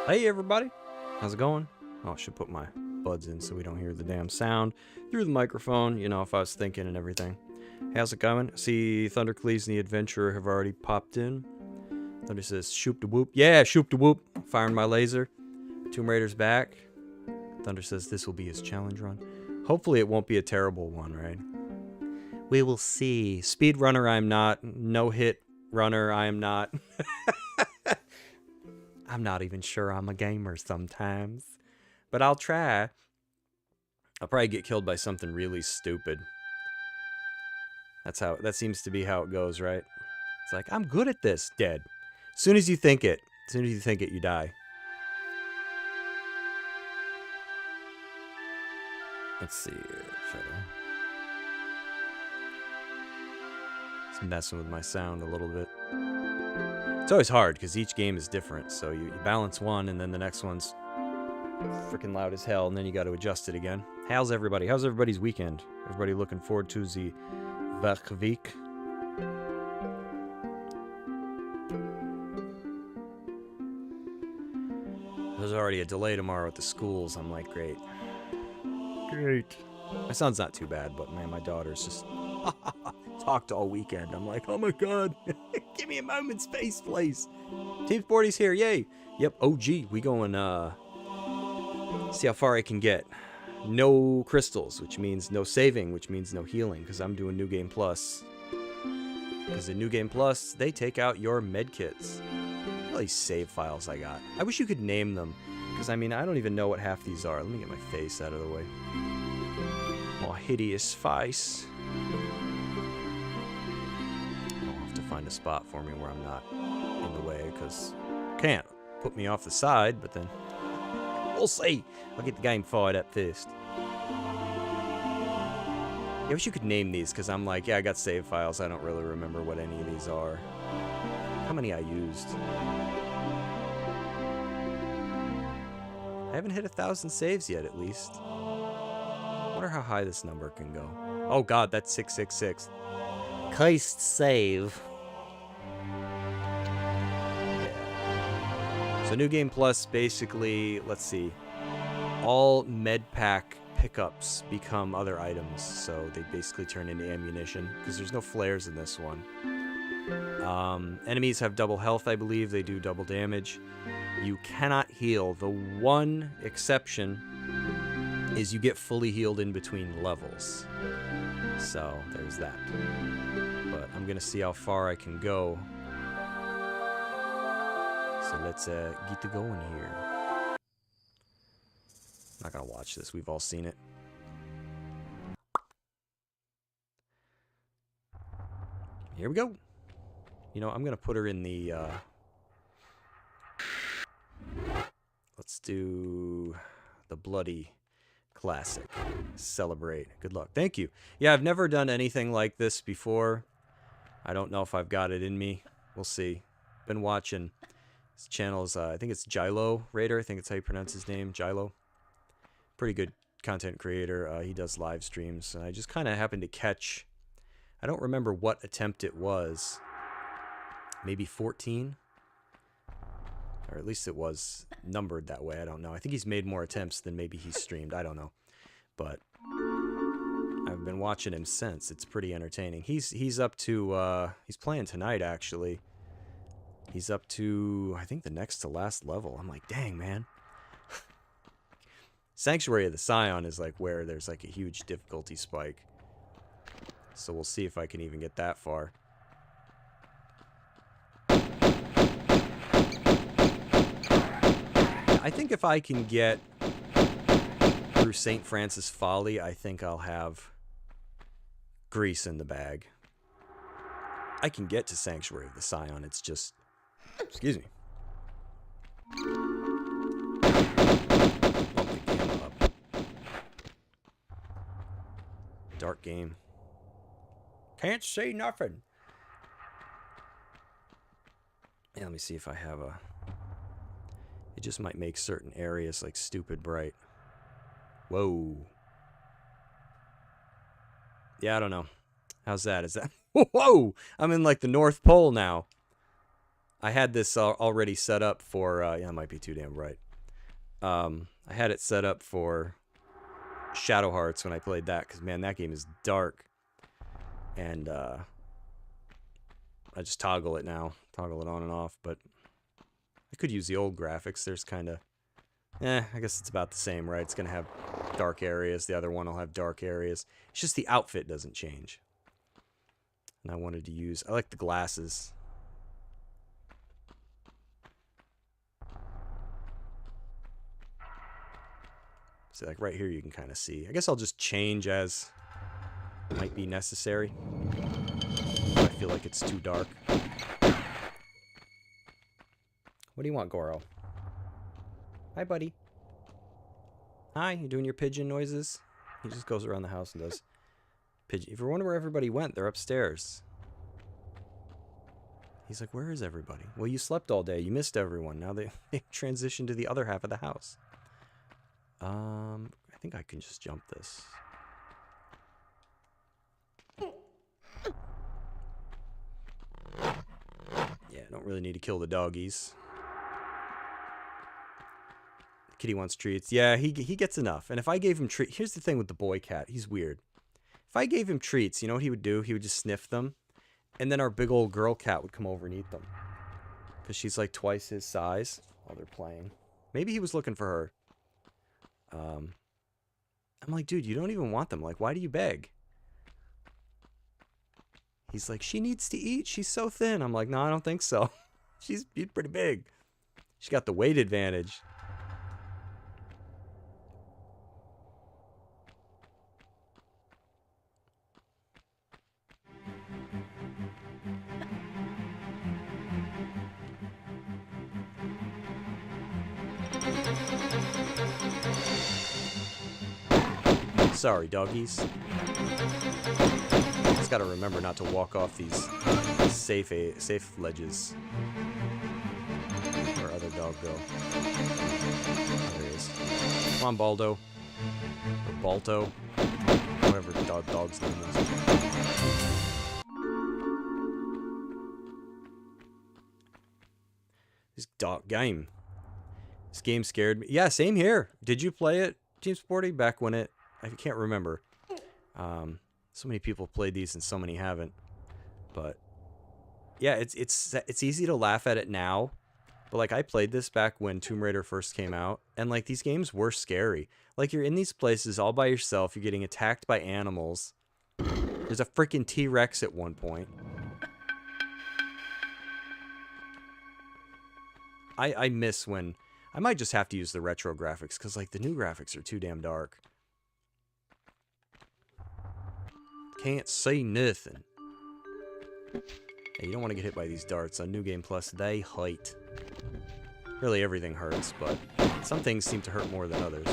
Hey everybody, how's it going? Oh, I should put my buds in so we don't hear the damn sound through the microphone, you know, if I was thinking and everything. How's it going? See, Thundercleese and the Adventurer have already popped in. Thunder says, shoop de whoop. Yeah, shoop de whoop. Firing my laser. Tomb Raider's back. Thunder says this will be his challenge run. Hopefully it won't be a terrible one, right? We will see. Speedrunner I'm not. No-hit runner I am not. I'm not even sure I'm a gamer sometimes. But I'll try. I'll probably get killed by something really stupid. That seems to be how it goes, right? It's like, I'm good at this. Dead. As soon as you think it, you die. Let's see. It's messing with my sound a little bit. It's always hard because each game is different. So you balance one and then the next one's freaking loud as hell, and then you got to adjust it again. How's everybody? How's everybody's weekend? Everybody looking forward to the Werkweek? There's already a delay tomorrow at the schools. I'm like, great. Great. My son's not too bad, but man, my daughter's just talked all weekend. I'm like, oh my god, give me a moment's space, please. Team Sporty's here, yay. Yep, OG, we going, see how far I can get. No crystals, which means no saving, which means no healing, because I'm doing New Game Plus. Because in New Game Plus, they take out your med kits. All these save files I got. I wish you could name them, because I mean, I don't even know what half these are. Let me get my face out of the way. Oh, hideous face. I'll have to find a spot for me where I'm not in the way, because can't put me off the side, but then we'll see. I'll get the game fired up first. I wish you could name these, because I'm like, yeah, I got save files. I don't really remember what any of these are. How many I used? I haven't hit 1,000 saves yet, at least. I wonder how high this number can go. Oh god, that's 666. Christ save. Yeah. So New Game Plus, basically, let's see. All med pack pickups become other items, so they basically turn into ammunition, because there's no flares in this one. Enemies have double health, I believe. They do double damage. You cannot heal. The one exception is you get fully healed in between levels. So, there's that. But I'm going to see how far I can go. So let's get to going here. I'm not going to watch this. We've all seen it. Here we go. You know, I'm going to put her in the... let's do the Bloody Classic. Celebrate. Good luck. Thank you. Yeah, I've never done anything like this before. I don't know if I've got it in me. We'll see. Been watching his channels. I think it's Gilo Raider. I think it's how you pronounce his name. Gilo. Pretty good content creator. He does live streams. And I just kind of happened to catch... I don't remember what attempt it was. Maybe 14? Or at least it was numbered that way. I don't know. I think he's made more attempts than maybe he's streamed. I don't know. But I've been watching him since. It's pretty entertaining. He's up to... he's playing tonight, actually. He's up to, I think, the next to last level. I'm like, dang, man. Sanctuary of the Scion is like where there's like a huge difficulty spike. So we'll see if I can even get that far. I think if I can get through St. Francis Folly, I think I'll have grease in the bag. I can get to Sanctuary of the Scion, it's just... Excuse me. Bump the camera up. Dark game. Can't see nothing. Yeah, let me see if I have a... It just might make certain areas like stupid bright. Whoa. Yeah, I don't know. How's that? Is that... Whoa! I'm in like the North Pole now. I had this already set up for, yeah, it might be too damn bright. I had it set up for Shadow Hearts when I played that, because, man, that game is dark. And I just toggle it now. Toggle it on and off, but I could use the old graphics. There's kind of, I guess it's about the same, right? It's going to have dark areas. The other one will have dark areas. It's just the outfit doesn't change. And I wanted to use, I like the glasses. So like right here you can kind of see. I guess I'll just change as might be necessary. I feel like it's too dark. What do you want, Goro? Hi, buddy. Hi, you doing your pigeon noises? He just goes around the house and does pigeon. If you're wondering where everybody went, they're upstairs. He's like, where is everybody? Well, you slept all day. You missed everyone. Now they transitioned to the other half of the house. I think I can just jump this. Yeah, don't really need to kill the doggies. Kitty wants treats. Yeah, he gets enough. And if I gave him treats... Here's the thing with the boy cat. He's weird. If I gave him treats, you know what he would do? He would just sniff them. And then our big old girl cat would come over and eat them. Because she's like twice his size while they're playing. Maybe he was looking for her. I'm like, dude, you don't even want them. Like, why do you beg? He's like, she needs to eat. She's so thin. I'm like, no, I don't think so. She's pretty big. She got the weight advantage. Sorry, doggies. Just gotta remember not to walk off these safe ledges. Where other dog go? Oh, there he is. Come on, Baldo. Or Balto. Whatever the dog's name is. This game. This game scared me. Yeah, same here. Did you play it, Team Sporty, back when it... I can't remember. So many people played these and so many haven't. But yeah, it's easy to laugh at it now. But like I played this back when Tomb Raider first came out, and like these games were scary. Like you're in these places all by yourself, you're getting attacked by animals. There's a freaking T-Rex at one point. I miss when I might just have to use the retro graphics because like the new graphics are too damn dark. Can't see nothing. Hey, you don't want to get hit by these darts. On New Game Plus, they hurt. Really, everything hurts, but some things seem to hurt more than others.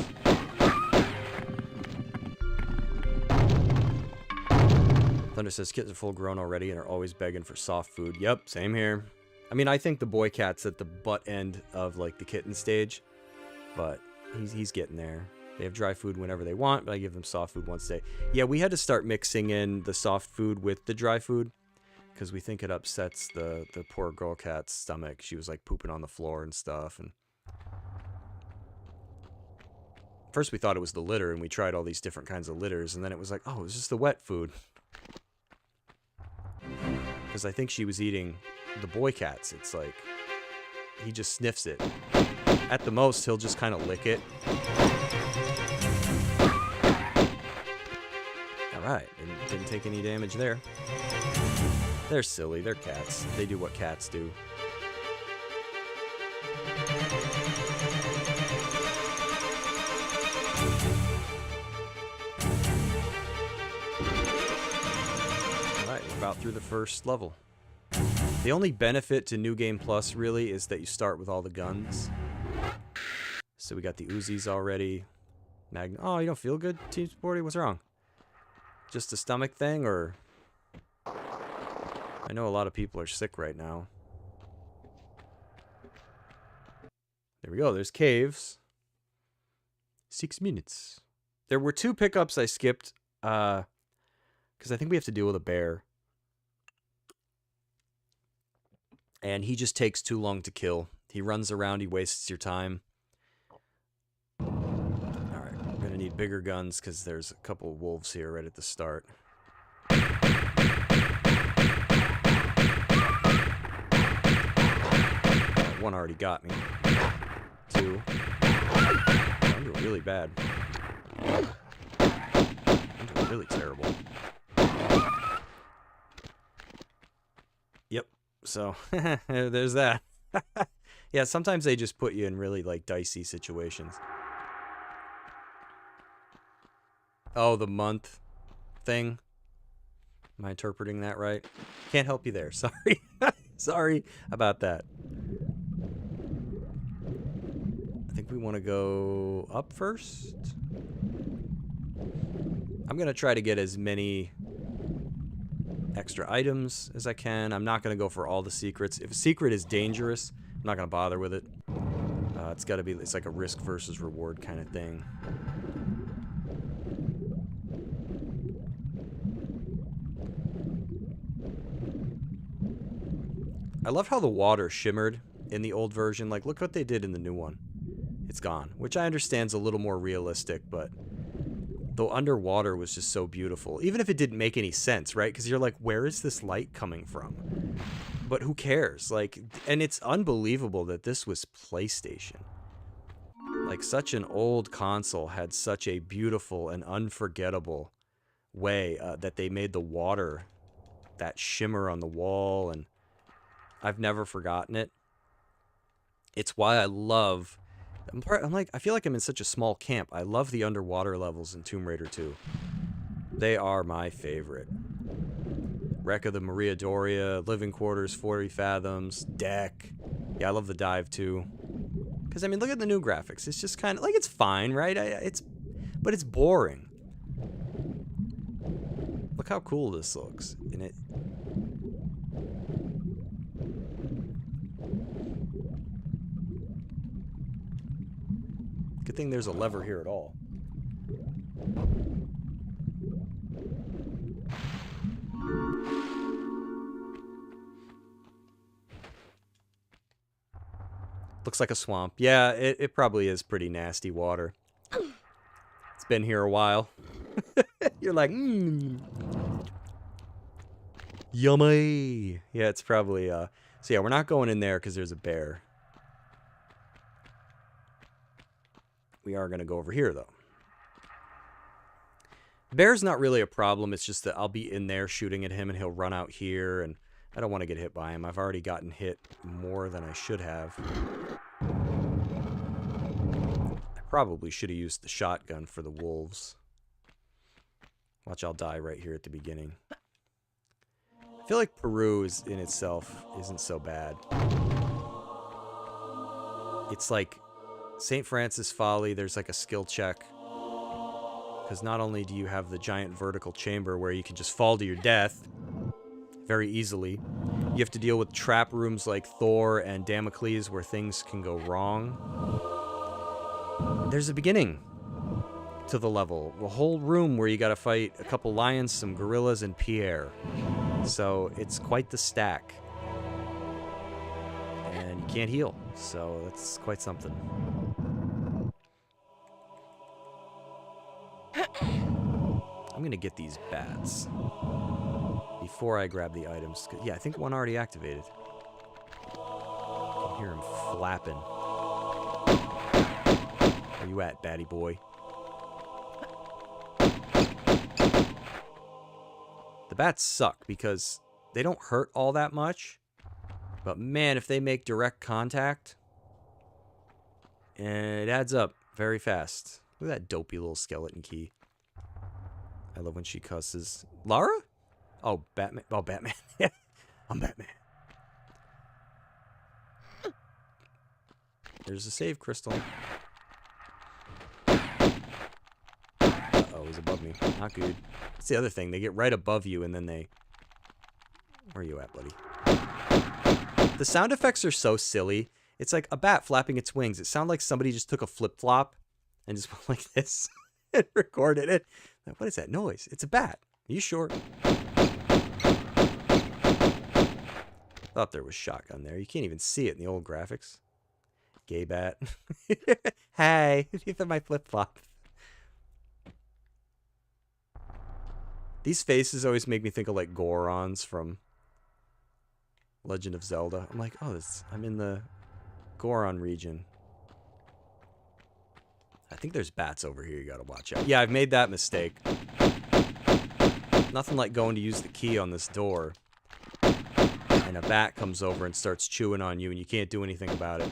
Thunder says, kids are full grown already and are always begging for soft food. Yep, same here. I mean, I think the boy cat's at the butt end of, like, the kitten stage. But he's getting there. They have dry food whenever they want, but I give them soft food once a day. Yeah, we had to start mixing in the soft food with the dry food because we think it upsets the poor girl cat's stomach. She was like pooping on the floor and stuff. And first we thought it was the litter, and we tried all these different kinds of litters, and then it was like, oh, it's just the wet food. Because I think she was eating the boy cat's. It's like he just sniffs it. At the most, he'll just kind of lick it. Alright, didn't take any damage there. They're silly, they're cats. They do what cats do. Alright, we're about through the first level. The only benefit to New Game Plus, really, is that you start with all the guns. So we got the Uzis already. Oh, you don't feel good, Team Sporty? What's wrong? Just a stomach thing, or... I know a lot of people are sick right now. There we go, there's caves. 6 minutes. There were 2 pickups I skipped, because I think we have to deal with a bear. And he just takes too long to kill. He runs around, he wastes your time. Alright, I'm gonna need bigger guns because there's a couple of wolves here right at the start. One already got me. Two. I'm doing really bad. I'm doing really terrible. Yep. So, there's that. Yeah, sometimes they just put you in really, like, dicey situations. Oh, the month thing. Am I interpreting that right? Can't help you there. Sorry. Sorry about that. I think we want to go up first. I'm going to try to get as many extra items as I can. I'm not going to go for all the secrets. If a secret is dangerous, I'm not going to bother with it. It's got to be, it's like a risk versus reward kind of thing. I love how the water shimmered in the old version. Like, look what they did in the new one. It's gone, which I understand is a little more realistic, but the underwater was just so beautiful. Even if it didn't make any sense, right? Because you're like, where is this light coming from? But who cares? Like, and it's unbelievable that this was PlayStation. Like, such an old console had such a beautiful and unforgettable way that they made the water, that shimmer on the wall, and I've never forgotten it. It's why I love... I feel like I'm in such a small camp. I love the underwater levels in Tomb Raider 2. They are my favorite. Wreck of the Maria Doria, Living Quarters, 40 Fathoms, Deck. Yeah, I love the dive too. Because, I mean, look at the new graphics. It's just kind of, like, it's fine, right? But it's boring. Look how cool this looks. And it... Good thing there's a lever here at all. Looks like a swamp. Yeah, it probably is pretty nasty water. It's been here a while. You're like, yummy. Yeah, it's probably, so yeah, we're not going in there because there's a bear. We are going to go over here, though. Bear's not really a problem. It's just that I'll be in there shooting at him, and he'll run out here, and I don't want to get hit by him. I've already gotten hit more than I should have. I probably should have used the shotgun for the wolves. Watch, I'll die right here at the beginning. I feel like Peru is, in itself isn't so bad. It's like St. Francis Folly, there's like a skill check. Because not only do you have the giant vertical chamber where you can just fall to your death very easily, you have to deal with trap rooms like Thor and Damocles where things can go wrong. There's a beginning to the level. A whole room where you gotta fight a couple lions, some gorillas, and Pierre. So it's quite the stack. And you can't heal, so that's quite something. I'm gonna get these bats before I grab the items. Yeah, I think one already activated. I can hear him flapping. Where you at, batty boy? The bats suck because they don't hurt all that much. But man, if they make direct contact, it adds up very fast. Look at that dopey little skeleton key. I love when she cusses. Lara? Oh, Batman. Oh, Batman. Yeah, I'm Batman. There's a save crystal. Uh-oh, he's above me. Not good. That's the other thing. They get right above you, and then they... Where are you at, buddy? The sound effects are so silly. It's like a bat flapping its wings. It sounds like somebody just took a flip-flop and just went like this and recorded it. What is that noise? It's a bat. Are you sure? Thought there was shotgun there. You can't even see it in the old graphics. Gay bat. Hey, these are my flip-flops. These faces always make me think of like Gorons from Legend of Zelda. I'm like, oh, I'm in the Goron region. I think there's bats over here you gotta watch out. Yeah, I've made that mistake. Nothing like going to use the key on this door, and a bat comes over and starts chewing on you, and you can't do anything about it.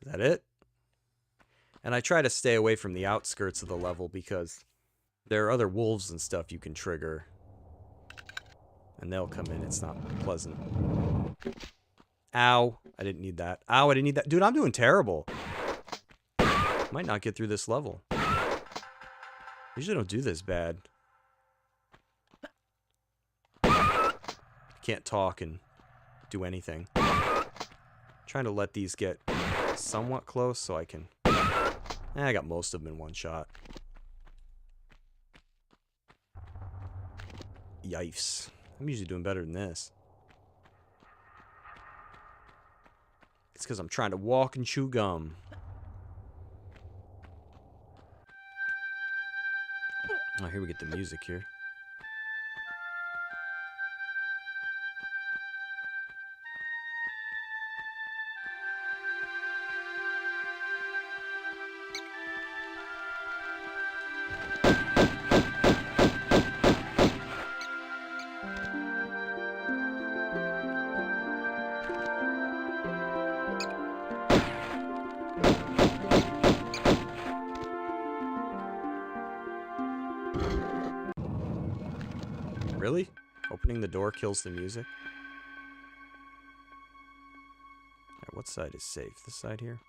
Is that it? And I try to stay away from the outskirts of the level because there are other wolves and stuff you can trigger. And they'll come in. It's not pleasant. Ow. I didn't need that. Ow, I didn't need that. Dude, I'm doing terrible. Might not get through this level. Usually don't do this bad. Can't talk and do anything. Trying to let these get somewhat close so I can... I got most of them in one shot. Yikes. I'm usually doing better than this. It's because I'm trying to walk and chew gum. Oh, here we get the music here. Really? Opening the door kills the music? Alright, what side is safe? This side here?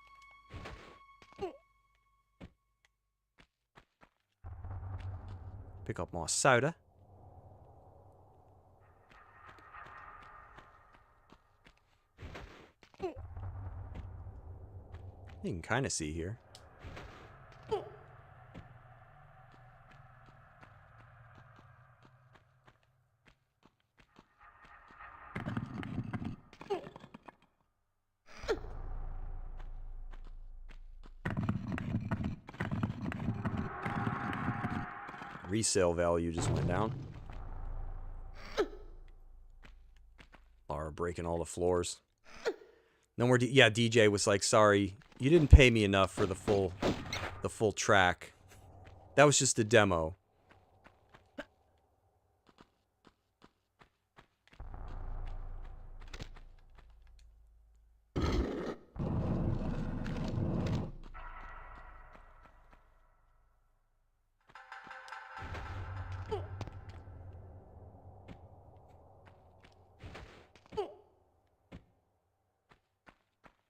Pick up more soda. You can kind of see here. Resale value just went down. Laura breaking all the floors. No more. Yeah, DJ was like, "Sorry, you didn't pay me enough for the full track. That was just a demo."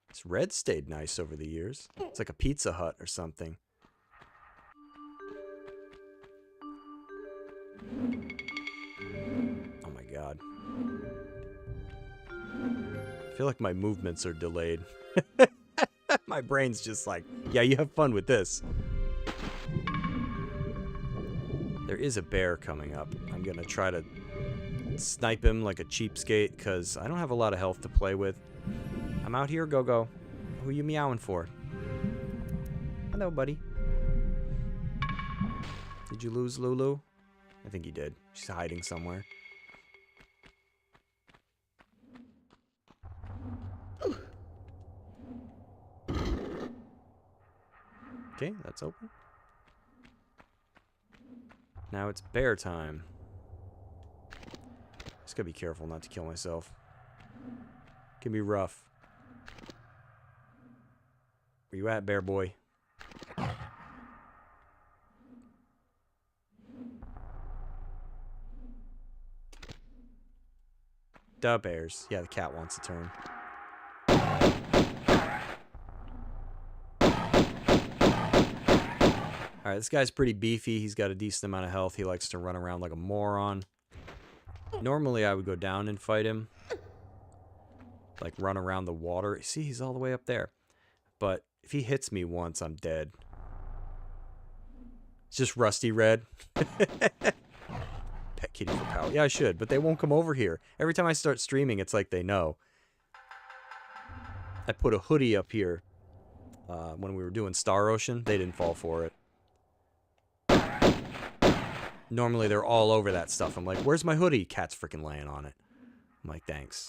This red stayed nice over the years. It's like a Pizza Hut or something. Oh my god. I feel like my movements are delayed. My brain's just like, yeah, you have fun with this. There is a bear coming up. I'm gonna try to snipe him like a cheapskate because I don't have a lot of health to play with. I'm out here, Go-Go. Who you meowing for? Hello, buddy. Did you lose Lulu? I think you did. She's hiding somewhere. Okay, that's open. Now it's bear time. Just gotta be careful not to kill myself. Can be rough. Where you at, bear boy? Duh, bears. Yeah, the cat wants a turn. Alright, this guy's pretty beefy. He's got a decent amount of health. He likes to run around like a moron. Normally, I would go down and fight him. Like, run around the water. See, he's all the way up there. But if he hits me once, I'm dead. It's just rusty red. kitty for power. Yeah, I should, but they won't come over here. Every time I start streaming, it's like they know. I put a hoodie up here when we were doing Star Ocean. They didn't fall for it. Normally, they're all over that stuff. I'm like, where's my hoodie? Cat's freaking laying on it. I'm like, thanks.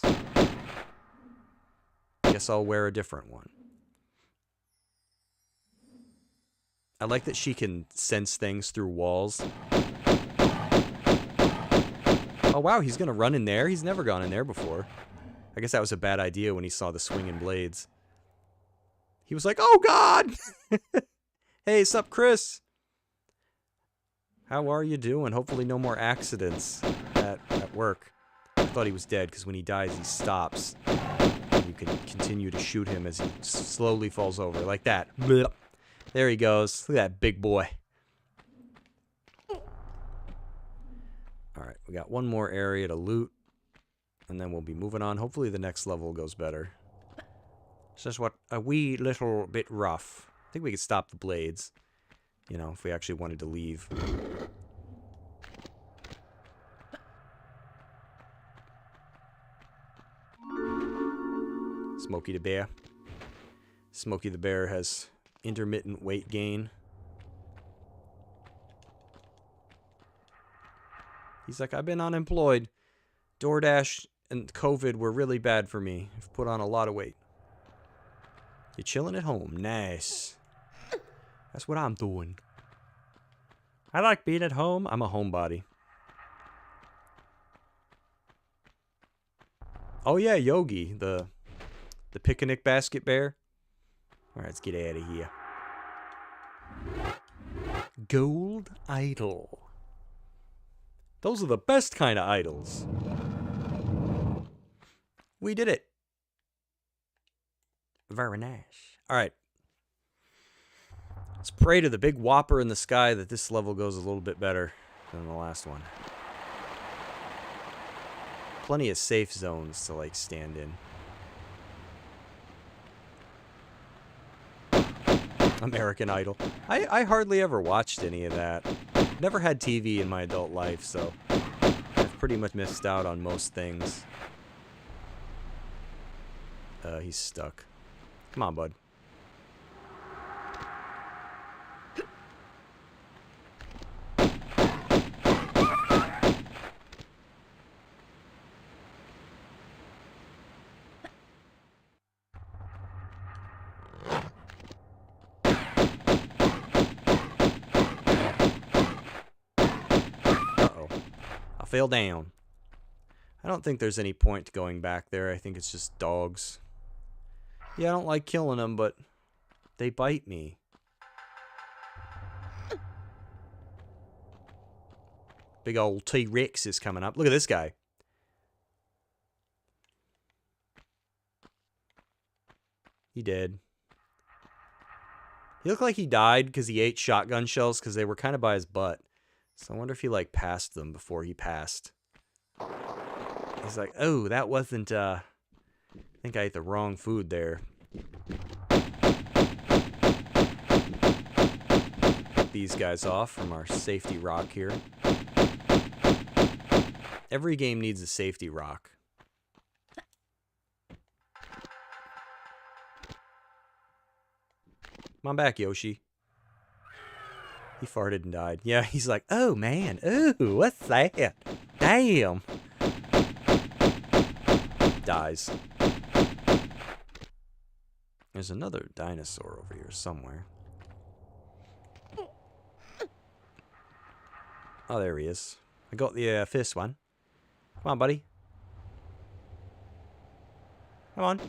Guess I'll wear a different one. I like that she can sense things through walls. Oh, wow, he's going to run in there? He's never gone in there before. I guess that was a bad idea when he saw the swinging blades. He was like, oh, God! Hey, sup, Chris? How are you doing? Hopefully no more accidents at work. I thought he was dead, because when he dies, he stops. And you can continue to shoot him as he slowly falls over, like that. Blech. There he goes. Look at that big boy. Alright, we got one more area to loot. And then we'll be moving on. Hopefully the next level goes better. It's just what a wee little bit rough. I think we could stop the blades. You know, if we actually wanted to leave. Smokey the Bear. Smokey the Bear has intermittent weight gain. He's like, I've been unemployed. DoorDash and COVID were really bad for me. I've put on a lot of weight. You're chilling at home. Nice. That's what I'm doing. I like being at home. I'm a homebody. Oh yeah, Yogi, the picnic basket bear. Alright, let's get out of here. Gold idol. Those are the best kind of idols. We did it. Very nice. Alright. Let's pray to the big whopper in the sky that this level goes a little bit better than the last one. Plenty of safe zones to, like, stand in. American Idol. I hardly ever watched any of that. Never had TV in my adult life, so I've pretty much missed out on most things. He's stuck. Come on, bud. Fell down. I don't think there's any point to going back there. I think it's just dogs. Yeah, I don't like killing them, but they bite me. Big old T-Rex is coming up. Look at this guy. He did. He looked like he died because he ate shotgun shells because they were kind of by his butt. So I wonder if he, like, passed them before he passed. He's like, oh, that wasn't, I think I ate the wrong food there. Pick these guys off from our safety rock here. Every game needs a safety rock. Come on back, Yoshi. He farted and died. Yeah, he's like, oh, man. Ooh, what's that? Damn. Dies. There's another dinosaur over here somewhere. Oh, there he is. I got the first one. Come on, buddy. Come on.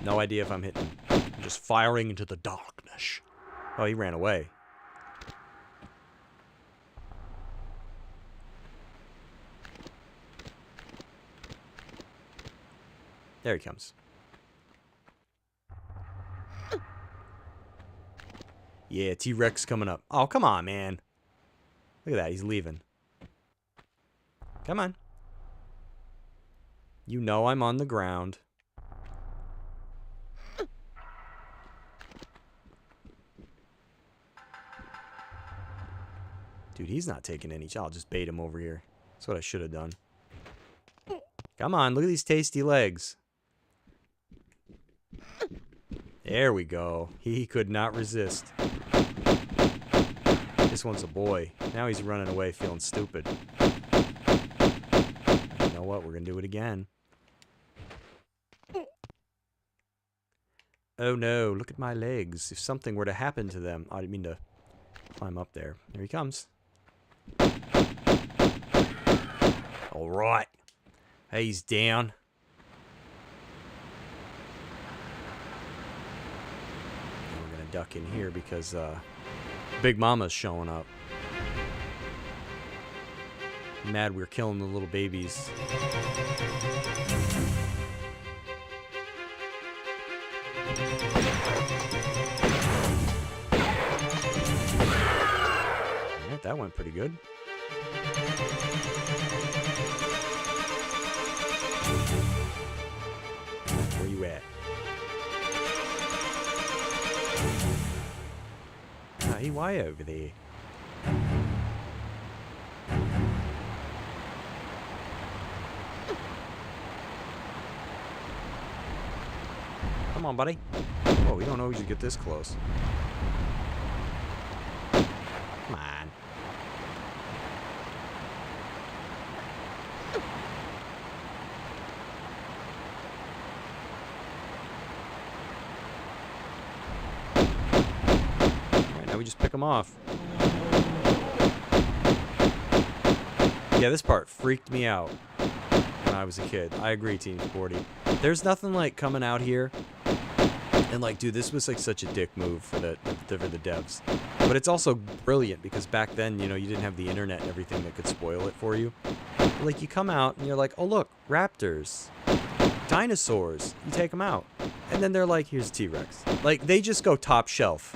No idea if I'm hitting him. I'm just firing into the darkness. Oh, he ran away. There he comes. Yeah, T-Rex coming up. Oh, come on, man. Look at that. He's leaving. Come on. You know I'm on the ground. Dude, he's not taking any. I'll just bait him over here. That's what I should have done. Come on, look at these tasty legs. There we go. He could not resist. This one's a boy. Now he's running away feeling stupid. You know what? We're going to do it again. Oh no, look at my legs. If something were to happen to them. I didn't mean to climb up there. There he comes. Alright. Hey, he's down. We're going to duck in here because Big Mama's showing up. Mad we're killing the little babies. Alright, that went pretty good. Where you at? Hey, why over there? Come on, buddy. Oh, we don't always get this close. Come on. Alright, now we just pick them off. Yeah, this part freaked me out when I was a kid. I agree, Team Sporty. There's nothing like coming out here and like, dude, this was like such a dick move for the devs. But it's also brilliant because back then, you know, you didn't have the internet and everything that could spoil it for you. But, like, you come out and you're like, oh look, raptors, dinosaurs. You take them out, and then they're like, here's T-Rex. Like, they just go top shelf.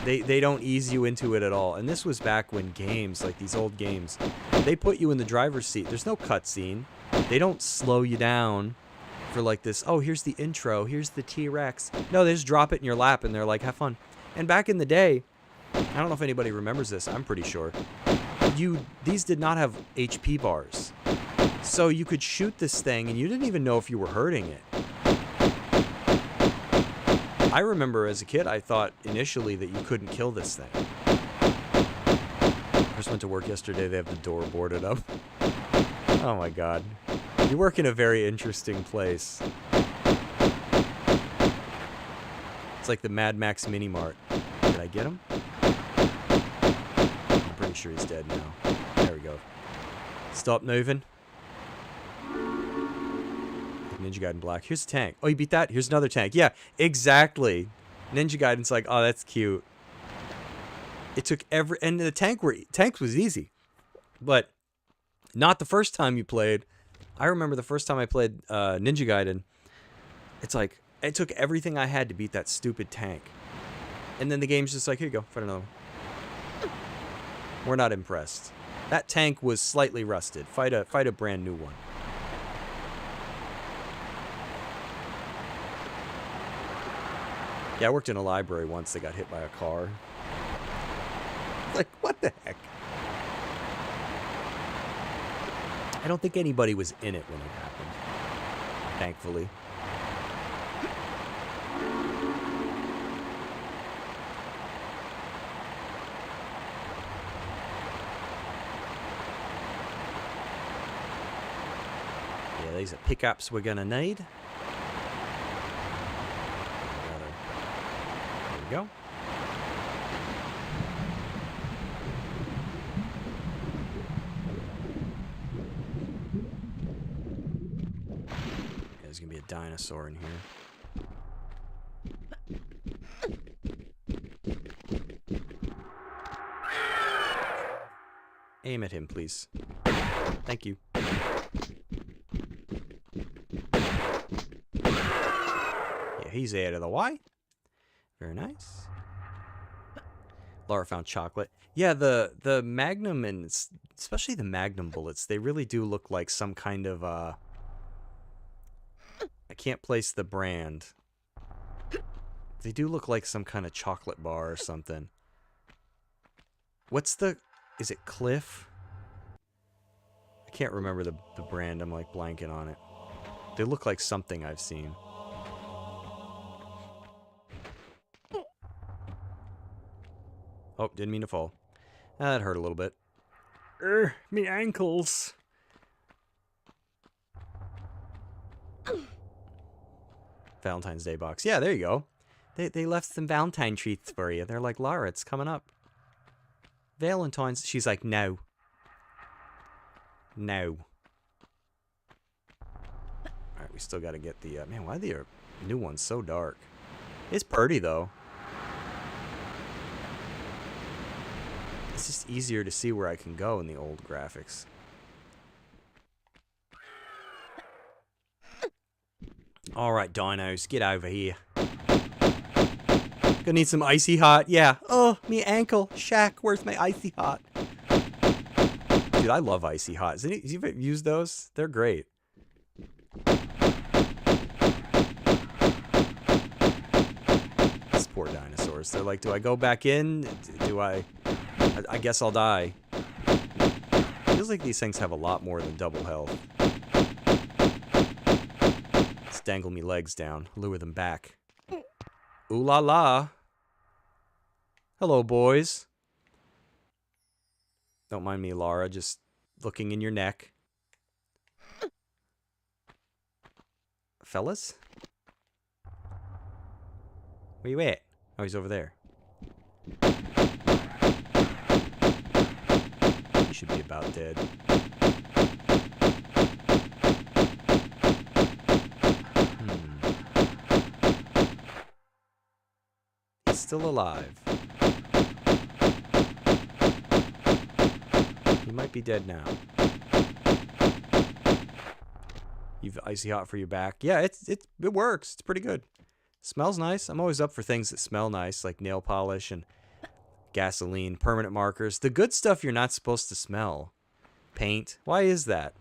They don't ease you into it at all. And this was back when games, like these old games, they put you in the driver's seat. There's no cutscene. They don't slow you down for like this, oh, here's the intro, here's the T-Rex. No, they just drop it in your lap and they're like, have fun. And back in the day, I don't know if anybody remembers this, I'm pretty sure, these did not have HP bars. So you could shoot this thing and you didn't even know if you were hurting it. I remember as a kid, I thought initially that you couldn't kill this thing. I just went to work yesterday, they have the door boarded up. Oh my god. You work in a very interesting place. It's like the Mad Max Mini Mart. Did I get him? I'm pretty sure he's dead now. There we go. Stop moving. Ninja Gaiden Black. Here's a tank. Oh, you beat that? Here's another tank. Yeah, exactly. Ninja Gaiden's like, oh, that's cute. It took and the tanks was easy. But not the first time you played. I remember the first time I played Ninja Gaiden, it's like, it took everything I had to beat that stupid tank. And then the game's just like, here you go, fight another one. We're not impressed. That tank was slightly rusted. Fight a brand new one. Yeah, I worked in a library once that got hit by a car. Like, what the heck? I don't think anybody was in it when it happened. Thankfully. Yeah, these are pickups we're gonna need. There we go. There's gonna be a dinosaur in here. Aim at him, please. Thank you. Yeah, he's out of the way. Very nice. Laura found chocolate. Yeah, the Magnum and especially the Magnum bullets, they really do look like some kind of I can't place the brand. They do look like some kind of chocolate bar or something. What's the... Is it Cliff? I can't remember the brand. I'm like blanking on it. They look like something I've seen. Oh, didn't mean to fall. That hurt a little bit. Me ankles. Valentine's Day box. Yeah, there you go. They left some Valentine treats for you. They're like, Lara, it's coming up. Valentine's. She's like, no. No. Alright, we still got to get the... man, why are the new ones so dark? It's pretty, though. It's just easier to see where I can go in the old graphics. Alright, dinos, get over here. Gonna need some icy hot. Yeah. Oh, me ankle. Shaq, where's my icy hot? Dude, I love icy hot. Have you used those? They're great. These poor dinosaurs. They're like, do I go back in? Do I guess I'll die. Feels like these things have a lot more than double health. Let's dangle me legs down. Lure them back. Ooh la la. Hello, boys. Don't mind me, Lara, just looking in your neck. Fellas? Where you at? Oh, he's over there. He should be about dead. He's still alive. He might be dead now. You've icy hot for your back. Yeah, it works. It's pretty good. Smells nice. I'm always up for things that smell nice, like nail polish and gasoline, permanent markers. The good stuff you're not supposed to smell. Paint. Why is that?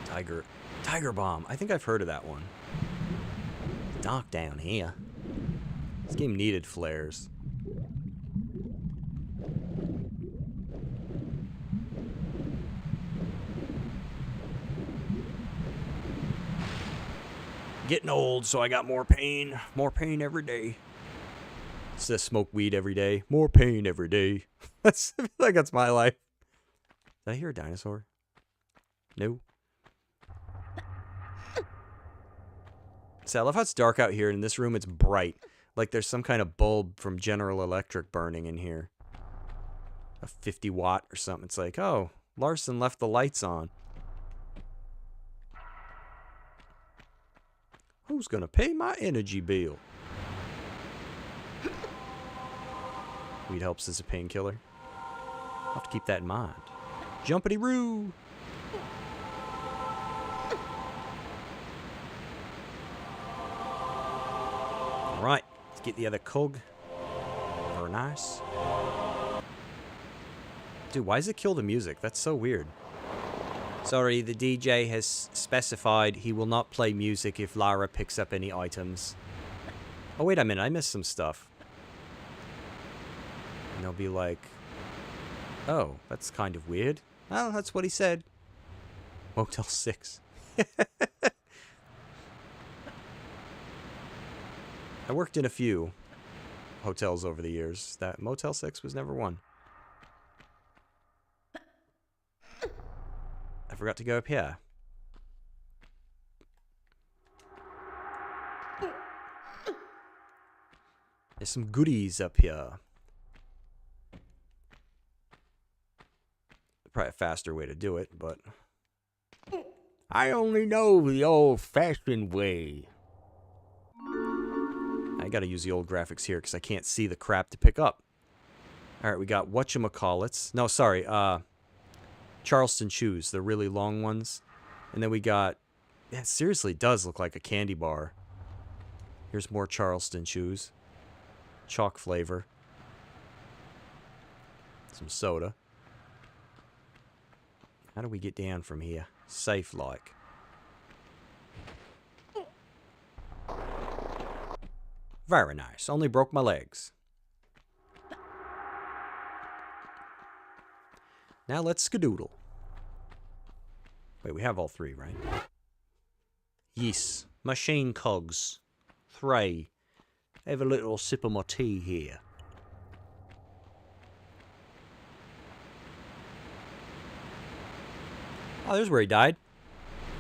Tiger bomb. I think I've heard of that one. Dark down here. This game needed flares. Getting old, so I got more pain. More pain every day. It says smoke weed every day. More pain every day. I feel like that's my life. Did I hear a dinosaur? No. So I love how it's dark out here. In this room, it's bright. Like there's some kind of bulb from General Electric burning in here. A 50 watt or something. It's like, oh, Larson left the lights on. Who's gonna pay my energy bill? Weed helps as a painkiller. I'll have to keep that in mind. Jumpity-roo! Alright, let's get the other cog. Very nice. Dude, why does it kill the music? That's so weird. Sorry, the DJ has specified he will not play music if Lara picks up any items. Oh, wait a minute, I missed some stuff. And they'll be like, oh, that's kind of weird. Well, that's what he said. Motel 6. I worked in a few hotels over the years. That Motel 6 was never one. I forgot to go up here. There's some goodies up here. Probably a faster way to do it, but... I only know the old-fashioned way. I gotta use the old graphics here because I can't see the crap to pick up. Alright, we got whatchamacallits. No, sorry, Charleston chews, the really long ones. And then we got... Yeah, it seriously does look like a candy bar. Here's more Charleston chews. Chalk flavor. some soda. How do we get down from here? Safe like. Very nice. Only broke my legs. Now let's skedoodle. Wait, we have all three, right? Yes. Machine cogs. 3. Have a little sip of my tea here. Oh, there's where he died.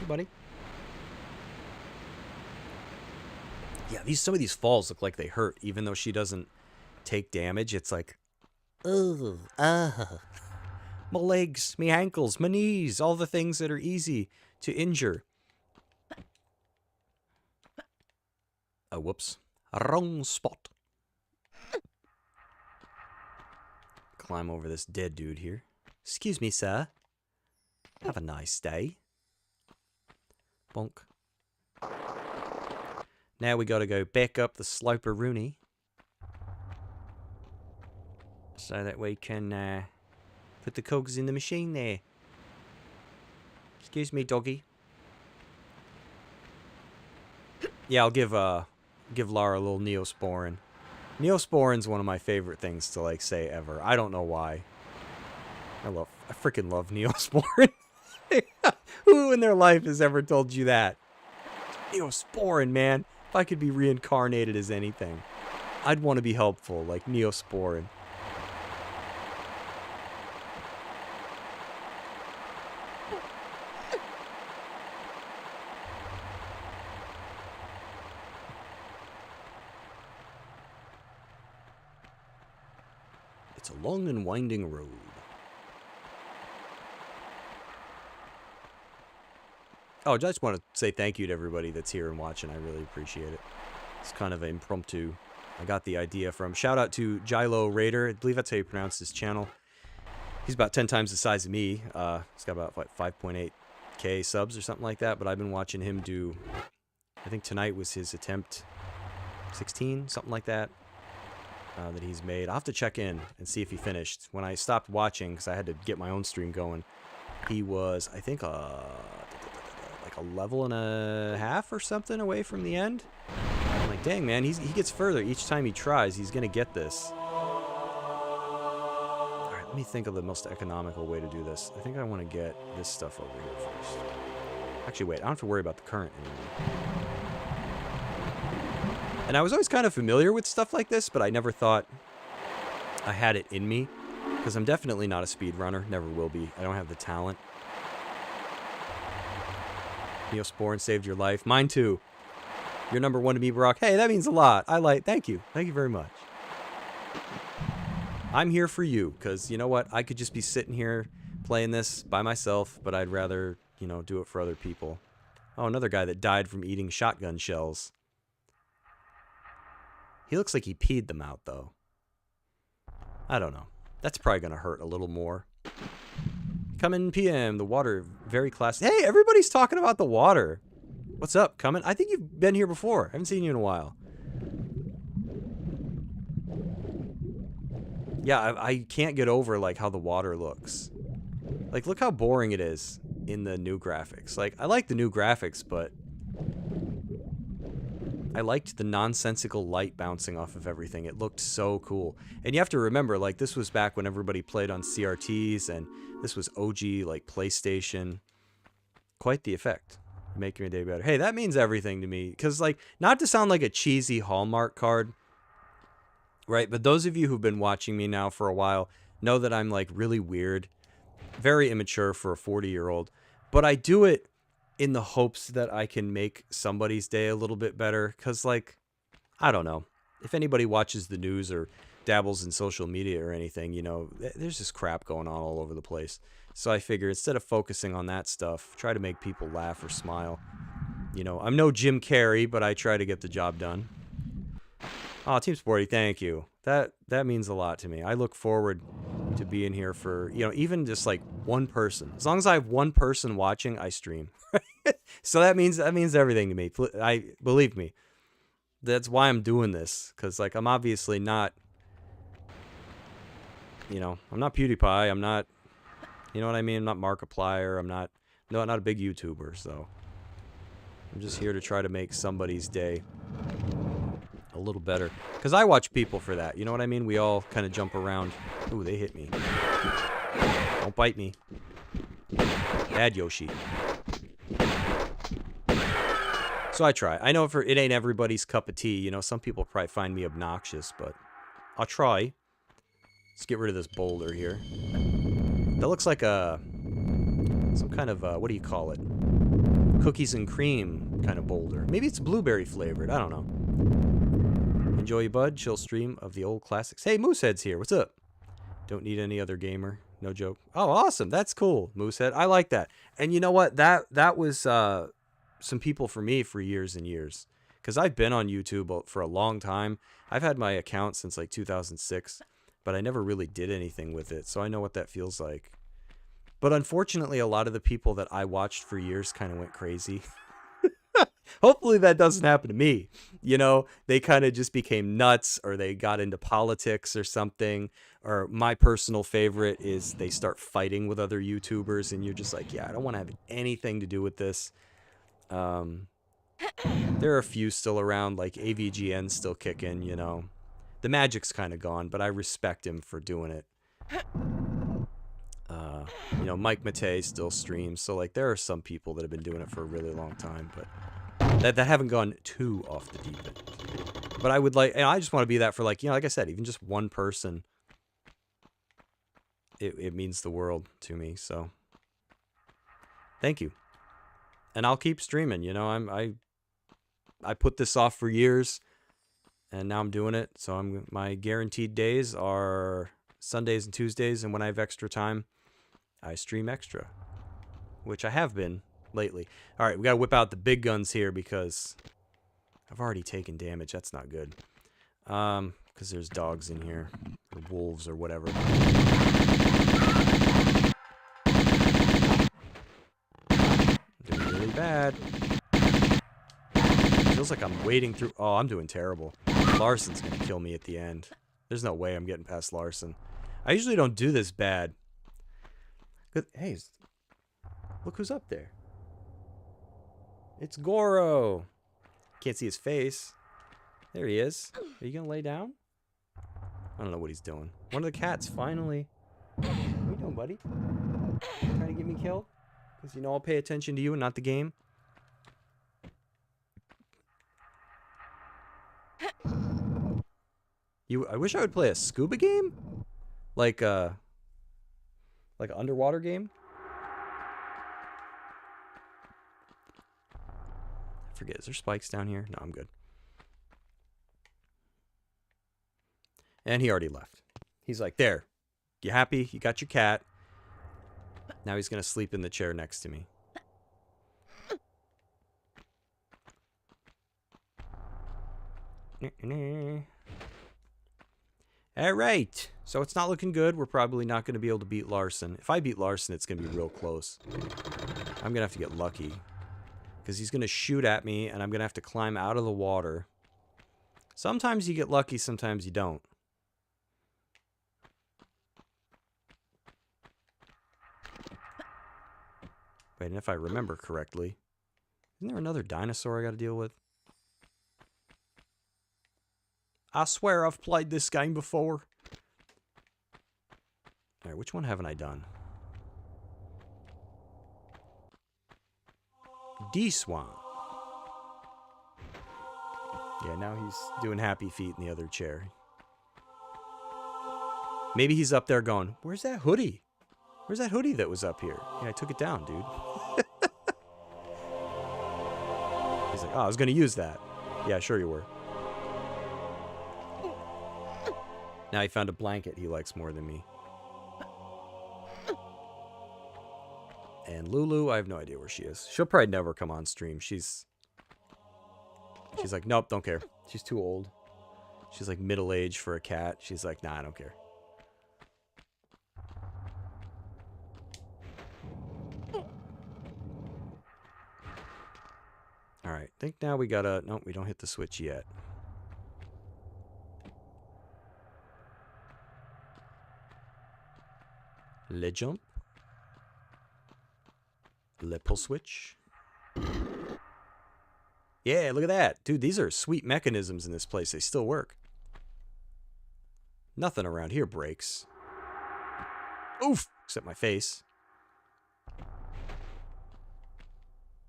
Hey, buddy. Yeah, some of these falls look like they hurt, even though she doesn't take damage. It's like, ugh, my legs, my ankles, my knees, all the things that are easy to injure. Oh, whoops. Wrong spot. Climb over this dead dude here. Excuse me, sir. Have a nice day. Bonk. Now we gotta go back up the sloper Rooney. So that we can put the cogs in the machine there. Excuse me, doggy. Yeah, I'll give Lara a little Neosporin. Neosporin's one of my favorite things to like say ever. I don't know why. I freaking love Neosporin. Who in their life has ever told you that? Neosporin, man. If I could be reincarnated as anything, I'd want to be helpful, like Neosporin. It's a long and winding road. Oh, I just want to say thank you to everybody that's here and watching. I really appreciate it. It's kind of an impromptu. I got the idea from. Shout out to Jilo Raider. I believe that's how you pronounce his channel. He's about 10 times the size of me. He's got about 5.8K subs or something like that. But I've been watching him do. I think tonight was his attempt 16, something like that. That he's made. I'll have to check in and see if he finished. When I stopped watching, because I had to get my own stream going, he was, I think, like a level and a half or something away from the end. I'm like, dang, man, he gets further each time he tries. He's going to get this. All right, let me think of the most economical way to do this. I think I want to get this stuff over here first. Actually, wait, I don't have to worry about the current anymore. And I was always kind of familiar with stuff like this, but I never thought I had it in me. Because I'm definitely not a speedrunner. Never will be. I don't have the talent. Neosporin saved your life. Mine too. You're number 1 to me, Brock. Hey, that means a lot. Thank you. Thank you very much. I'm here for you. Because you know what? I could just be sitting here playing this by myself. But I'd rather, do it for other people. Oh, another guy that died from eating shotgun shells. He looks like he peed them out, though. I don't know. That's probably going to hurt a little more. Coming PM, the water, very classy. Hey, everybody's talking about the water. What's up, Coming? I think you've been here before. I haven't seen you in a while. Yeah, I can't get over, like, how the water looks. Like, look how boring it is in the new graphics. Like, I like the new graphics, but I liked the nonsensical light bouncing off of everything. It looked so cool. And you have to remember, like, this was back when everybody played on CRTs, and this was OG, like, PlayStation. Quite the effect. Making your day better. Hey, that means everything to me. Because, like, not to sound like a cheesy Hallmark card, right? But those of you who've been watching me now for a while know that I'm, like, really weird. Very immature for a 40-year-old. But I do it in the hopes that I can make somebody's day a little bit better. Because, like, I don't know. If anybody watches the news or dabbles in social media or anything, there's this crap going on all over the place. So I figure instead of focusing on that stuff, try to make people laugh or smile. I'm no Jim Carrey, but I try to get the job done. Oh, Team Sporty, thank you. That means a lot to me. I look forward to being here for, even just like one person. As long as I have one person watching, I stream. So that means everything to me. Believe me. That's why I'm doing this, because, like, I'm obviously not you know, I'm not PewDiePie. I'm not, you know what I mean? I'm not Markiplier. I'm not, no, not a big YouTuber. So I'm just here to try to make somebody's day a little better. Because I watch people for that. You know what I mean? We all kind of jump around. Ooh, they hit me. Don't bite me. Bad Yoshi. So I try. I know it ain't everybody's cup of tea. You know, some people probably find me obnoxious, but I'll try. Let's get rid of this boulder here. That looks like some kind of, what do you call it? Cookies and cream kind of boulder. Maybe it's blueberry flavored. I don't know. Enjoy, bud. Chill stream of the old classics. Hey, Moosehead's here. What's up? Don't need any other gamer. No joke. Oh, awesome. That's cool, Moosehead. I like that. And you know what? That was some people for me for years and years. Because I've been on YouTube for a long time. I've had my account since like 2006. But I never really did anything with it. So I know what that feels like. But unfortunately, a lot of the people that I watched for years kind of went crazy. Hopefully that doesn't happen to me. You know, they kind of just became nuts, or they got into politics or something. Or my personal favorite is they start fighting with other YouTubers, and you're just like, yeah, I don't want to have anything to do with this. There are a few still around, like AVGN still kicking, you know. The magic's kind of gone, but I respect him for doing it. You know, Mike Matei still streams, so like there are some people that have been doing it for a really long time, but that haven't gone too off the deep end. But I would like, and I just want to be that for, like, you know, like I said, even just one person. It means the world to me, so thank you. And I'll keep streaming, you know. I put this off for years, and now I'm doing it. So my guaranteed days are Sundays and Tuesdays, and when I have extra time, I stream extra, which I have been lately. All right, we got to whip out the big guns here because I've already taken damage. That's not good. Because there's dogs in here, or wolves, or whatever. Doing really bad. Feels like I'm wading through. Oh, I'm doing terrible. Larson's gonna kill me at the end. There's no way I'm getting past Larson. I usually don't do this bad. Hey, look who's up there. It's Goro. Can't see his face. There he is. Are you gonna lay down? I don't know what he's doing. One of the cats finally. What are you doing, buddy? Trying to get me killed? Because you know I'll pay attention to you and not the game. I wish I would play a scuba game, like an underwater game. I forget. Is there spikes down here? No, I'm good. And he already left. He's like, there. You happy? You got your cat. Now he's gonna sleep in the chair next to me. All right, so it's not looking good. We're probably not going to be able to beat Larson. If I beat Larson, it's going to be real close. I'm going to have to get lucky because he's going to shoot at me, and I'm going to have to climb out of the water. Sometimes you get lucky, sometimes you don't. Wait, and if I remember correctly, isn't there another dinosaur I got to deal with? I swear I've played this game before. Alright, which one haven't I done? D-Swamp. Yeah, now he's doing happy feet in the other chair. Maybe he's up there going, where's that hoodie? Where's that hoodie that was up here? Yeah, I took it down, dude. He's like, oh, I was going to use that. Yeah, sure you were. Now he found a blanket he likes more than me. And Lulu, I have no idea where she is. She'll probably never come on stream. She's like, nope, don't care. She's too old. She's like middle-aged for a cat. She's like, nah, I don't care. Alright, think now we gotta... Nope, we don't hit the switch yet. Le jump. Le pull switch. Yeah, look at that. Dude, these are sweet mechanisms in this place. They still work. Nothing around here breaks. Oof! Except my face.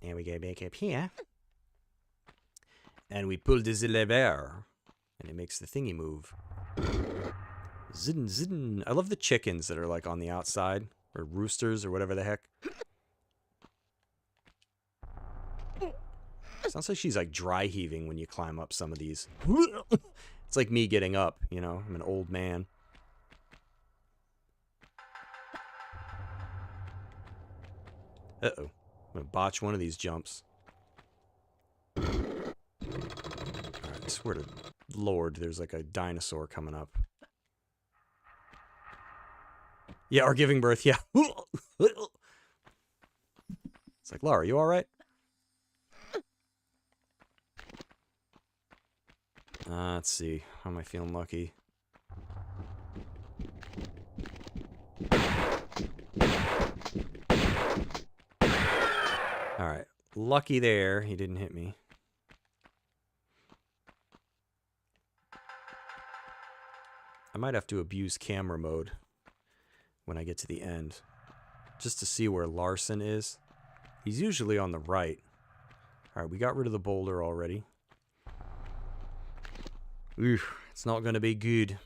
And we go back up here. And we pull the lever. And it makes the thingy move. Zidden, zidden. I love the chickens that are like on the outside. Or roosters or whatever the heck. Sounds like she's like dry heaving when you climb up some of these. It's like me getting up, you know. I'm an old man. Uh-oh. I'm gonna botch one of these jumps. Alright, I swear to Lord, there's like a dinosaur coming up. Yeah, or giving birth, yeah. It's like, Laura, you alright? Let's see. How am I feeling lucky? Alright. Lucky there. He didn't hit me. I might have to abuse camera mode when I get to the end. Just to see where Larson is. He's usually on the right. Alright, we got rid of the boulder already. Oof, it's not going to be good.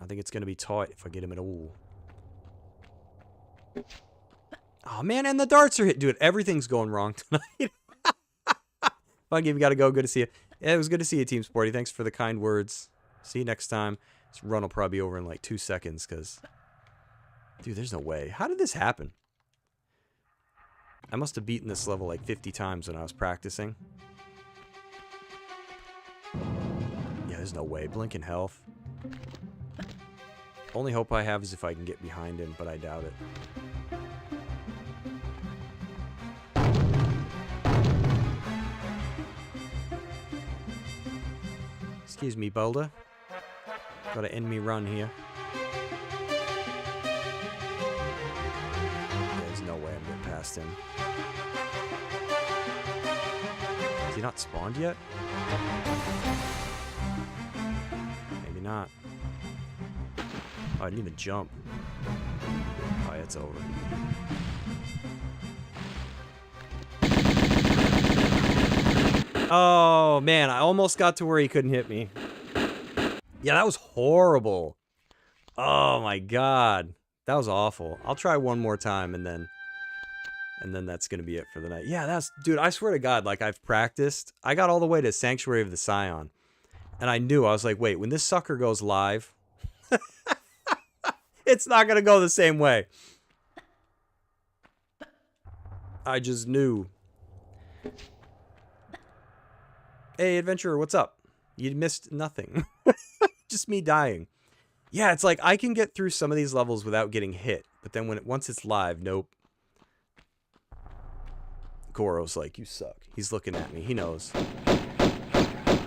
I think it's going to be tight if I get him at all. Oh, man, and the darts are hit. Dude, everything's going wrong tonight. Fun game, you got to go. Good to see you. Yeah, it was good to see you, Team Sporty. Thanks for the kind words. See you next time. This run will probably be over in like 2 seconds because... Dude, there's no way. How did this happen? I must have beaten this level like 50 times when I was practicing. Yeah, there's no way. Blinking health. Only hope I have is if I can get behind him, but I doubt it. Excuse me, boulder. Gotta end me run here. There's no way I'm getting past him. Is he not spawned yet? Maybe not. Oh, I didn't even jump. Oh, yeah, it's over. Oh, man, I almost got to where he couldn't hit me. Yeah, that was horrible. Oh, my God. That was awful. I'll try one more time, and then that's going to be it for the night. Yeah, that's... Dude, I swear to God, like, I've practiced. I got all the way to Sanctuary of the Scion, and I knew. I was like, wait, when this sucker goes live, it's not going to go the same way. I just knew. Hey, adventurer, what's up? You missed nothing. Just me dying. Yeah, it's like I can get through some of these levels without getting hit, but then once it's live, nope. Goro's like, you suck. He's looking at me. He knows.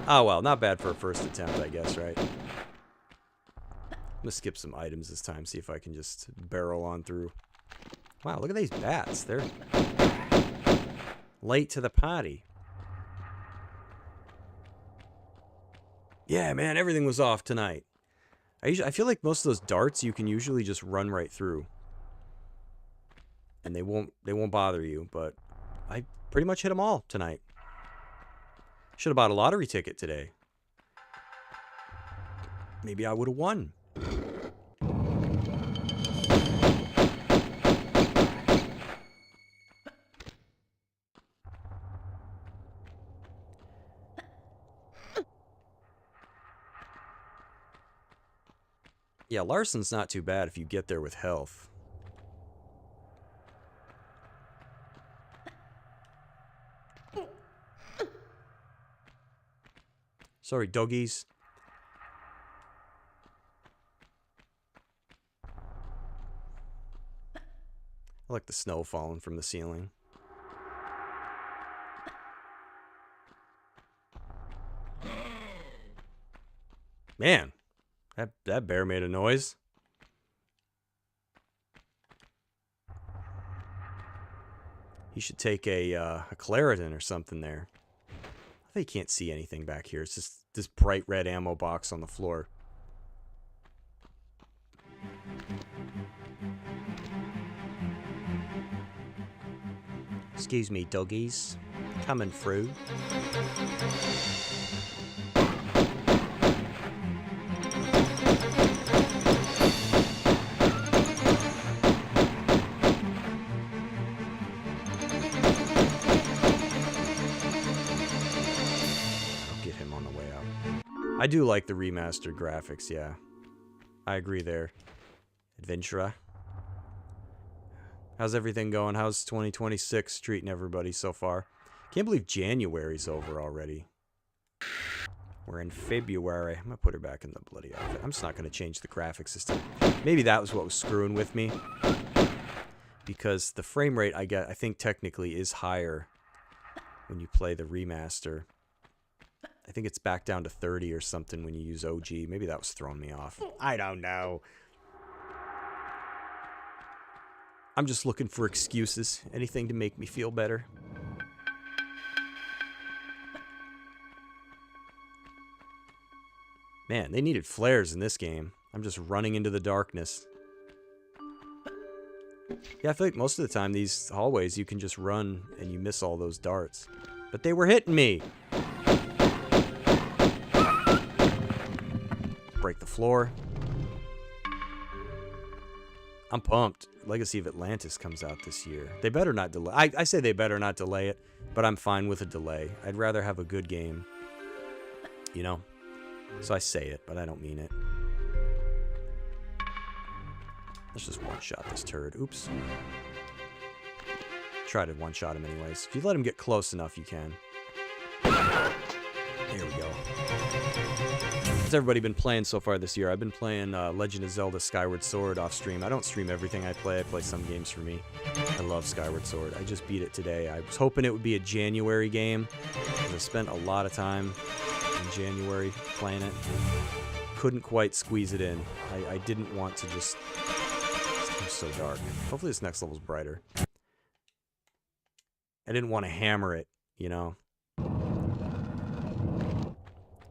Oh, well, not bad for a first attempt, I guess, right? I'm gonna skip some items this time, see if I can just barrel on through. Wow, look at these bats. They're late to the party. Yeah, man, everything was off tonight. I feel like most of those darts you can usually just run right through, and they won't bother you. But I pretty much hit them all tonight. Should have bought a lottery ticket today. Maybe I would have won. Yeah, Larson's not too bad if you get there with health. Sorry, doggies. I like the snow falling from the ceiling. Man, that bear made a noise. He should take a Claritin or something there. I think he can't see anything back here. It's just this bright red ammo box on the floor. Excuse me, doggies. Coming through. I'll get him on the way out. I do like the remastered graphics, yeah. I agree there. Adventurer. How's everything going? How's 2026 treating everybody so far? Can't believe January's over already. We're in February. I'm going to put her back in the bloody outfit. I'm just not going to change the graphics system. Maybe that was what was screwing with me. Because the frame rate I think technically is higher when you play the remaster. I think it's back down to 30 or something when you use OG. Maybe that was throwing me off. I don't know. I'm just looking for excuses. Anything to make me feel better. Man, they needed flares in this game. I'm just running into the darkness. Yeah, I feel like most of the time these hallways you can just run and you miss all those darts. But they were hitting me! Break the floor. I'm pumped. Legacy of Atlantis comes out this year. They better not delay. I say they better not delay it, but I'm fine with a delay. I'd rather have a good game. You know? So I say it, but I don't mean it. Let's just one-shot this turd. Oops. Try to one-shot him anyways. If you let him get close enough, you can. There we go. What's everybody been playing so far this year? I've been playing Legend of Zelda Skyward Sword off stream. I don't stream everything I play. I play some games for me. I love Skyward Sword. I just beat it today. I was hoping it would be a January game, because I spent a lot of time in January playing it. Couldn't quite squeeze it in. I didn't want to just... It's so dark. Hopefully this next level's brighter. I didn't want to hammer it, you know?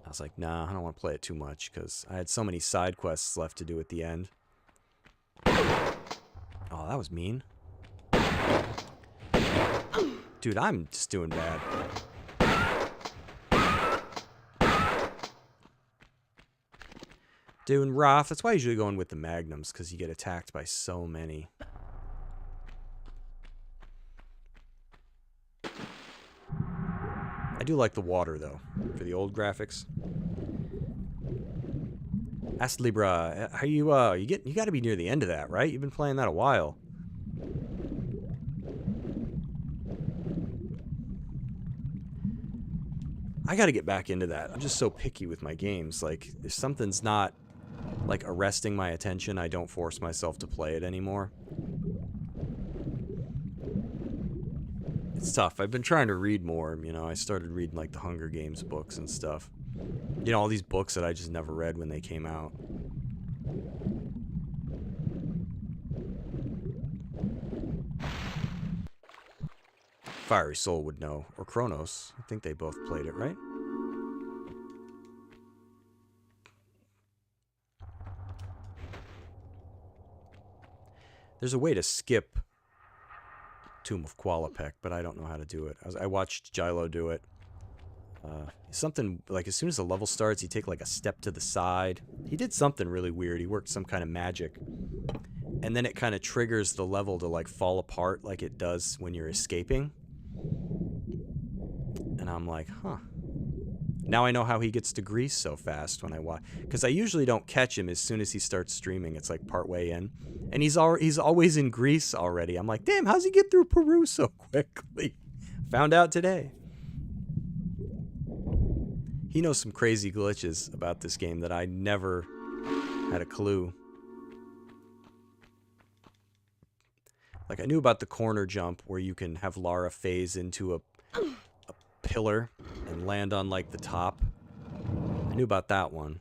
I was like, nah, I don't want to play it too much, because I had so many side quests left to do at the end. Oh, that was mean. Dude, I'm just doing bad. Doing rough. That's why I usually go in with the magnums, because you get attacked by so many. I do like the water, though, for the old graphics. Ask Libra, how you got to be near the end of that, right? You've been playing that a while. I got to get back into that. I'm just so picky with my games. Like, if something's not, like, arresting my attention, I don't force myself to play it anymore. It's tough. I've been trying to read more, you know. I started reading, like, the Hunger Games books and stuff. You know, all these books that I just never read when they came out. Fiery Soul would know. Or Kronos. I think they both played it, right? There's a way to skip Tomb of Qualopec, but I don't know how to do it. I watched Gilo do it. Something, like, as soon as the level starts, you take, like, a step to the side. He did something really weird. He worked some kind of magic. And then it kind of triggers the level to, like, fall apart like it does when you're escaping. And I'm like, huh. Now I know how he gets to Greece so fast when I watch. Because I usually don't catch him as soon as he starts streaming. It's, like, partway in. And he's always in Greece already. I'm like, damn, how's he get through Peru so quickly? Found out today. He knows some crazy glitches about this game that I never had a clue. Like, I knew about the corner jump where you can have Lara phase into a pillar and land on, like, the top. I knew about that one.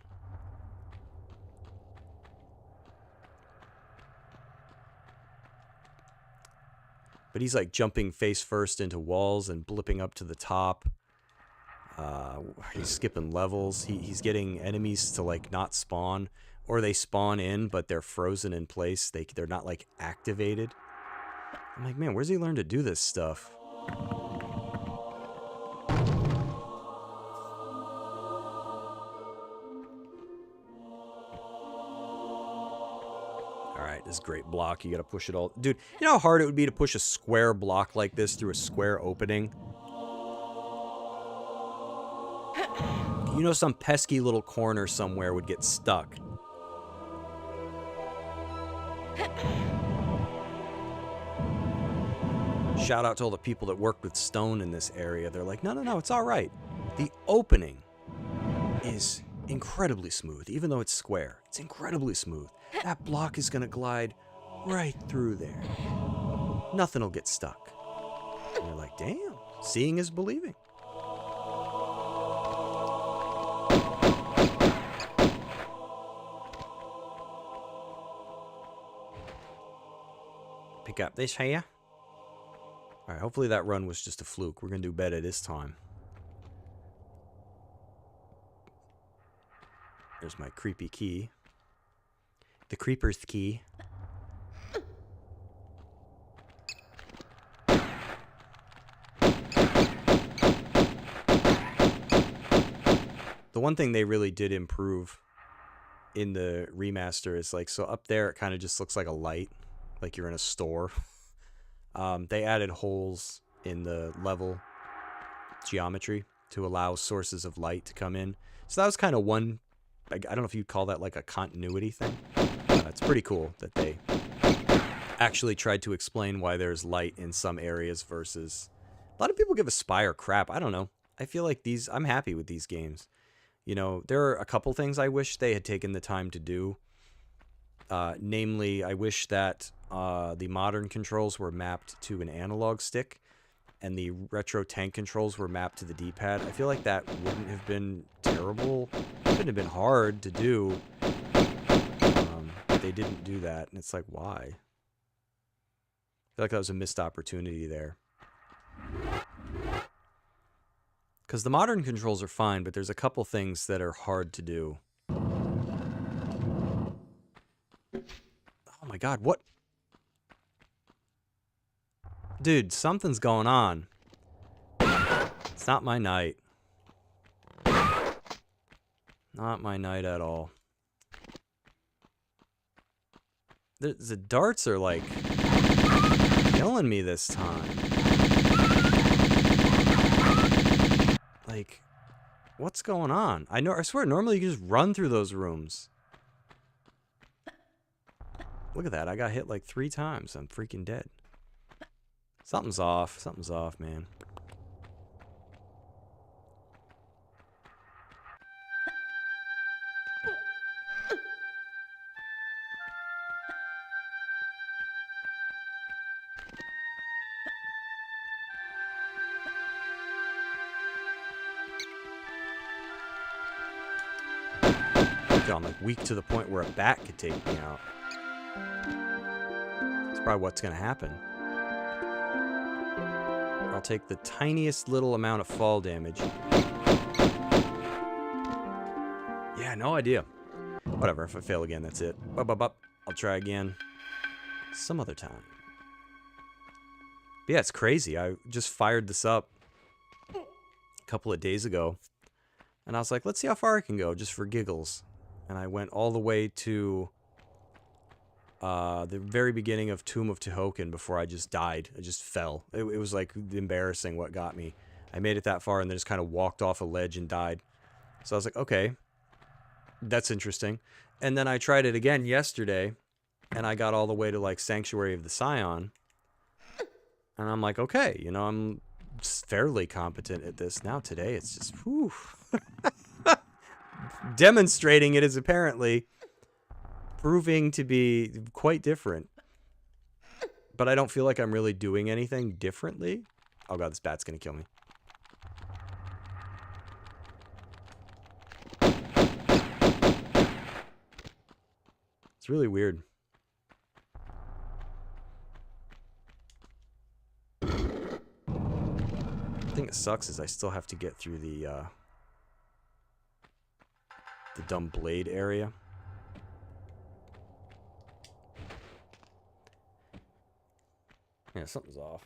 But he's like jumping face first into walls and blipping up to the top. He's skipping levels. He's getting enemies to like not spawn, or they spawn in but they're frozen in place. They're not like activated. I'm like, man, where's he learn to do this stuff? Alright, this great block. You gotta push it all. Dude, you know how hard it would be to push a square block like this through a square opening? You know some pesky little corner somewhere would get stuck. Shout out to all the people that work with stone in this area. They're like, no, it's all right. The opening is incredibly smooth, even though it's square. It's incredibly smooth. That block is going to glide right through there. Nothing will get stuck. And you're like, damn, seeing is believing. Pick up this here. Alright, hopefully that run was just a fluke. We're going to do better this time. There's my creepy key. The creeper's key. The one thing they really did improve in the remaster is like, so up there it kind of just looks like a light, like you're in a store. They added holes in the level geometry to allow sources of light to come in. So that was kind of one, I don't know if you'd call that like a continuity thing. It's pretty cool that they actually tried to explain why there's light in some areas versus... A lot of people give Aspire crap. I don't know. I feel like I'm happy with these games. You know, there are a couple things I wish they had taken the time to do. Namely, I wish that the modern controls were mapped to an analog stick and the retro tank controls were mapped to the D-pad. I feel like that wouldn't have been terrible. It wouldn't have been hard to do. But they didn't do that, and it's like, why? I feel like that was a missed opportunity there. Because the modern controls are fine, but there's a couple things that are hard to do. Oh my god, what? Dude, something's going on. It's not my night. Not my night at all. The darts are like killing me this time. Like, what's going on? I swear normally you can just run through those rooms. Look at that. I got hit like 3 times. I'm freaking dead. Something's off. Something's off, man. I'm like weak to the point where a bat could take me out. That's probably what's going to happen. I'll take the tiniest little amount of fall damage. Yeah, no idea. Whatever, if I fail again, that's it. I'll try again some other time. But yeah, it's crazy. I just fired this up a couple of days ago. And I was like, let's see how far I can go, just for giggles. And I went all the way to the very beginning of Tomb of Tehoken before I just died. I just fell. It was like embarrassing what got me. I made it that far and then just kind of walked off a ledge and died. So I was like, okay, that's interesting. And then I tried it again yesterday and I got all the way to like Sanctuary of the Scion. And I'm like, okay, you know, I'm fairly competent at this. Now today it's just, whew. Demonstrating it is apparently proving to be quite different. But I don't feel like I'm really doing anything differently. Oh god, this bat's gonna kill me. It's really weird. The thing that sucks is I still have to get through the dumb blade area. Yeah, something's off.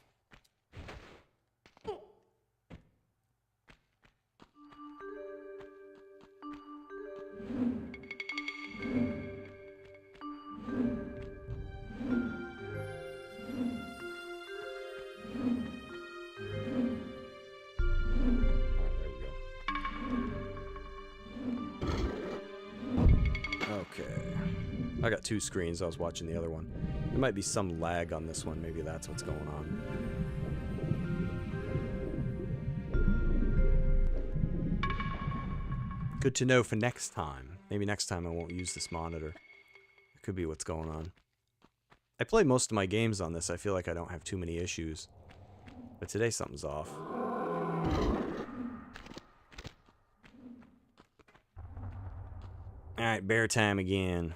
I got two screens. I was watching the other one. There might be some lag on this one. Maybe that's what's going on. Good to know for next time. Maybe next time I won't use this monitor. It could be what's going on. I play most of my games on this. I feel like I don't have too many issues. But today something's off. Alright, bear time again.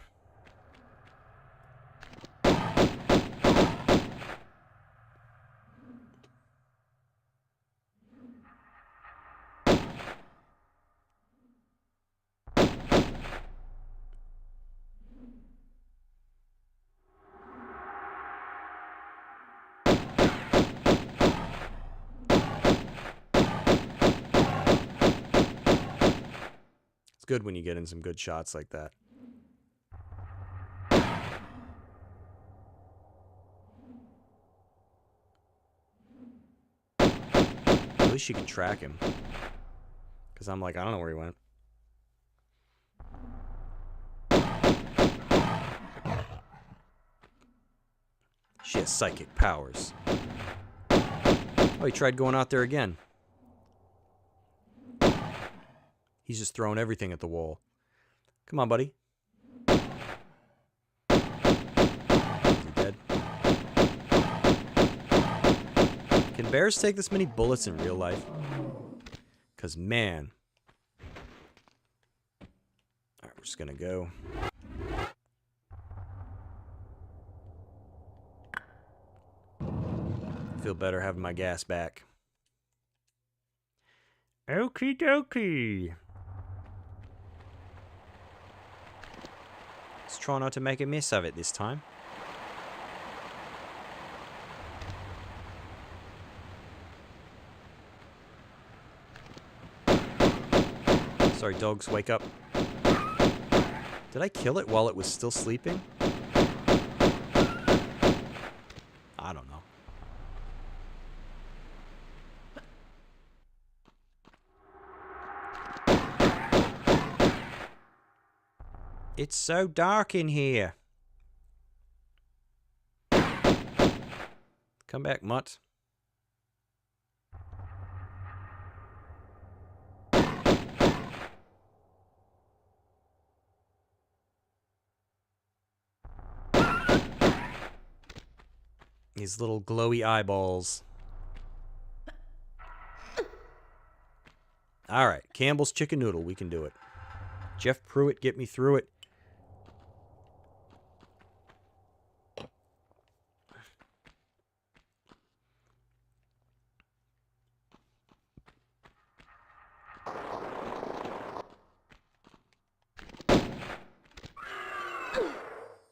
Good when you get in some good shots like that. At least you can track him. Because I'm like, I don't know where he went. She has psychic powers. Oh, he tried going out there again. He's just throwing everything at the wall. Come on, buddy. Is he dead? Can bears take this many bullets in real life? Because, man. Alright, we're just going to go. Feel better having my gas back. Okie dokie. Let's try not to make a mess of it this time. Sorry, dogs, wake up. Did I kill it while it was still sleeping? I don't know. It's so dark in here. Come back, mutt. These little glowy eyeballs. Alright, Campbell's Chicken Noodle. We can do it. Jeff Pruitt, get me through it.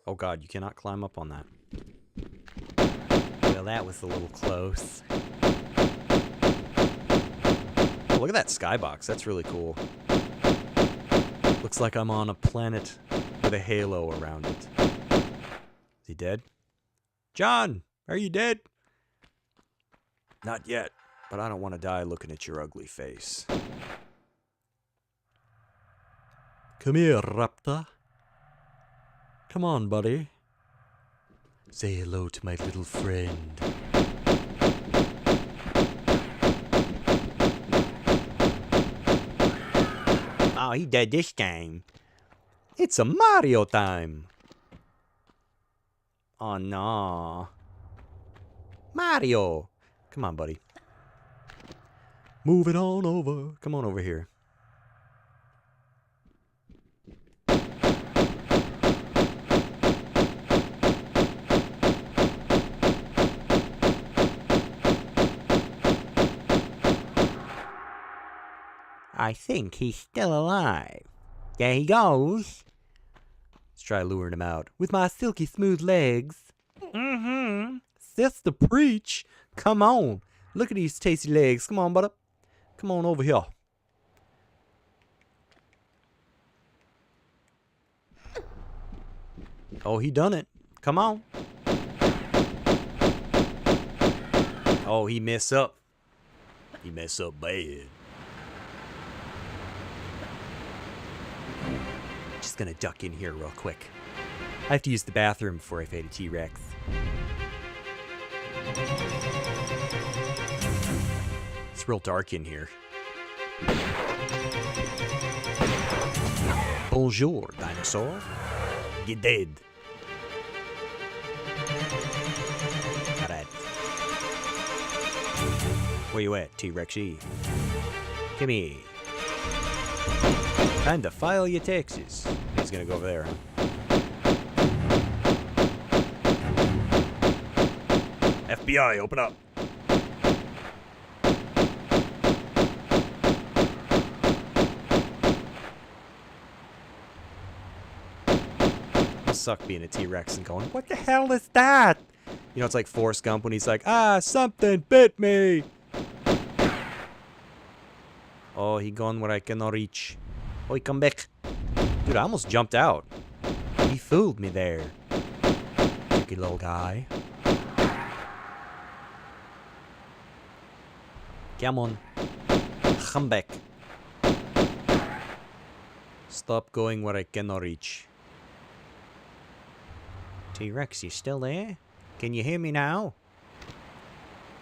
Oh god, you cannot climb up on that. Well, that was a little close. Oh, look at that skybox. That's really cool. Looks like I'm on a planet with a halo around it. Is he dead? John, are you dead? Not yet, but I don't want to die looking at your ugly face. Come here, Raptor. Come on, buddy. Say hello to my little friend. Oh, he dead this game. It's a Mario time. Oh, no. Mario. Come on, buddy. Move it on over. Come on over here. I think he's still alive. There he goes. Let's try luring him out. With my silky smooth legs. Mm-hmm. Sister preach. Come on. Look at these tasty legs. Come on, butter. Come on over here. Oh, he done it. Come on. Oh, he messed up. He messed up bad. Just gonna duck in here real quick. I have to use the bathroom before I fight a T-Rex. It's real dark in here. Bonjour, dinosaur. Get dead. Alright. Where you at, T-Rexy? Come here. Time to file your taxes. He's gonna go over there, huh? FBI, open up. Suck being a T-Rex and going, what the hell is that? You know, it's like Forrest Gump when he's like, something bit me. Oh, he gone where I cannot reach. Oh, he come back. Dude, I almost jumped out. He fooled me there. Tricky little guy. Come on. Come back. Stop going where I cannot reach. T-Rex, you still there? Can you hear me now?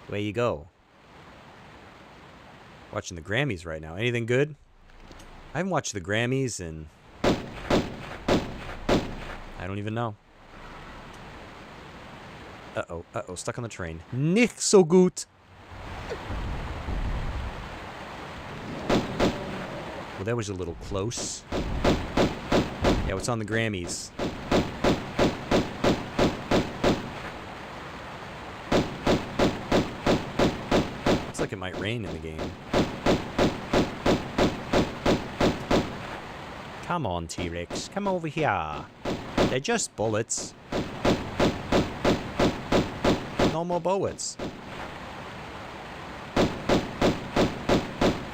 Where you go? Watching the Grammys right now. Anything good? I haven't watched the Grammys and I don't even know. Uh-oh, stuck on the train. Nicht so gut. Well, that was a little close. Yeah, what's on the Grammys? Looks like it might rain in the game. Come on, T-Rex. Come over here. They're just bullets. No more bullets.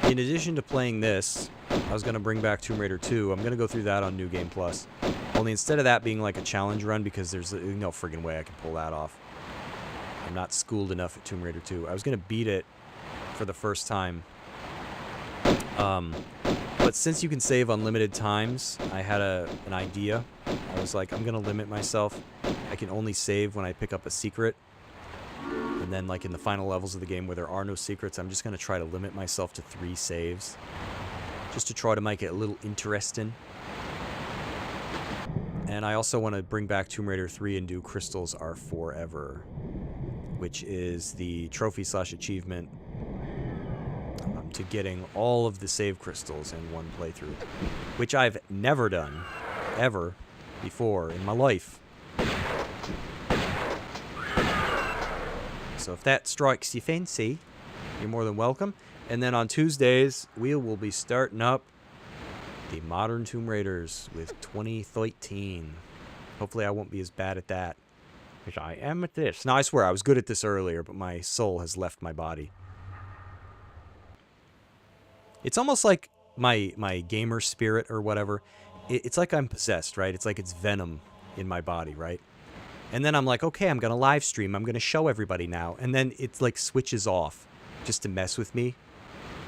In addition to playing this, I was going to bring back Tomb Raider 2. I'm going to go through that on New Game Plus. Only instead of that being like a challenge run, because there's no friggin' way I can pull that off. I'm not schooled enough at Tomb Raider 2. I was going to beat it for the first time. But since you can save unlimited times, I had an idea. I was like, I'm going to limit myself. I can only save when I pick up a secret. And then, like, in the final levels of the game where there are no secrets, I'm just going to try to limit myself to 3 saves. Just to try to make it a little interesting. And I also want to bring back Tomb Raider 3 and do Crystals Are Forever, which is the trophy/achievement to getting all of the save crystals in one playthrough, which I've never done, ever, before in my life. So if that strikes your fancy, you're more than welcome. And then on Tuesdays, we will be starting up the Modern Tomb Raiders with 2013. Hopefully I won't be as bad at that as I am at this. Now, I swear, I was good at this earlier, but my soul has left my body. It's almost like my gamer spirit or whatever. It's like I'm possessed, right? It's like it's venom in my body, right? And then I'm like, okay, I'm going to live stream. I'm going to show everybody now. And then it's like switches off just to mess with me.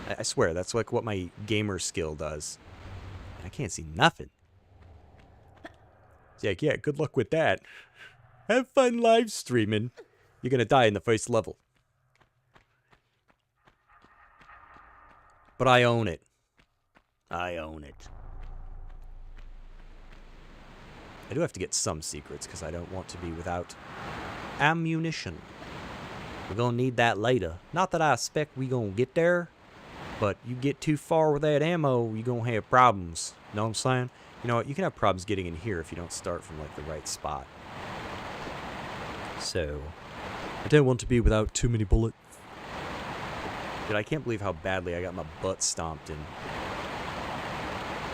I swear, that's like what my gamer skill does. I can't see nothing. It's like, yeah, good luck with that. Have fun live streaming. You're going to die in the first level. But I own it. I own it. I do have to get some secrets because I don't want to be without ammunition. We're going to need that later. Not that I expect we going to get there, but you get too far with that ammo, you're going to have problems. Know what I'm saying? You know what? You can have problems getting in here if you don't start from like the right spot. So, I don't want to be without too many bullets. Dude, I can't believe how badly I got my butt stomped in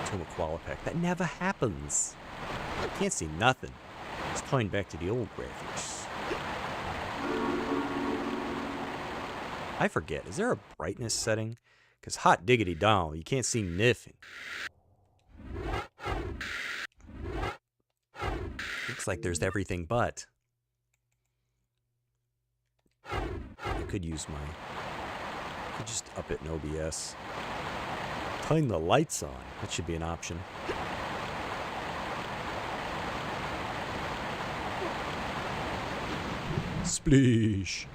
Tomb of Qualipec. That never happens. Can't see nothing. It's playing back to the old graphics. I forget. Is there a brightness setting? Because hot diggity doll, you can't see nothing. Looks like there's everything but. I could use my... I could just up it in OBS. Turn the lights on. That should be an option. Splish.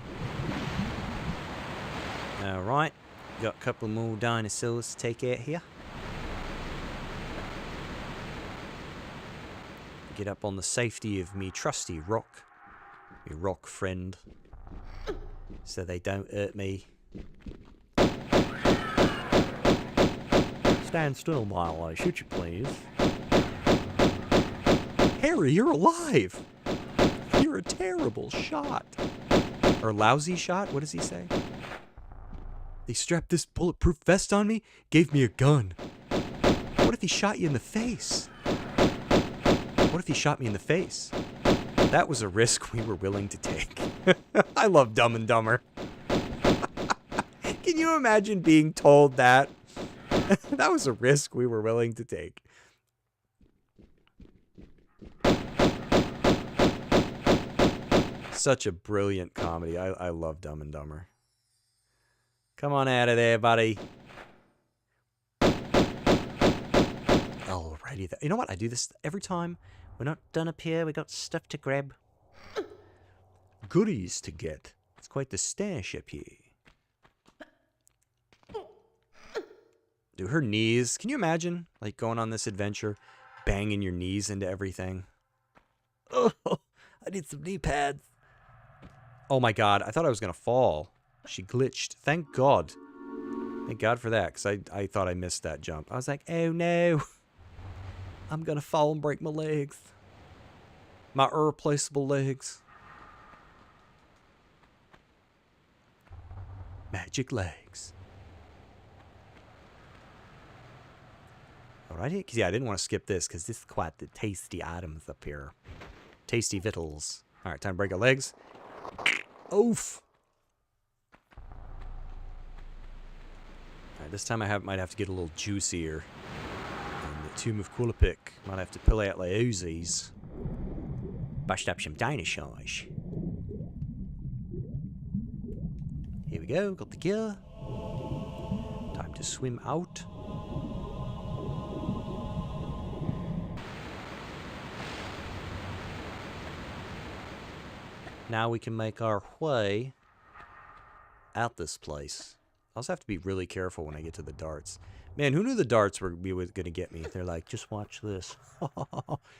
Alright. Got a couple more dinosaurs to take out here. Get up on the safety of me trusty rock. Me rock friend. So they don't hurt me. Stand still while I shoot you, please. Harry, you're alive! You're a terrible shot. Or lousy shot? What does he say? They strapped this bulletproof vest on me, gave me a gun. What if he shot you in the face? What if he shot me in the face? That was a risk we were willing to take. I love Dumb and Dumber. Can you imagine being told that? That was a risk we were willing to take. Such a brilliant comedy. I love Dumb and Dumber. Come on out of there, buddy. Alrighty. You know what? I do this every time. We're not done up here. We got stuff to grab. Goodies to get. It's quite the stash up here. Dude, her knees. Can you imagine, like, going on this adventure, banging your knees into everything? Oh, I need some knee pads. Oh my god, I thought I was going to fall. She glitched. Thank God. Thank God for that, because I thought I missed that jump. I was like, oh no. I'm going to fall and break my legs. My irreplaceable legs. Magic legs. Alrighty, because yeah, I didn't want to skip this, because this is quite the tasty items up here. Tasty victuals. Alright, time to break our legs. Oof. Alright, this time I might have to get a little juicier. And the Tomb of Qualipec might have to pull out the Uzis. Bust up some dinosaurs. Here we go, got the gear. Time to swim out. Now we can make our way out this place. I also have to be really careful when I get to the darts. Man, who knew the darts were going to get me? They're like, just watch this.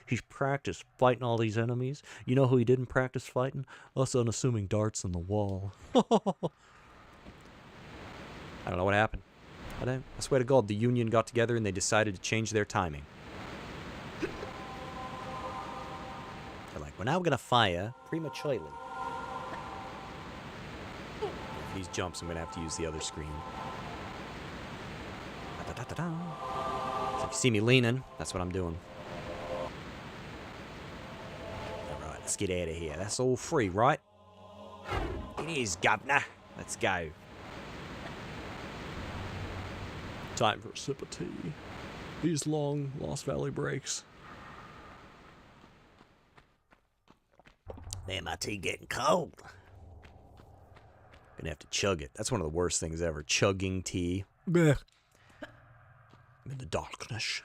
He's practiced fighting all these enemies. You know who he didn't practice fighting? Us unassuming darts in the wall. I don't know what happened. I swear to God, the Union got together and they decided to change their timing. They're like, we're now going to fire prematurely. For these jumps, I'm going to have to use the other screen. So if you see me leaning, that's what I'm doing. Alright, let's get out of here. That's all free, right? It is, governor. Let's go. Time for a sip of tea. These long Lost Valley breaks. Man, my tea getting cold. Gonna have to chug it. That's one of the worst things ever. Chugging tea. Blech. I'm in the darkness.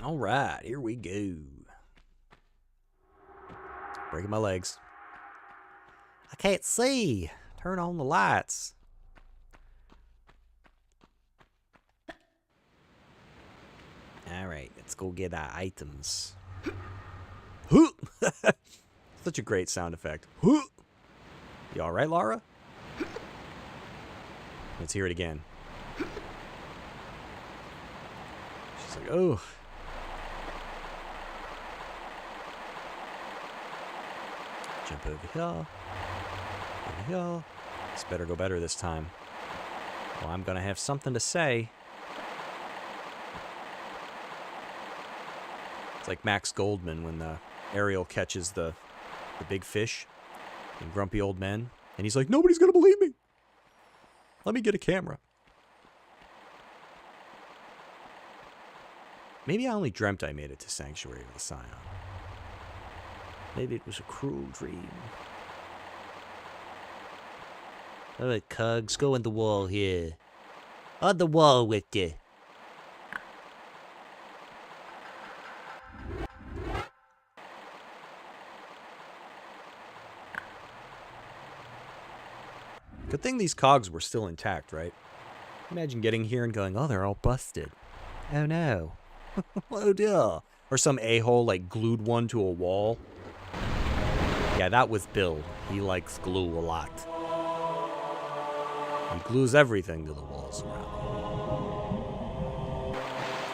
Alright, here we go. Breaking my legs. I can't see. Turn on the lights. Alright, let's go get our items. Such a great sound effect. You alright, Laura? Let's hear it again. She's like, oh. Jump over here. Over here. This better go better this time. Well, I'm gonna have something to say. It's like Max Goldman when Ariel catches the big fish in Grumpy Old Men. And he's like, nobody's gonna believe me. Let me get a camera. Maybe I only dreamt I made it to Sanctuary of the Scion. Maybe it was a cruel dream. Alright, Cogs, go on the wall here. On the wall with you. Good thing these cogs were still intact, right? Imagine getting here and going, oh, they're all busted. Oh, no. Oh, dear. Or some a-hole, like, glued one to a wall. Yeah, that was Bill. He likes glue a lot. He glues everything to the walls around him.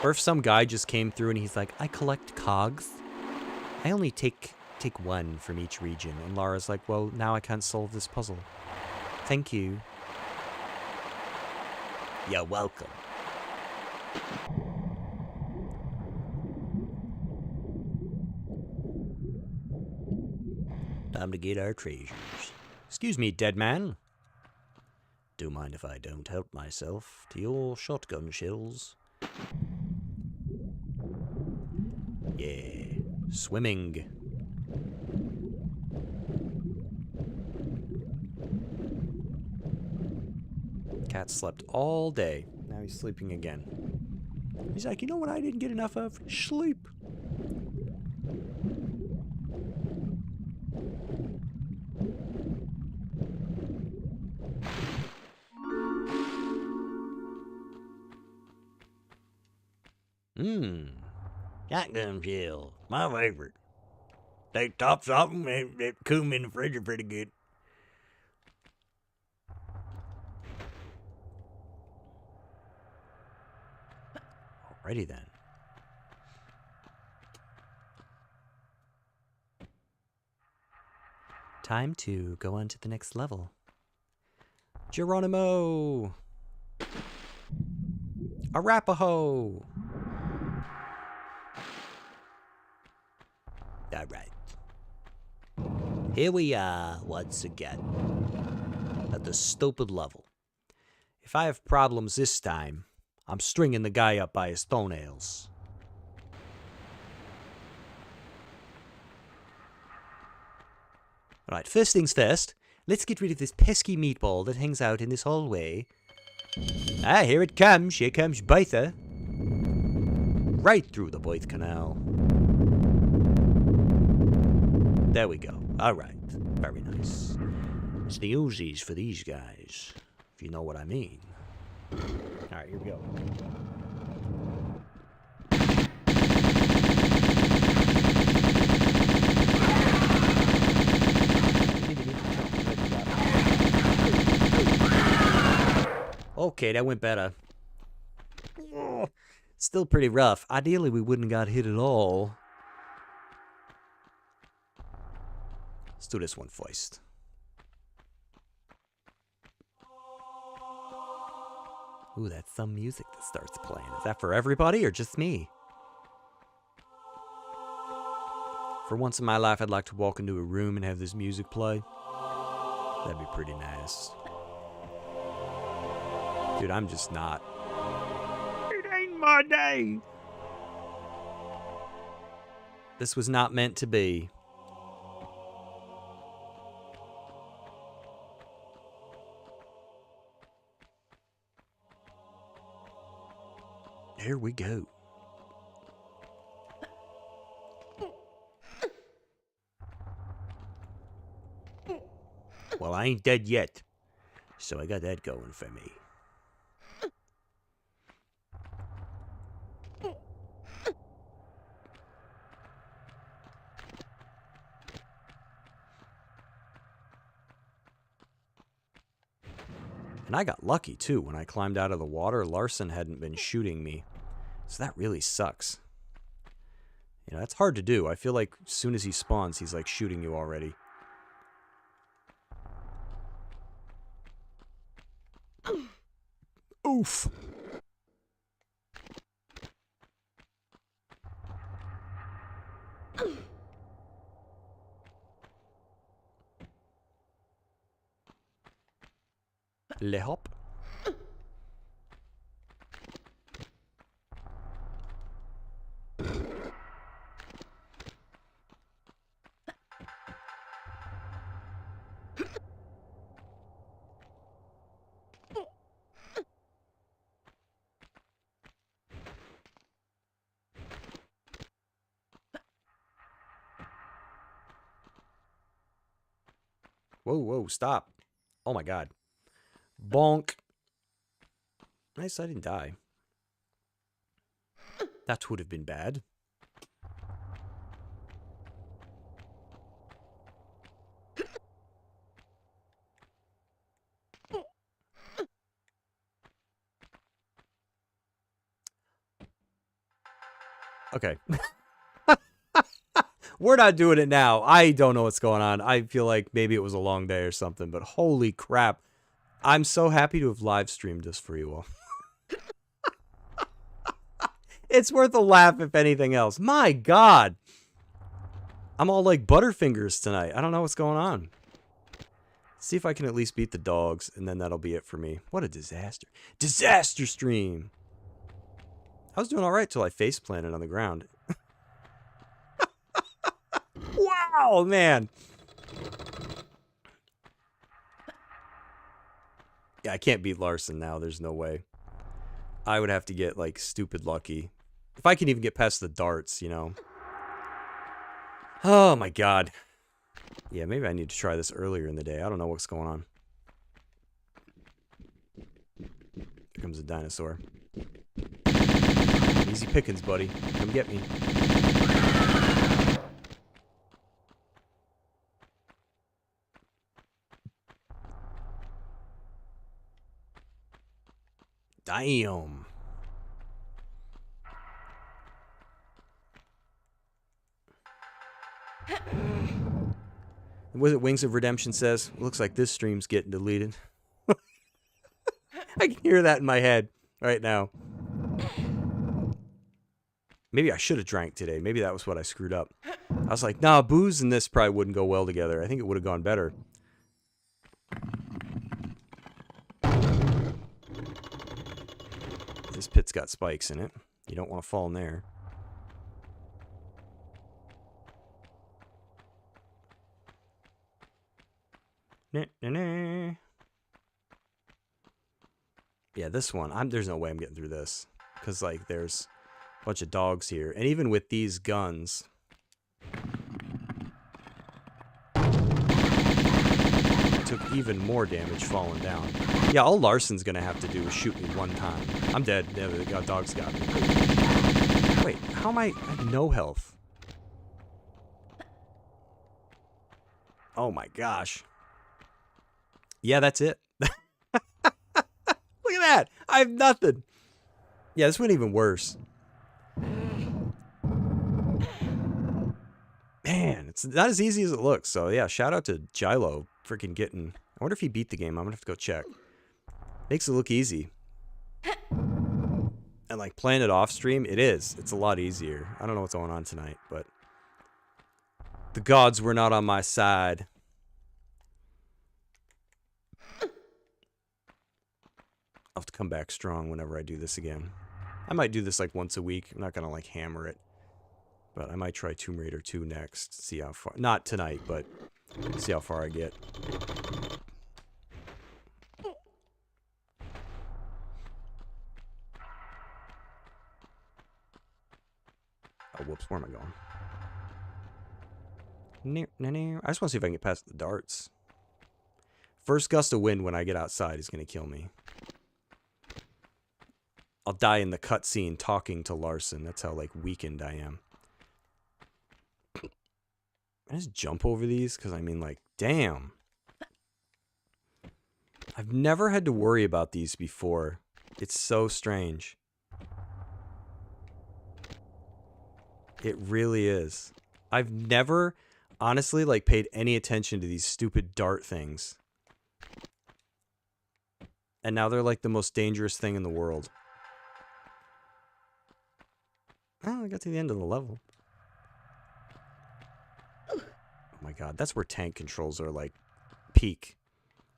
Or if some guy just came through and he's like, I collect cogs. I only take one from each region. And Lara's like, well, now I can't solve this puzzle. Thank you. You're welcome. Time to get our treasures. Excuse me, dead man. Do mind if I don't help myself to your shotgun shells? Yeah. Swimming. Cat slept all day. Now he's sleeping again. He's like, you know what I didn't get enough of? Sleep. Shotgun shell. My favorite. They tops off them and they cool them in the fridge are pretty good. Alrighty then. Time to go on to the next level. Geronimo! Arapaho! Alright. Here we are once again. At the stupid level. If I have problems this time, I'm stringing the guy up by his toenails. Alright, first things first. Let's get rid of this pesky meatball that hangs out in this hallway. Ah, here it comes. Here comes Beitha. Right through the Boith Canal. There we go. Alright. Very nice. It's the Uzis for these guys, if you know what I mean. Alright, here we go. Okay, that went better. Still pretty rough. Ideally, we wouldn't have got hit at all. Let's do this one first. Ooh, that's some music that starts playing. Is that for everybody or just me? For once in my life, I'd like to walk into a room and have this music play. That'd be pretty nice. Dude, I'm just not. It ain't my day. This was not meant to be. Here we go. Well, I ain't dead yet, so I got that going for me. And I got lucky, too. When I climbed out of the water, Larson hadn't been shooting me. So that really sucks. You know, that's hard to do. I feel like as soon as he spawns, he's like shooting you already. Oof. Le hop. Whoa, whoa, stop. Oh my god. Bonk. Nice, I didn't die. That would have been bad. Okay. We're not doing it now. I don't know what's going on. I feel like maybe it was a long day or something, but holy crap. I'm so happy to have live streamed this for you all. It's worth a laugh if anything else. My God. I'm all like Butterfingers tonight. I don't know what's going on. See if I can at least beat the dogs, and then that'll be it for me. What a disaster. Disaster stream. I was doing all right till I face planted on the ground. Wow, man. Yeah, I can't beat Larson now. There's no way. I would have to get, like, stupid lucky. If I can even get past the darts, you know. Oh, my God. Yeah, maybe I need to try this earlier in the day. I don't know what's going on. Here comes a dinosaur. Easy pickings, buddy. Come get me. Damn. Was it Wings of Redemption says? Looks like this stream's getting deleted. I can hear that in my head right now. Maybe I should have drank today. Maybe that was what I screwed up. I was like, nah, booze and this probably wouldn't go well together. I think it would have gone better. This pit's got spikes in it. You don't want to fall in there. Nah, nah, nah. Yeah, this one, there's no way I'm getting through this. Because, like, there's a bunch of dogs here. And even with these guns... took even more damage falling down. Yeah, all Larson's gonna have to do is shoot me one time. I'm dead. Yeah, the dog's got me. Wait, how am I have no health? Oh my gosh. Yeah, that's it. Look at that. I have nothing. Yeah, this went even worse. Man, it's not as easy as it looks. So yeah, shout out to Gilo. Freaking getting... I wonder if he beat the game. I'm gonna have to go check. Makes it look easy. And like playing it off stream, it is. It's a lot easier. I don't know what's going on tonight, but... the gods were not on my side. I'll have to come back strong whenever I do this again. I might do this like once a week. I'm not gonna like hammer it. But I might try Tomb Raider 2 next. See how far... not tonight, but... see how far I get. Oh, whoops. Where am I going? I just want to see if I can get past the darts. First gust of wind when I get outside is going to kill me. I'll die in the cutscene talking to Larson. That's how, like, weakened I am. I just jump over these? Because, I mean, like, damn. I've never had to worry about these before. It's so strange. It really is. I've never, honestly, like, paid any attention to these stupid dart things. And now they're like the most dangerous thing in the world. Oh, I got to the end of the level. Oh my god, that's where tank controls are like peak.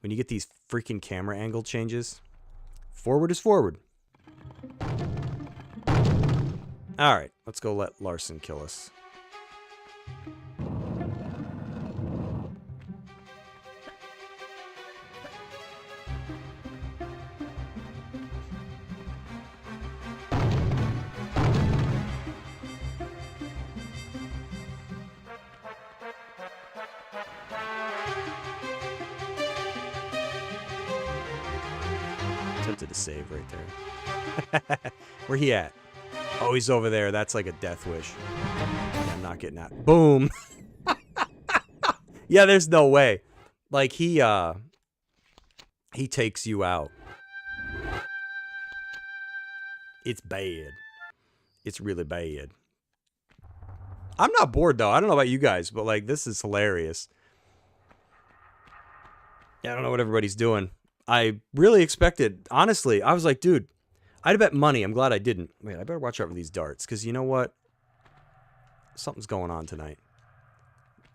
When you get these freaking camera angle changes. Forward is forward. Alright, let's go let Larson kill us. Tempted to save right there. Where he at? Oh, he's over there. That's like a death wish. Yeah, I'm not getting that. Boom. Yeah, there's no way. Like he takes you out. It's bad. It's really bad. I'm not bored though. I don't know about you guys, but like this is hilarious. Yeah, I don't know what everybody's doing. I really expected, honestly, I was like, dude, I'd bet money. I'm glad I didn't. Wait, I better watch out for these darts, because you know what? Something's going on tonight.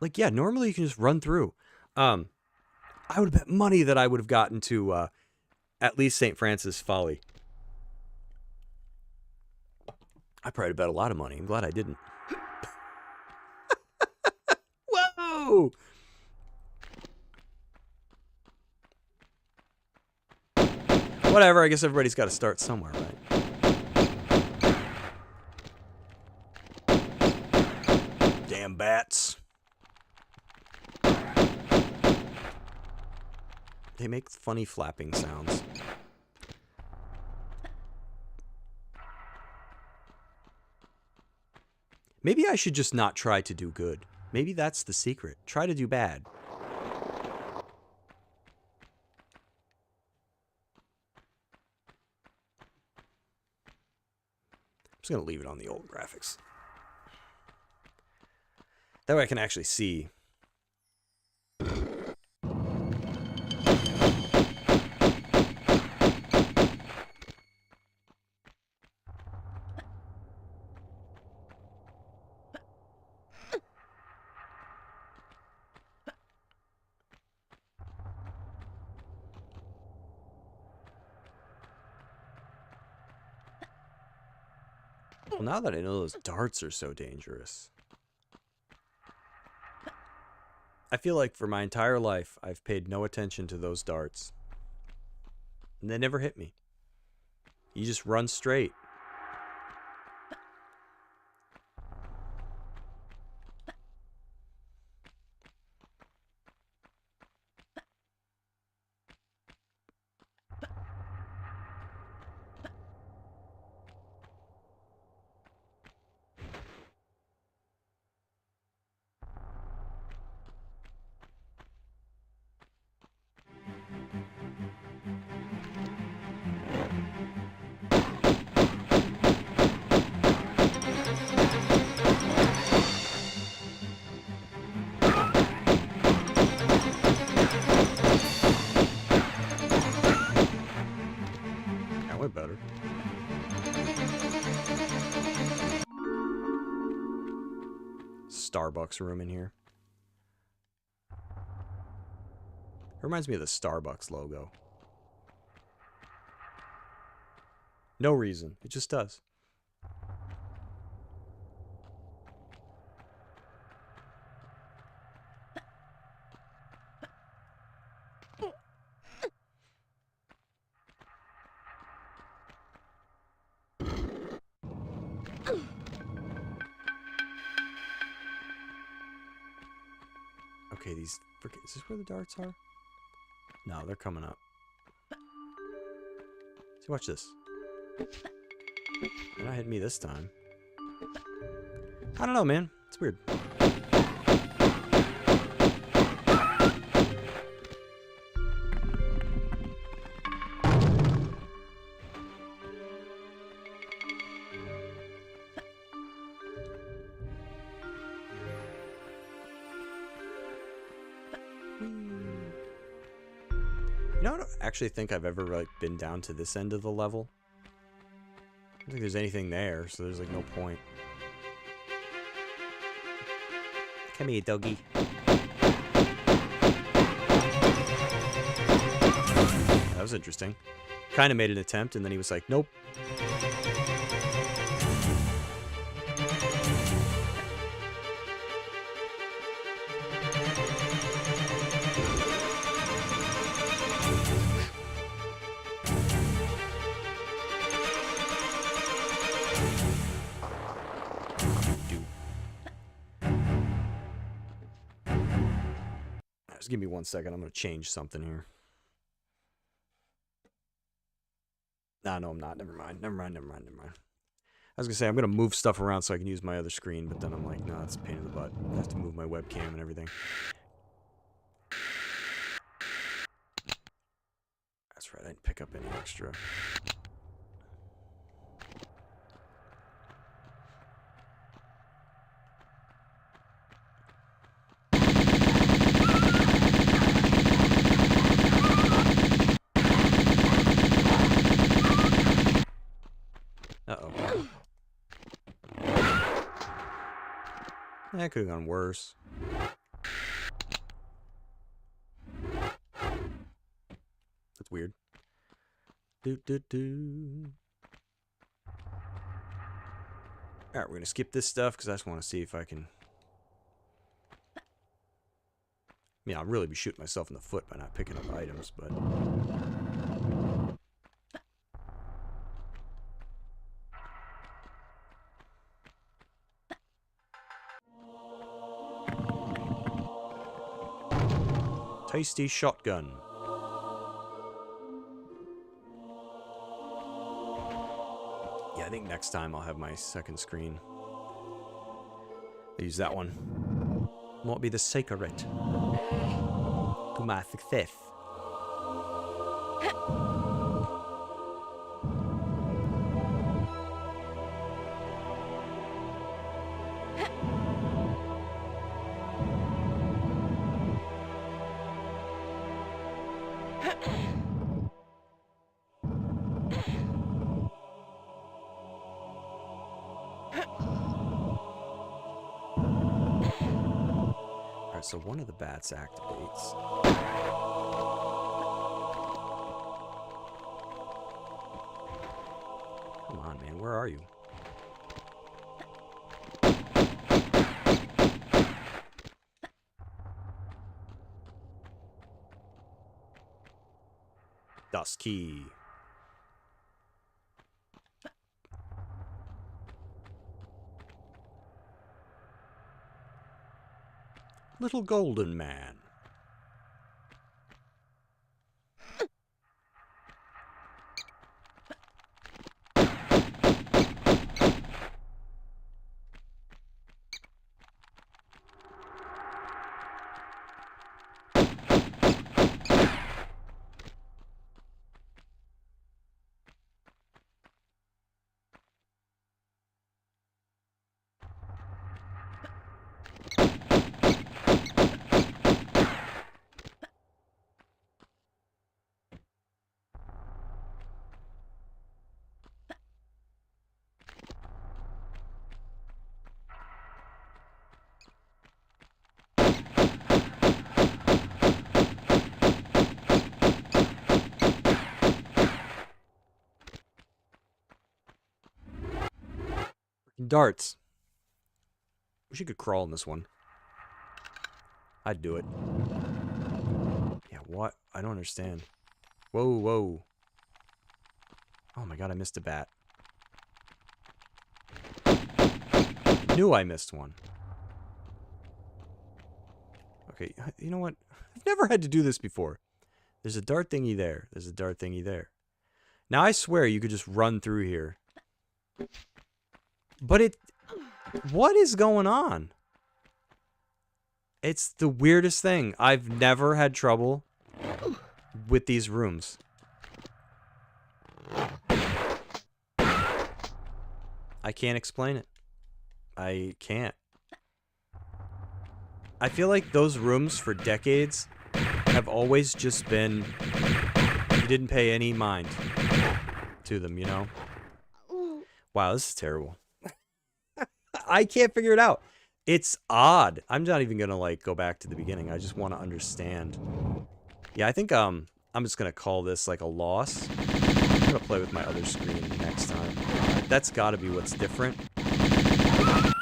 Like, yeah, normally you can just run through. I would bet money that I would have gotten to at least St. Francis Folly. I probably bet a lot of money. I'm glad I didn't. Whoa! Whatever, I guess everybody's got to start somewhere, right? Damn bats. They make funny flapping sounds. Maybe I should just not try to do good. Maybe that's the secret. Try to do bad. I'm just going to leave it on the old graphics. That way I can actually see. Well, now that I know those darts are so dangerous, I feel like for my entire life, I've paid no attention to those darts. And they never hit me. You just run straight. Better. Starbucks room in here. It reminds me of the Starbucks logo. No reason. It just does. Okay, these... Is this where the darts are? No, they're coming up. See, watch this. They're not hitting me this time. I don't know, man. It's weird. You know, I don't actually think I've ever like been down to this end of the level. I don't think there's anything there, so there's like no point. Come here, doggy. That was interesting. Kind of made an attempt, and then he was like, nope. Just give me 1 second. I'm going to change something here. Nah, no, I'm not. Never mind. I was going to say, I'm going to move stuff around so I can use my other screen, but then I'm like, no, it's a pain in the butt. I have to move my webcam and everything. That's right. I didn't pick up any extra. Uh-oh. That could have gone worse. That's weird. Alright, we're going to skip this stuff because I just want to see if I can... I mean, I'll really be shooting myself in the foot by not picking up items, but... Tasty shotgun. Yeah, I think next time I'll have my second screen. I'll use that one. Won't be the secret to my success. So one of the bats activates. Come on, man. Where are you? Dust key. Little golden man. Darts. Wish you could crawl in this one. I'd do it. Yeah, what? I don't understand. Whoa, whoa. Oh my god, I missed a bat. I knew I missed one. Okay, you know what? I've never had to do this before. There's a dart thingy there. There's a dart thingy there. Now I swear you could just run through here. But it... What is going on? It's the weirdest thing. I've never had trouble with these rooms. I can't explain it. I can't. I feel like those rooms for decades have always just been He didn't pay any mind to them, you know? Wow, this is terrible. I can't figure it out. It's odd. I'm not even gonna like go back to the beginning. I just want to understand. Yeah, I think I'm just gonna call this like a loss. I'm gonna play with my other screen next time. That's got to be what's different.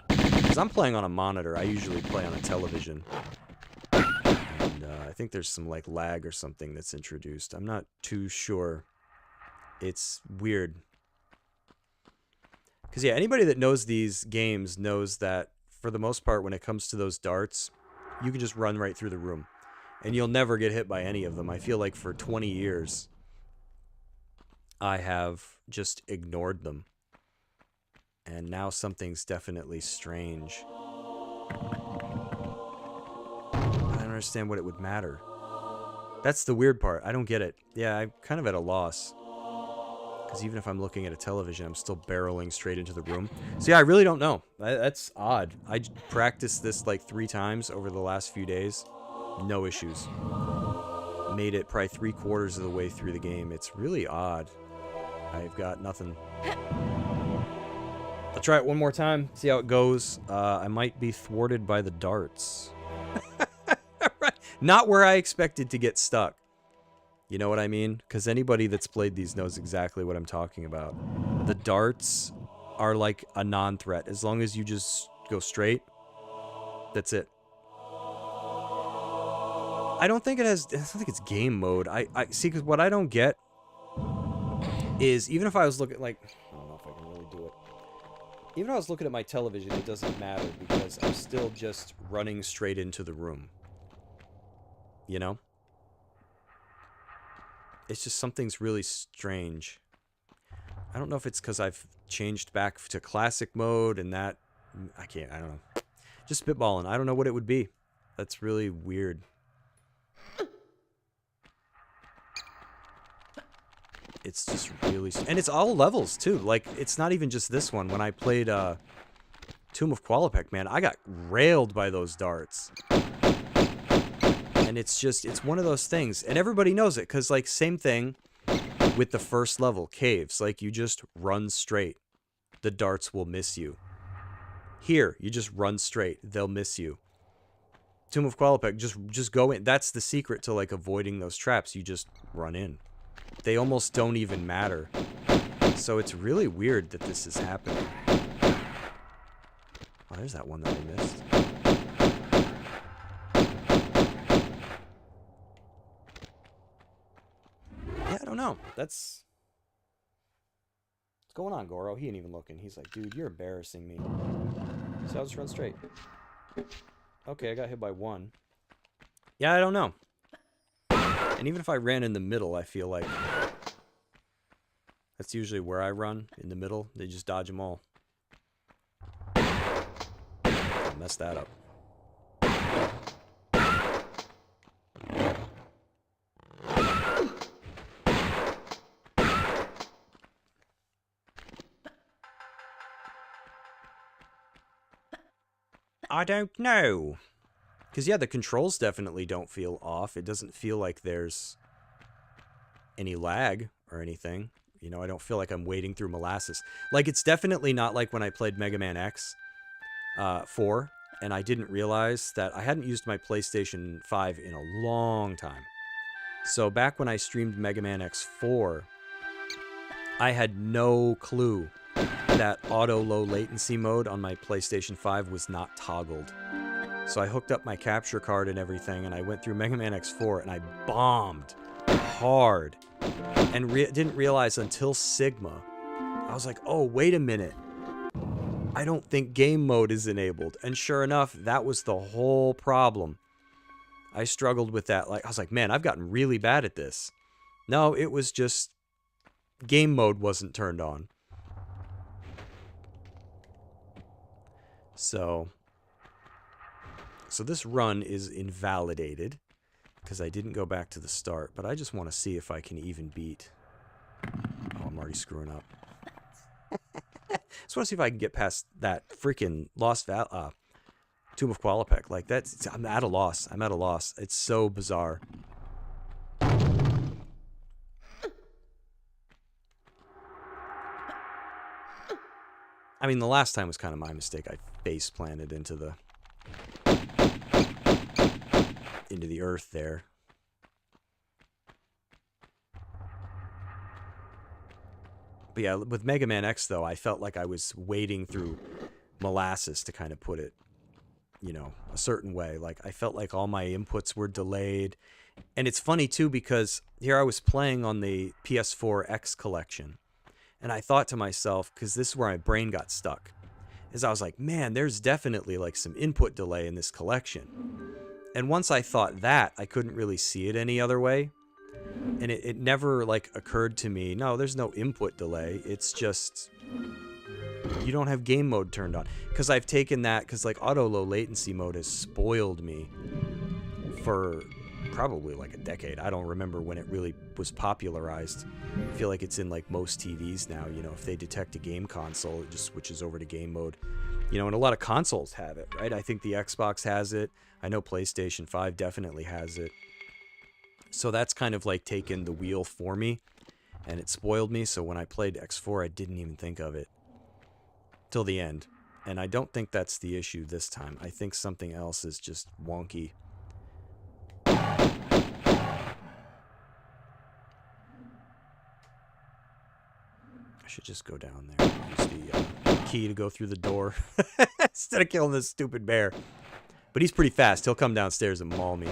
Because I'm playing on a monitor. I usually play on a television. And I think there's some like lag or something that's introduced. I'm not too sure. It's weird. Because, yeah, anybody that knows these games knows that, for the most part, when it comes to those darts, you can just run right through the room. And you'll never get hit by any of them. I feel like for 20 years, I have just ignored them. And now something's definitely strange. I don't understand what it would matter. That's the weird part. I don't get it. Yeah, I'm kind of at a loss. Because even if I'm looking at a television, I'm still barreling straight into the room. So yeah, I really don't know. That's odd. I practiced this like 3 times over the last few days. No issues. Made it probably 3/4 of the way through the game. It's really odd. I've got nothing. I'll try it one more time, see how it goes. I might be thwarted by the darts. Right. Not where I expected to get stuck. You know what I mean? Because anybody that's played these knows exactly what I'm talking about. The darts are like a non-threat. As long as you just go straight, that's it. I don't think it has... I don't think it's game mode. I see, because what I don't get is, even if I was looking, like... I don't know if I can really do it. Even if I was looking at my television, it doesn't matter, because I'm still just running straight into the room. You know? It's just something's really strange. I don't know if it's because I've changed back to classic mode and that... I don't know. Just spitballing. I don't know what it would be. That's really weird. It's just really... And it's all levels, too. Like, it's not even just this one. When I played Tomb of Qualopec, man, I got railed by those darts. And it's just, it's one of those things. And everybody knows it, because, like, same thing with the first level, caves. Like, you just run straight. The darts will miss you. Here, you just run straight. They'll miss you. Tomb of Qualopec, just go in. That's the secret to, like, avoiding those traps. You just run in. They almost don't even matter. So it's really weird that this is happening. Oh, there's that one that I missed. Yeah, I don't know. What's going on, Goro? He ain't even looking. He's like, dude, you're embarrassing me. So I'll just run straight. Okay, I got hit by 1. Yeah, I don't know. And even if I ran in the middle, I feel like that's usually where I run, in the middle. They just dodge them all. I messed that up. I don't know. Because, yeah, the controls definitely don't feel off. It doesn't feel like there's any lag or anything. You know, I don't feel like I'm wading through molasses. Like, it's definitely not like when I played Mega Man X 4, and I didn't realize that I hadn't used my PlayStation 5 in a long time. So back when I streamed Mega Man X4, I had no clue that auto low latency mode on my PlayStation 5 was not toggled. So I hooked up my capture card and everything, and I went through Mega Man X4, and I bombed hard. And didn't realize until Sigma. I was like, oh, wait a minute. I don't think game mode is enabled. And sure enough, that was the whole problem. I struggled with that. Like, I was like, man, I've gotten really bad at this. No, it was just game mode wasn't turned on. So this run is invalidated because I didn't go back to the start, but I just want to see if I can even beat... Oh, I'm already screwing up. Just want to see if I can get past that freaking Tomb of Qualopec. Like, I'm at a loss. I'm at a loss. It's so bizarre. I mean, the last time was kind of my mistake. I face planted into the earth there. But yeah, with Mega Man X, though, I felt like I was wading through molasses, to kind of put it, you know, a certain way. Like, I felt like all my inputs were delayed. And it's funny, too, because here I was playing on the PS4 X collection. And I thought to myself, because this is where my brain got stuck, is I was like, man, there's definitely like some input delay in this collection. And once I thought that, I couldn't really see it any other way. And it never like occurred to me, no, there's no input delay. It's just, you don't have game mode turned on. Because I've taken that, because like auto low latency mode has spoiled me for probably like a decade. I don't remember when it really was popularized. I feel like it's in like most TVs now. You know, if they detect a game console, it just switches over to game mode. You know, and a lot of consoles have it, right? I think the Xbox has it. I know PlayStation 5 definitely has it. So that's kind of like taken the wheel for me, and it spoiled me. So when I played X4, I didn't even think of it till the end. And I don't think that's the issue this time. I think something else is just wonky. I should just go down there. Use the key to go through the door instead of killing this stupid bear. But he's pretty fast. He'll come downstairs and maul me.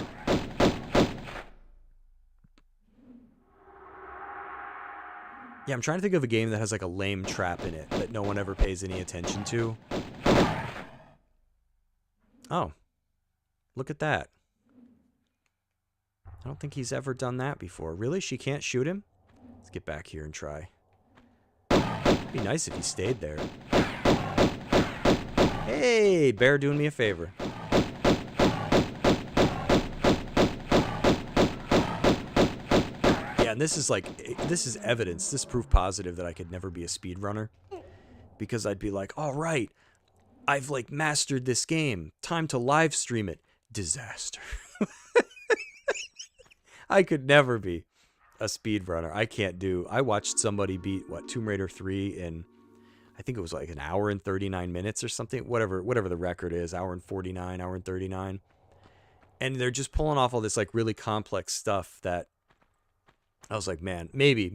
Yeah, I'm trying to think of a game that has like a lame trap in it that no one ever pays any attention to. Oh, look at that. I don't think he's ever done that before. Really? She can't shoot him? Let's get back here and try. It'd be nice if he stayed there. Hey, bear doing me a favor. And this is like, this is evidence, this is proof positive that I could never be a speedrunner. Because I'd be like, all right, I've like mastered this game. Time to live stream it. Disaster. I could never be a speedrunner. I can't do. I watched somebody beat, what, Tomb Raider 3 in, I think it was like an hour and 39 minutes or something. Whatever the record is, hour and 49, hour and 39. And they're just pulling off all this like really complex stuff that I was like, man, maybe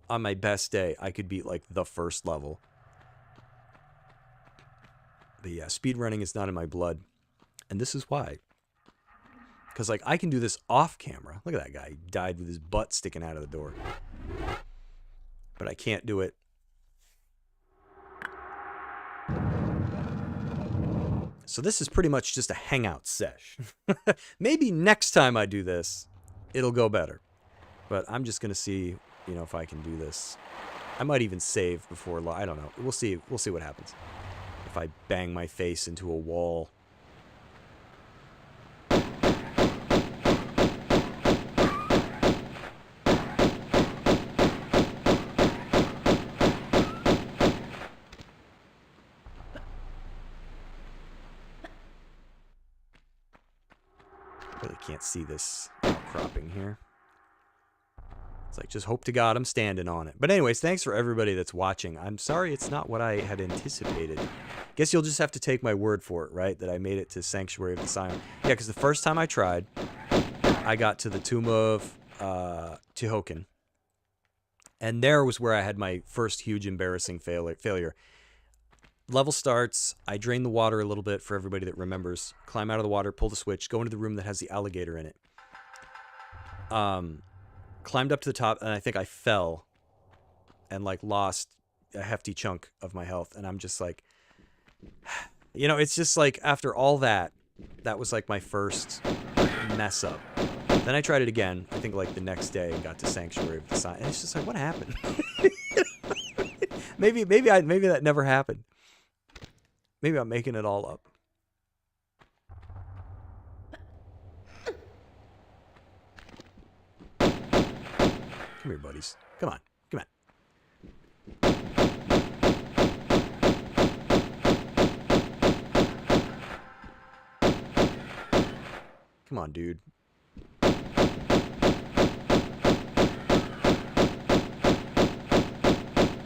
on my best day, I could beat like the first level. But yeah, speedrunning is not in my blood. And this is why. Because like I can do this off camera. Look at that guy. He died with his butt sticking out of the door. But I can't do it. So this is pretty much just a hangout sesh. Maybe next time I do this, it'll go better. But I'm just going to see, you know, if I can do this. I might even save before, I don't know. We'll see what happens. If I bang my face into a wall. Really can't see this outcropping here. It's like, just hope to God I'm standing on it. But anyways, thanks for everybody that's watching. I'm sorry it's not what I had anticipated. Guess you'll just have to take my word for it, right? That I made it to Sanctuary of the Silent. Yeah, because the first time I tried, I got to the Tomb of Tehoken. And there was where I had my first huge embarrassing failure. Level starts, I drain the water a little bit for everybody that remembers. Climb out of the water, pull the switch, go into the room that has the alligator in it. Climbed up to the top, and I think I fell and like lost a hefty chunk of my health. And I'm just like, you know, it's just like after all that, that was like my first mess up. Then I tried it again, I think like the next day, and got to Sanctuary of the Silent. And it's just like, what happened? maybe that never happened. Maybe I'm making it all up. Come here, buddies. Come on. Come on. Come on, dude.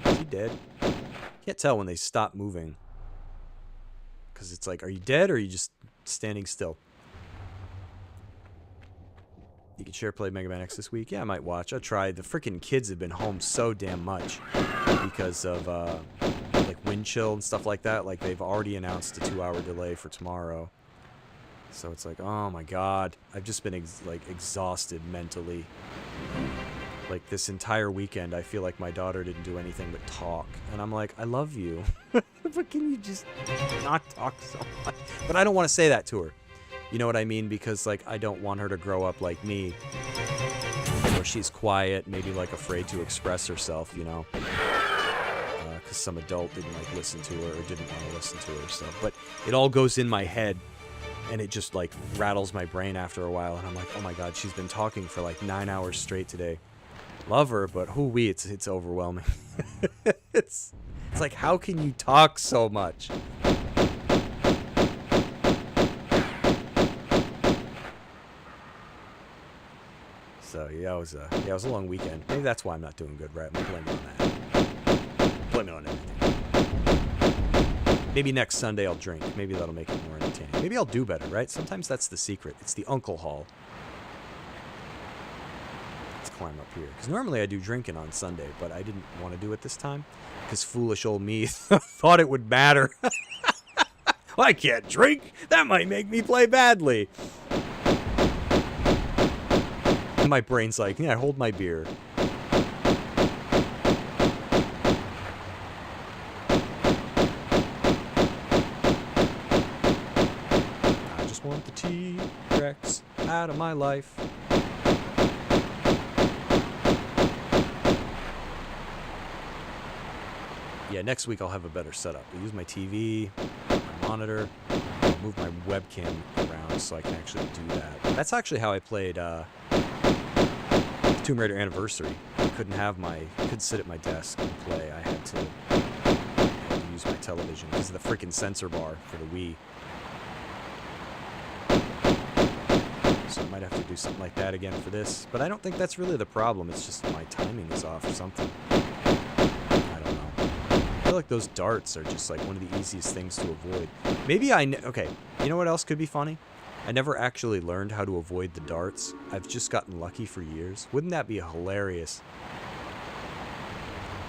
Is he dead? Can't tell when they stop moving. Because it's like, are you dead or are you just standing still? You can share play Mega Man X this week? Yeah, I might watch. I tried. The freaking kids have been home so damn much because of like wind chill and stuff like that. Like they've already announced a 2-hour delay for tomorrow. So it's like, oh my god. I've just been exhausted mentally. Like this entire weekend, I feel like my daughter didn't do anything but talk. And I'm like, I love you. But can you just not talk so much? But I don't want to say that to her. You know what I mean? Because, like, I don't want her to grow up like me, where she's quiet, maybe, like, afraid to express herself, you know? Because some adult didn't, like, listen to her or didn't want to listen to her, so. But it all goes in my head, and it just, like, rattles my brain after a while, and I'm like, oh my god, she's been talking for, like, 9 hours straight today. Love her, but hoo-wee, it's overwhelming. It's like, how can you talk so much? So yeah, it was a long weekend. Maybe that's why I'm not doing good, right? I'm blaming on that. Blaming on everything. Maybe next Sunday I'll drink. Maybe that'll make it more entertaining. Maybe I'll do better, right? Sometimes that's the secret. It's the uncle haul. Let's climb up here. Because normally I do drinking on Sunday, but I didn't want to do it this time. Because foolish old me thought it would matter. Well, I can't drink. That might make me play badly. My brain's like, yeah, hold my beer. I just want the T-Rex out of my life. Yeah, next week I'll have a better setup. I'll use my TV, my monitor, I'll move my webcam around so I can actually do that. That's actually how I played Tomb Raider Anniversary. I couldn't sit at my desk and play. I had to use my television because of the freaking sensor bar for the Wii. So I might have to do something like that again for this. But I don't think that's really the problem. It's just my timing is off or something. I don't know. I feel like those darts are just like one of the easiest things to avoid. Maybe okay, you know what else could be funny? I never actually learned how to avoid the darts. I've just gotten lucky for years. Wouldn't that be hilarious?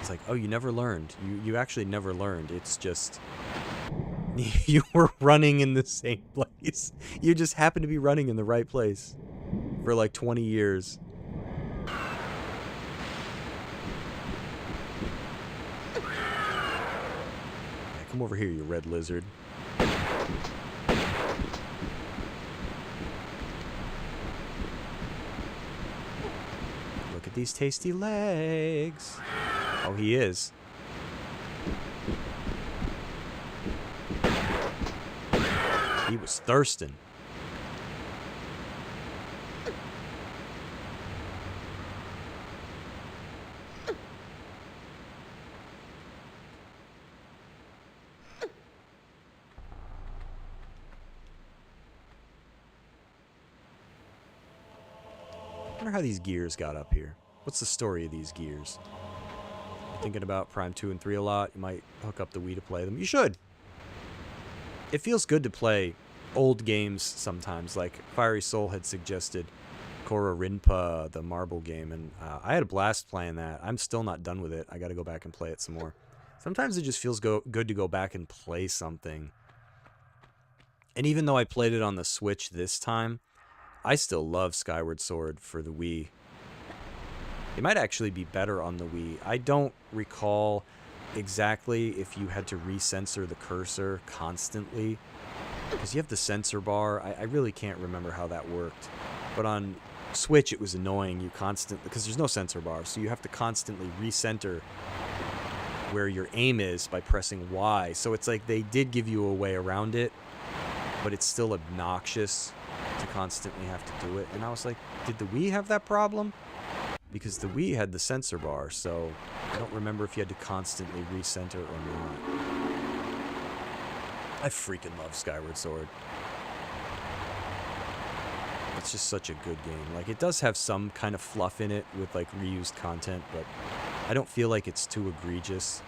It's like, oh, you never learned. You actually never learned. It's just you were running in the same place. You just happened to be running in the right place for like 20 years. Yeah, come over here, you red lizard. Look at these tasty legs. Oh, he is. He was thirsting. I wonder how these gears got up here. What's the story of these gears? You're thinking about Prime 2 and 3 a lot. You might hook up the Wii to play them. You should. It feels good to play old games sometimes. Like Fiery Soul had suggested Korra Rinpa, the marble game, and I had a blast playing that. I'm still not done with it. I got to go back and play it some more. Sometimes it just feels good to go back and play something. And even though I played it on the Switch this time, I still love Skyward Sword for the Wii. It might actually be better on the Wii. I don't recall exactly if you had to recensor the cursor constantly, because you have the sensor bar. I really can't remember how that worked. But on Switch, it was annoying. You constantly, because there's no sensor bar, so you have to constantly recenter where your aim is by pressing Y. So it's like they did give you a way around it, but it's still obnoxious to constantly have to do it. And I was like, did the Wii have that problem? Because the Wii had the sensor bar, so I don't remember if you had to constantly recenter or not. I freaking love Skyward Sword. It's just such a good game. Like, it does have some kind of fluff in it with, like, reused content, but I don't feel like it's too egregious.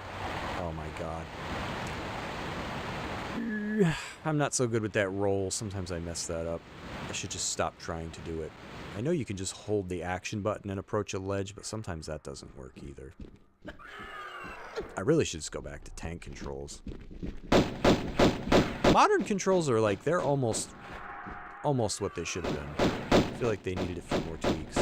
Oh my god. I'm not so good with that roll. Sometimes I mess that up. I should just stop trying to do it. I know you can just hold the action button and approach a ledge, but sometimes that doesn't work either. I really should just go back to tank controls. Modern controls are like, they're almost what they should have been. I feel like they needed a few more tweaks.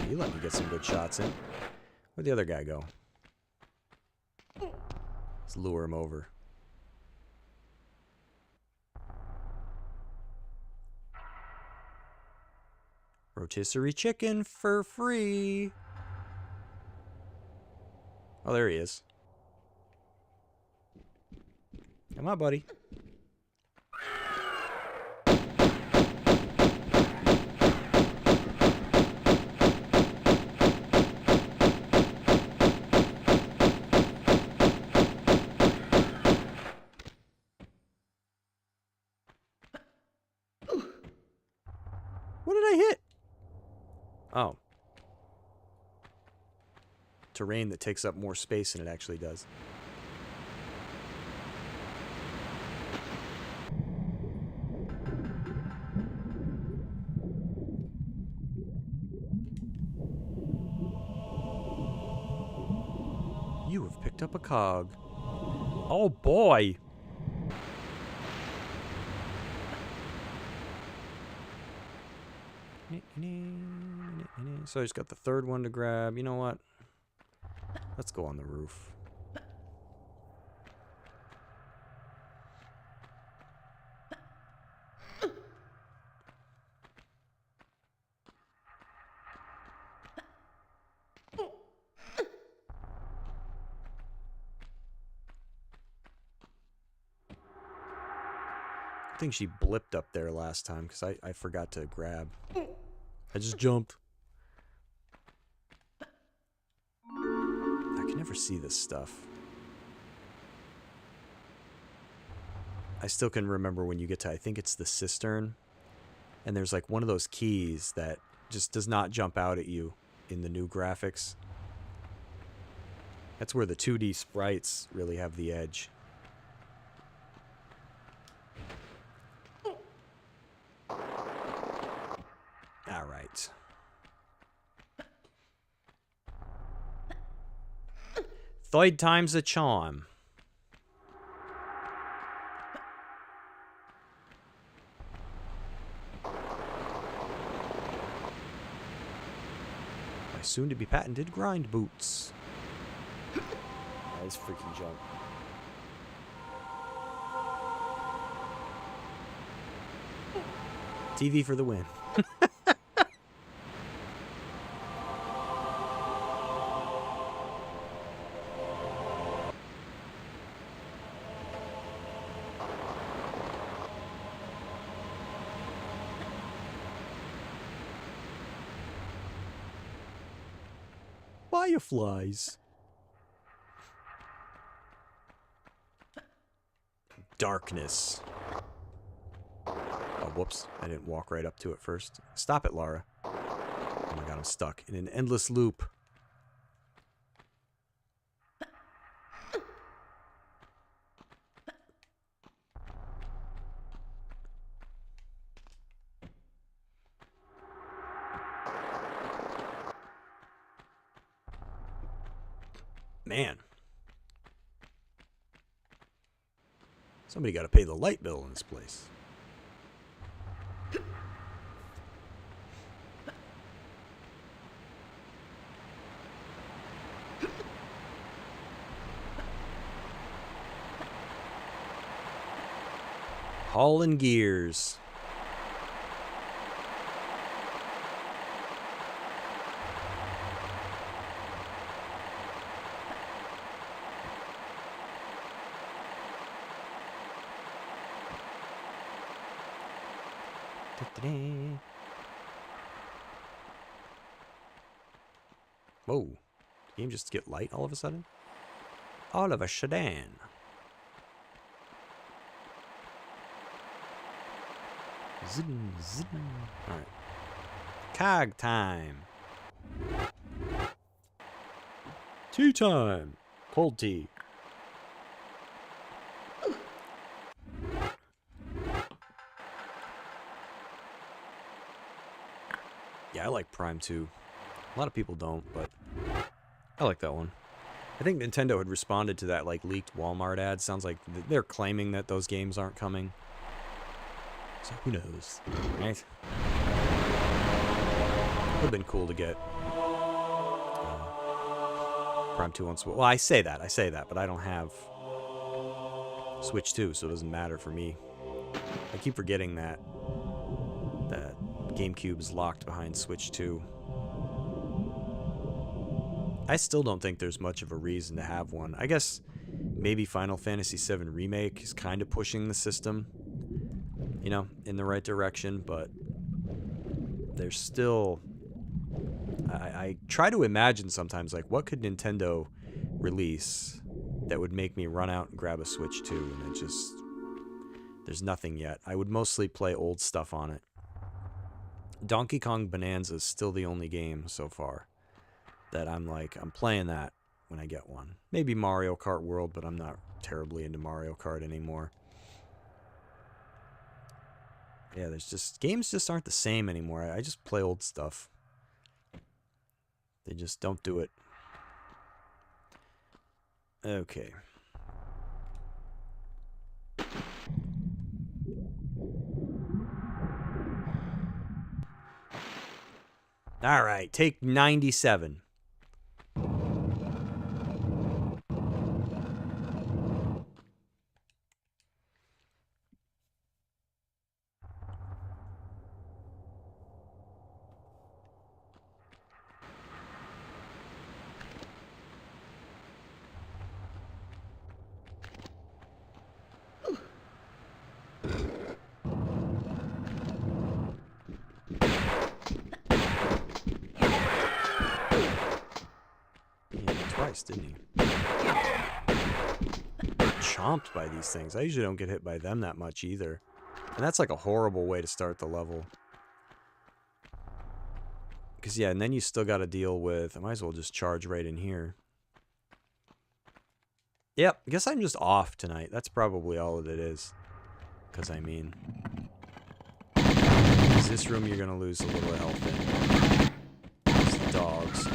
You let me get some good shots in. Where'd the other guy go? Let's lure him over. Rotisserie chicken for free. Oh, there he is. Come on, buddy. What did I hit? Oh. Terrain that takes up more space than it actually does. You have picked up a cog. Oh boy! So I just got the third one to grab. You know what? Let's go on the roof. I think she blipped up there last time because I forgot to grab. I just jumped. I can never see this stuff. I still can remember when you get to, I think it's the cistern, and there's like one of those keys that just does not jump out at you in the new graphics. That's where the 2D sprites really have the edge. All right. Third time's a charm. My soon-to-be patented grind boots. Nice freaking jump. TV for the win. Fireflies. Darkness. Oh, whoops. I didn't walk right up to it first. Stop it, Lara. Oh my god, I'm stuck in an endless loop. Man. Somebody got to pay the light bill in this place. Hauling gears. Whoa. Did the game just get light all of a sudden? All of a sedan. Zin, zin. All right. Cog time. Tea time. Cold tea. Yeah, I like Prime 2. A lot of people don't, but I like that one. I think Nintendo had responded to that like leaked Walmart ad. Sounds like they're claiming that those games aren't coming. So who knows, right? Would have been cool to get Prime 2 on Switch. Well, I say that, but I don't have Switch 2, so it doesn't matter for me. I keep forgetting that GameCube is locked behind Switch 2. I still don't think there's much of a reason to have one. I guess maybe Final Fantasy VII Remake is kind of pushing the system, you know, in the right direction, but there's still... I try to imagine sometimes, like, what could Nintendo release that would make me run out and grab a Switch 2, and it just... There's nothing yet. I would mostly play old stuff on it. Donkey Kong Bonanza is still the only game so far that I'm playing that when I get one. Maybe Mario Kart World, but I'm not terribly into Mario Kart anymore. Yeah, there's just... Games just aren't the same anymore. I just play old stuff. They just don't do it. Okay. All right, take 97. Didn't he? Chomped by these things. I usually don't get hit by them that much either. And that's like a horrible way to start the level. Because, yeah, and then you still got to deal with... I might as well just charge right in here. Yep, I guess I'm just off tonight. That's probably all that it is. Because, I mean... This room you're going to lose a little health in. It's the dogs.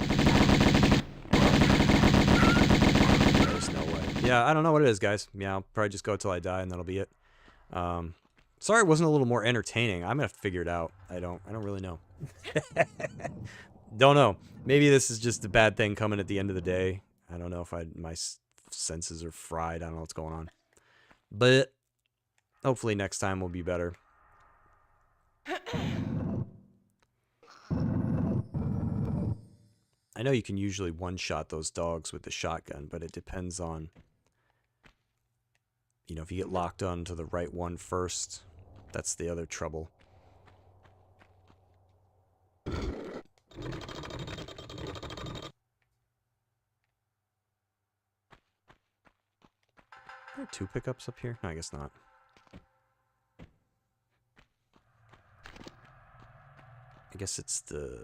Yeah, I don't know what it is, guys. Yeah, I'll probably just go till I die, and that'll be it. Sorry it wasn't a little more entertaining. I'm gonna have to figure it out. I don't really know. Don't know. Maybe this is just a bad thing coming at the end of the day. I don't know if my senses are fried. I don't know what's going on. But hopefully next time will be better. I know you can usually one-shot those dogs with the shotgun, but it depends on... You know, if you get locked onto the right one first, that's the other trouble. Are there 2 pickups up here? No, I guess not. I guess it's the...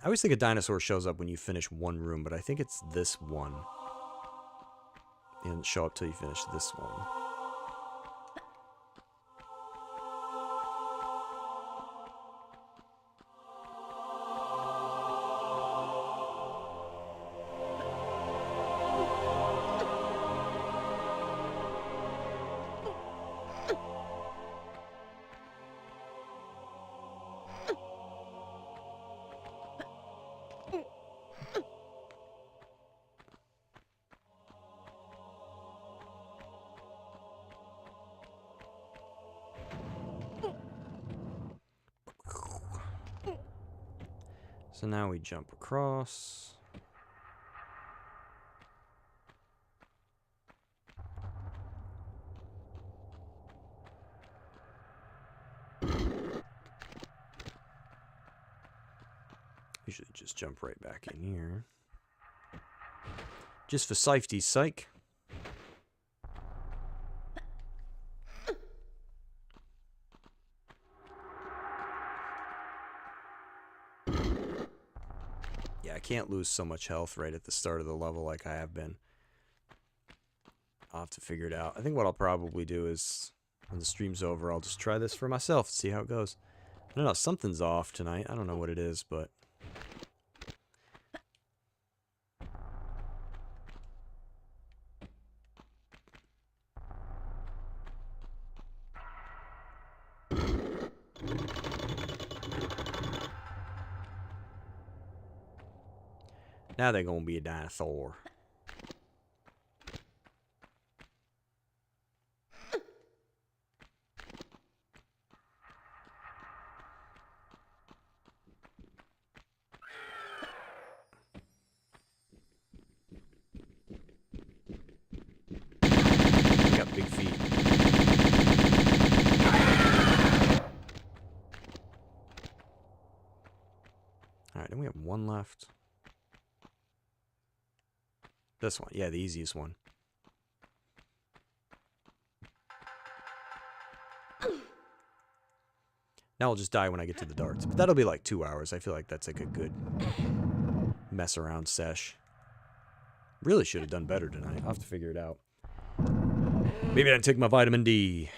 I always think a dinosaur shows up when you finish one room, but I think it's this one. It doesn't show up till you finish this one. So now we jump across. Usually just jump right back in here. Just for safety's sake. Yeah, I can't lose so much health right at the start of the level like I have been. I'll have to figure it out. I think what I'll probably do is, when the stream's over, I'll just try this for myself, see how it goes. I don't know, something's off tonight. I don't know what it is, but... Now they're gonna be a dinosaur. They got big feet. Alright, then we have one left. This one. Yeah, the easiest one. Now I'll just die when I get to the darts. But that'll be like 2 hours. I feel like that's like a good mess around sesh. Really should have done better tonight. I'll have to figure it out. Maybe I didn't take my vitamin D.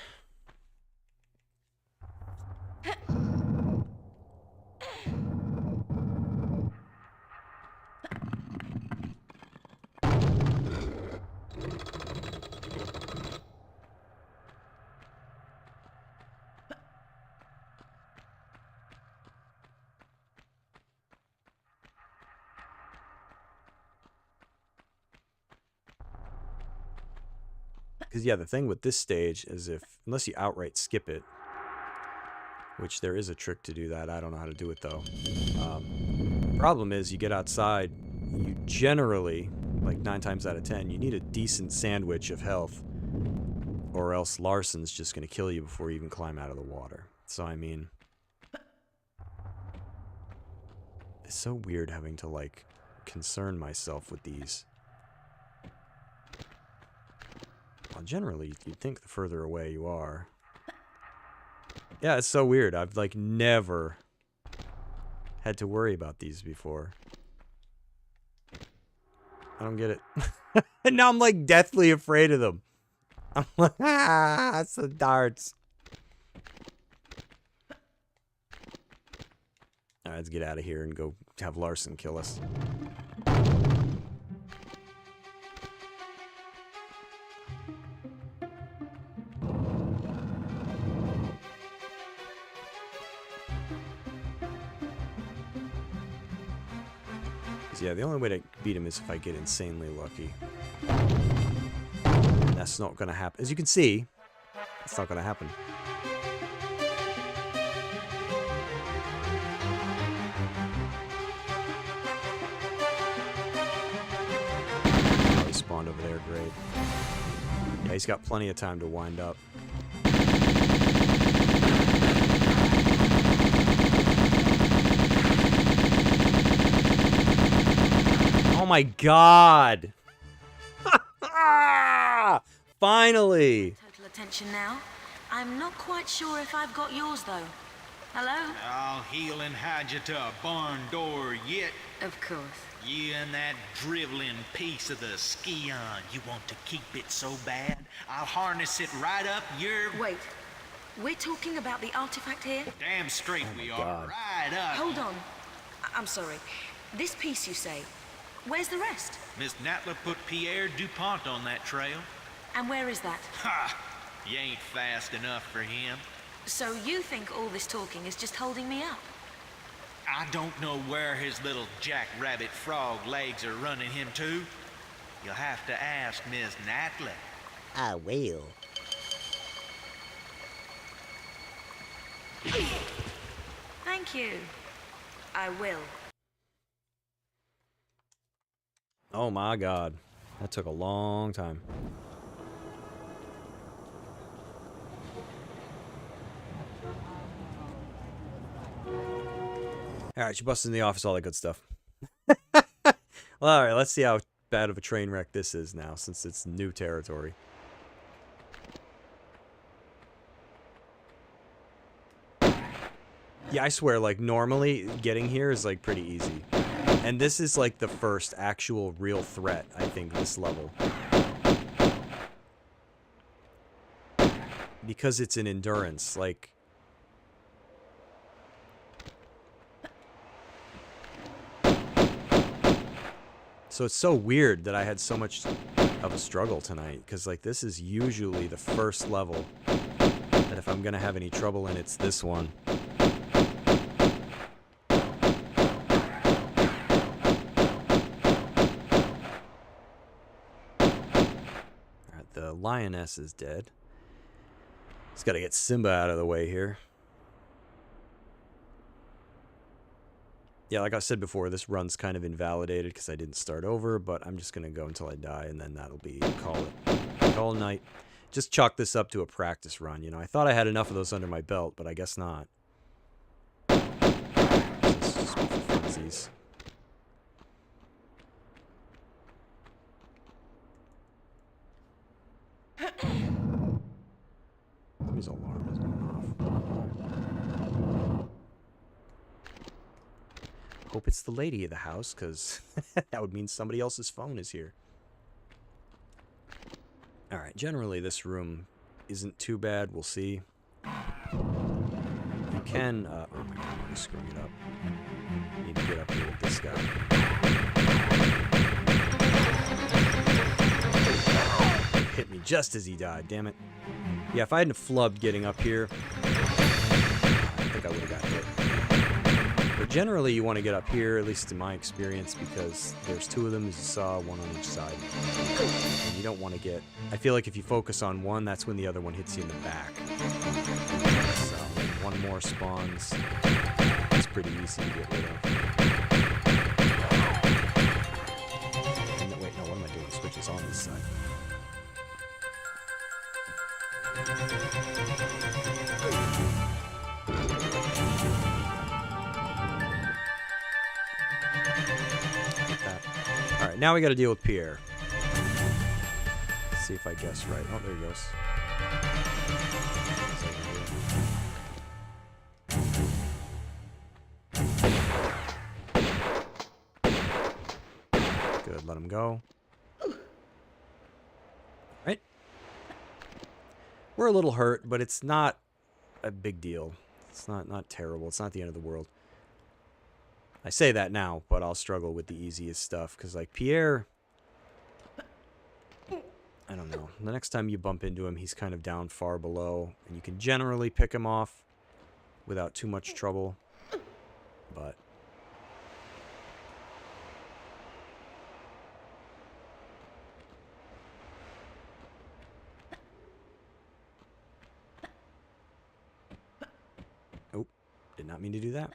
Because, yeah, the thing with this stage is unless you outright skip it, which there is a trick to do that. I don't know how to do it, though. Problem is, you get outside, you generally, like 9 times out of 10, you need a decent sandwich of health, or else Larson's just going to kill you before you even climb out of the water. So, I mean, it's so weird having to, like, concern myself with these. Well, generally, you'd think the further away you are. Yeah, it's so weird. I've, like, never had to worry about these before. I don't get it. And now I'm, like, deathly afraid of them. I'm like, ah, that's the darts. Alright, let's get out of here and go have Larson kill us. Yeah, the only way to beat him is if I get insanely lucky. That's not going to happen. As you can see, it's not going to happen. Oh, he spawned over there, great. Yeah, he's got plenty of time to wind up. Oh my god! Finally! Total attention now. I'm not quite sure if I've got yours though. Hello? I'll heel and hide you to a barn door yet. Of course. You and that driveling piece of the ski-on. You want to keep it so bad? I'll harness it right up your... Wait. We're talking about the artifact here? Damn straight we are. God. Right up. Hold on. I'm sorry. This piece you say, where's the rest? Miss Natla put Pierre DuPont on that trail. And where is that? Ha! You ain't fast enough for him. So you think all this talking is just holding me up? I don't know where his little jackrabbit frog legs are running him to. You'll have to ask Miss Natla. I will. Thank you. I will. Oh my god. That took a long time. Alright, she busted in the office, all that good stuff. Well, alright, let's see how bad of a train wreck this is now, since it's new territory. Yeah, I swear, like, normally, getting here is, like, pretty easy. And this is like the first actual real threat, I think, this level. Because it's an endurance, like... So it's so weird that I had so much of a struggle tonight, because like this is usually the first level that if I'm gonna have any trouble in, it's this one. Alright, the lioness is dead. Just gotta get Simba out of the way here. Yeah, like I said before, this run's kind of invalidated because I didn't start over, but I'm just going to go until I die, and then that'll be call night. Just chalk this up to a practice run, you know. I thought I had enough of those under my belt, but I guess not. So it's just for funsies. His alarm is going off. Hope it's the lady of the house, because that would mean somebody else's phone is here. Alright, generally this room isn't too bad. We'll see. You can... oh my god, I'm already screwing it up. Need to get up here with this guy. Hit me just as he died, damn it. Yeah, if I hadn't flubbed getting up here, I think I would have got hit. But generally, you want to get up here, at least in my experience, because there's two of them, as you saw, one on each side. And you don't want to get... I feel like if you focus on one, that's when the other one hits you in the back. So, one more spawns. It's pretty easy to get rid of. And wait, no, what am I doing? The switch is on this side. Alright, now we gotta deal with Pierre. Let's see if I guess right. Oh, there he goes. Good, let him go. Right? We're a little hurt, but it's not a big deal. It's not terrible. It's not the end of the world. I say that now, but I'll struggle with the easiest stuff, because, like, Pierre... I don't know. The next time you bump into him, he's kind of down far below, and you can generally pick him off without too much trouble, but... Oh, did not mean to do that.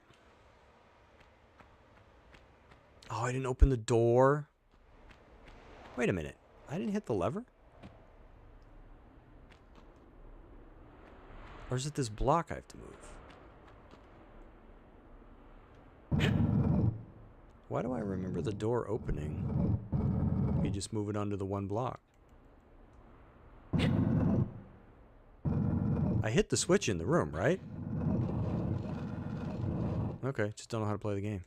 Oh, I didn't open the door. Wait a minute. I didn't hit the lever? Or is it this block I have to move? Why do I remember the door opening? You just move it onto the one block. I hit the switch in the room, right? Okay, just don't know how to play the game.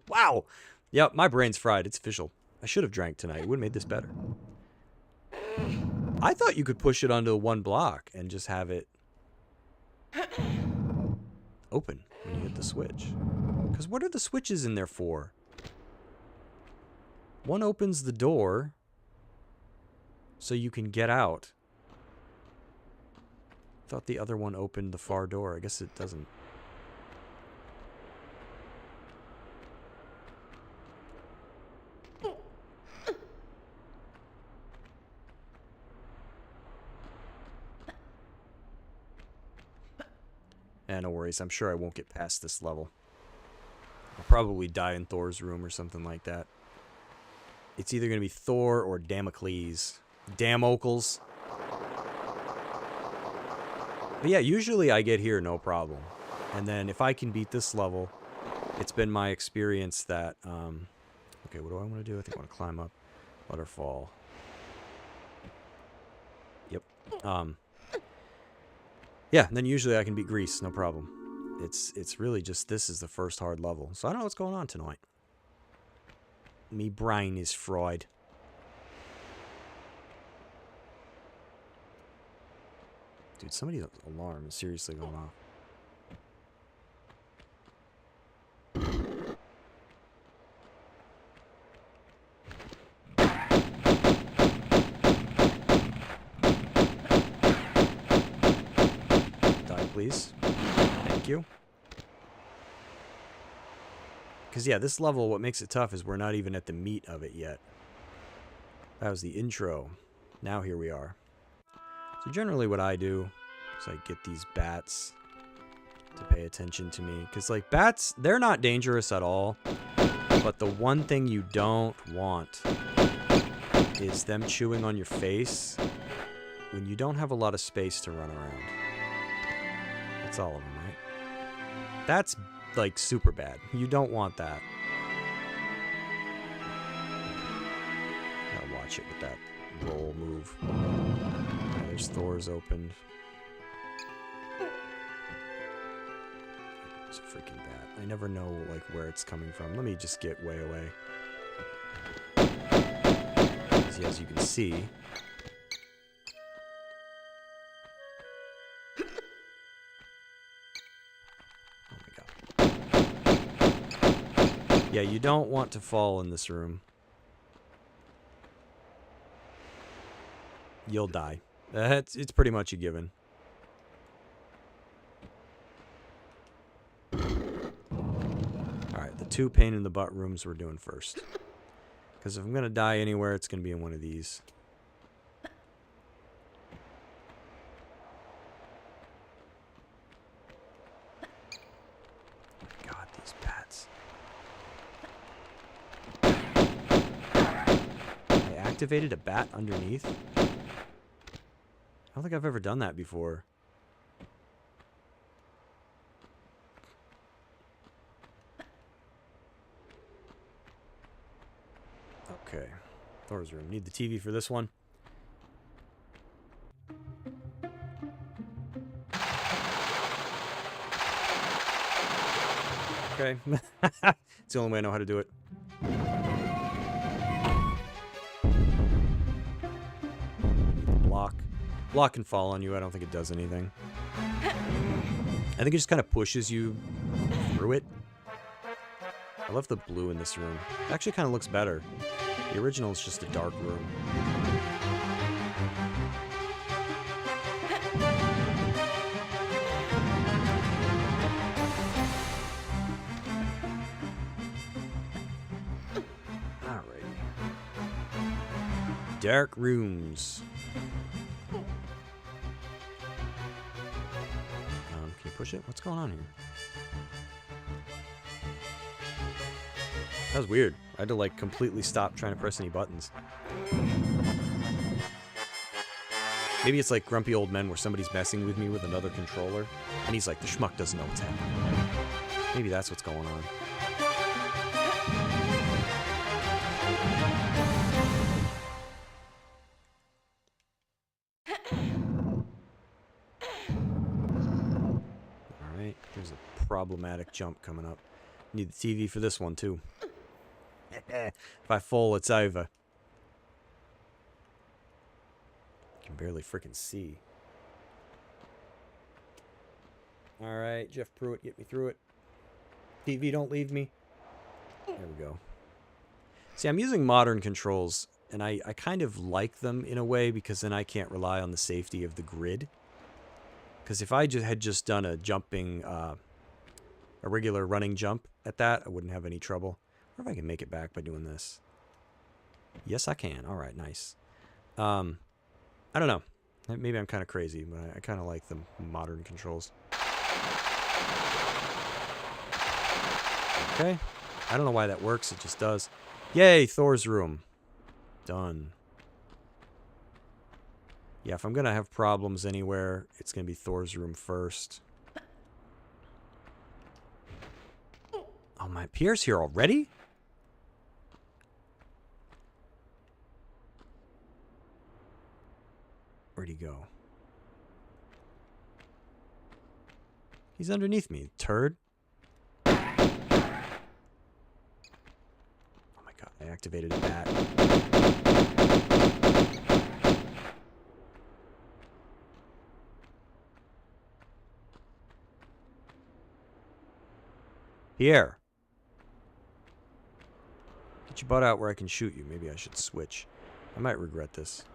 Wow! Yep, my brain's fried. It's official. I should have drank tonight. It would have made this better. I thought you could push it onto one block and just have it open when you hit the switch. Because what are the switches in there for? One opens the door so you can get out. I thought the other one opened the far door. I guess it doesn't. No worries. I'm sure I won't get past this level. I'll probably die in Thor's room or something like that. It's either going to be Thor or Damocles. Damocles. But yeah, usually I get here no problem. And then if I can beat this level, it's been my experience that... okay, what do I want to do? I think I want to climb up. Let her fall. Yep. Yeah, and then usually I can beat Grease, no problem. It's really just this is the first hard level. So I don't know what's going on tonight. Me brain is fried. Dude, somebody's alarm is seriously going off. Die, please. Thank you. Because, yeah, this level, what makes it tough is we're not even at the meat of it yet. That was the intro. Now here we are. So generally what I do is I get these bats to pay attention to me. Because, like, bats, they're not dangerous at all. But the one thing you don't want is them chewing on your face when you don't have a lot of space to run around. That's all of them, right? That's, like, super bad. You don't want that. Gotta watch it with that roll move. There's Thor's opened. It's a freaking bat. I never know, like, where it's coming from. Let me just get way away. As you can see... Yeah, you don't want to fall in this room. You'll die. It's pretty much a given. Alright, the 2 pain in the butt rooms we're doing first. Because if I'm going to die anywhere, it's going to be in one of these. God, these bats. I activated a bat underneath? I don't think I've ever done that before. Okay. Thor's room. Need the TV for this one. Okay. It's the only way I know how to do it. Block. Block can fall on you. I don't think it does anything. I think it just kind of pushes you through it. I love the blue in this room. It actually kind of looks better. The original is just a dark room. Alrighty. Dark rooms. Can you push it? What's going on here? That was weird. I had to, like, completely stop trying to press any buttons. Maybe it's like Grumpy Old Men where somebody's messing with me with another controller, and he's like, the schmuck doesn't know what's happening. Maybe that's what's going on. Alright, there's a problematic jump coming up. Need the TV for this one, too. If I fall, it's over. I can barely freaking see. Alright, Jeff Pruitt, get me through it. TV, don't leave me. There we go. See, I'm using modern controls, and I kind of like them in a way because then I can't rely on the safety of the grid. Because if I had just done a jumping, a regular running jump at that, I wouldn't have any trouble. I wonder if I can make it back by doing this. Yes, I can. All right, nice. I don't know. Maybe I'm kind of crazy, but I kind of like the modern controls. Okay. I don't know why that works. It just does. Yay, Thor's room. Done. Yeah, if I'm going to have problems anywhere, it's going to be Thor's room first. Oh, my Pierre's here already? Where'd he go? He's underneath me, turd. Oh my god, I I activated a bat. Pierre. Get your butt out where I can shoot you. Maybe I should switch. I might regret this.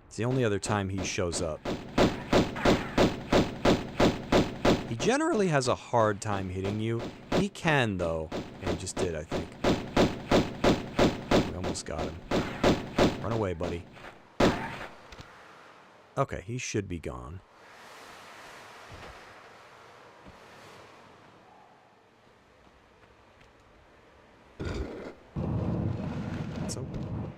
It's the only other time he shows up. He generally has a hard time hitting you. He can, though. And he just did, I think. We almost got him. Run away, buddy. Okay, he should be gone. It's open.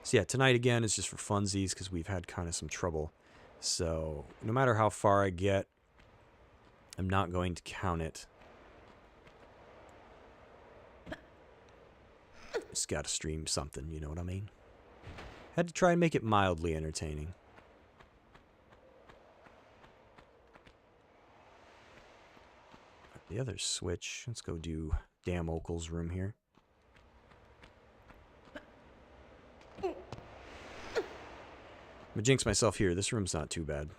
So yeah, tonight again is just for funsies because we've had kind of some trouble. So no matter how far I get, I'm not going to count it. Just gotta stream something, you know what I mean? Had to try and make it mildly entertaining. The other switch. Let's go do Dan Okel's room here. I'm gonna jinx myself here. This room's not too bad.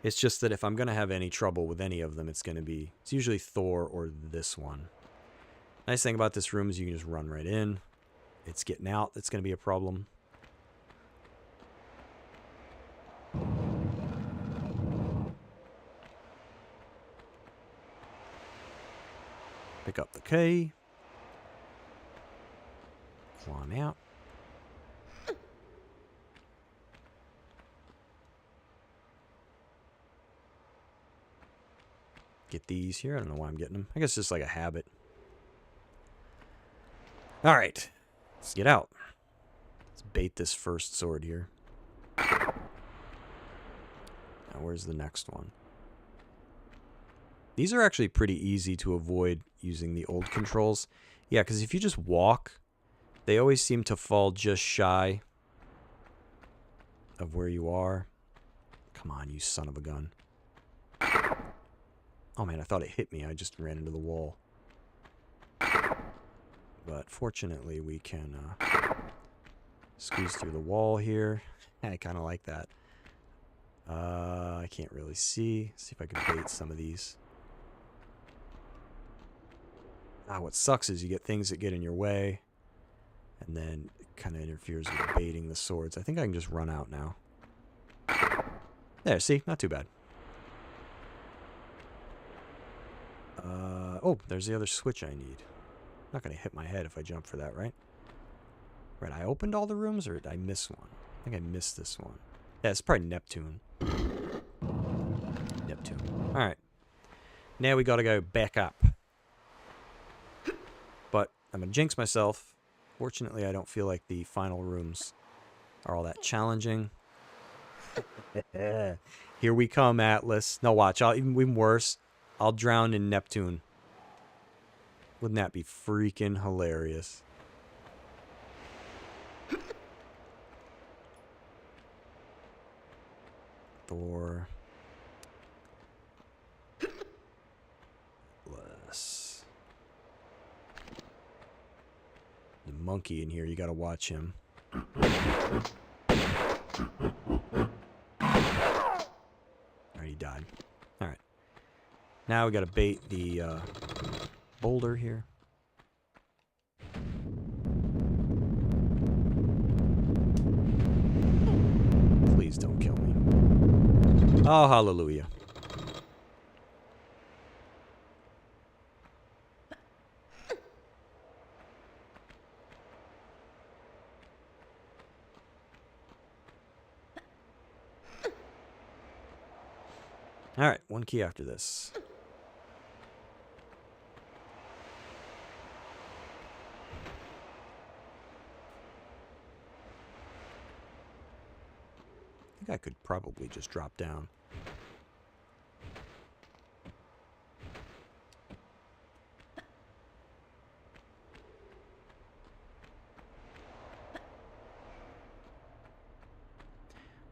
It's just that if I'm gonna have any trouble with any of them, it's usually Thor or this one. Nice thing about this room is you can just run right in. It's getting out that's gonna be a problem. Pick up the key. Climb out. Get these here. I don't know why I'm getting them. I guess it's just like a habit. Alright. Let's get out. Let's bait this first sword here. Now, where's the next one? These are actually pretty easy to avoid using the old controls. Yeah, because if you just walk, they always seem to fall just shy of where you are. Come on, you son of a gun. Oh man, I thought it hit me. I just ran into the wall. But fortunately, we can squeeze through the wall here. I kind of like that. I can't really see. See if I can bait some of these. What sucks is you get things that get in your way, and then it kind of interferes with baiting the swords. I think I can just run out now. There, see? Not too bad. Oh, there's the other switch I need. I'm not going to hit my head if I jump for that, right? Right, I opened all the rooms, or did I miss one? I think I missed this one. Yeah, it's probably Neptune. Neptune. Alright. Now we got to go back up. But I'm going to jinx myself. Fortunately, I don't feel like the final rooms are all that challenging. Here we come, Atlas. No, watch. Even worse. I'll drown in Neptune. Wouldn't that be freaking hilarious? Thor. Atlas. The monkey in here, you gotta watch him. Alright, he died. Alright. Now we gotta bait the boulder here. Please don't kill me. Oh, hallelujah. Alright, one key after this. I think I could probably just drop down.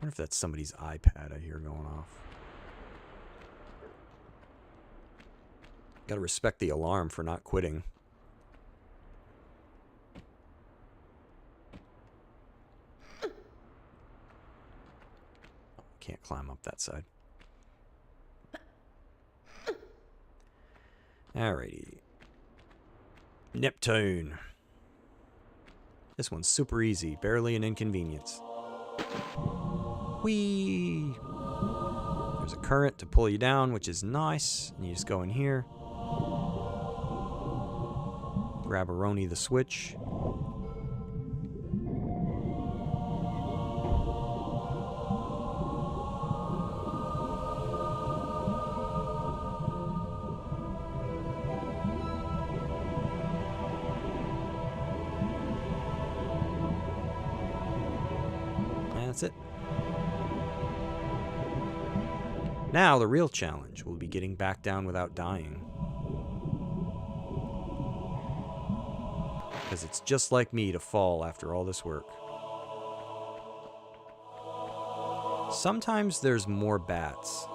wonder if that's somebody's iPad I hear going off. Gotta respect the alarm for not quitting. Can't climb up that side. Alrighty. Neptune. This one's super easy. Barely an inconvenience. Whee! There's a current to pull you down, which is nice. And you just go in here. Grab Aroni the switch. That's it. Now the real challenge will be getting back down without dying. Because it's just like me to fall after all this work. Sometimes there's more bats.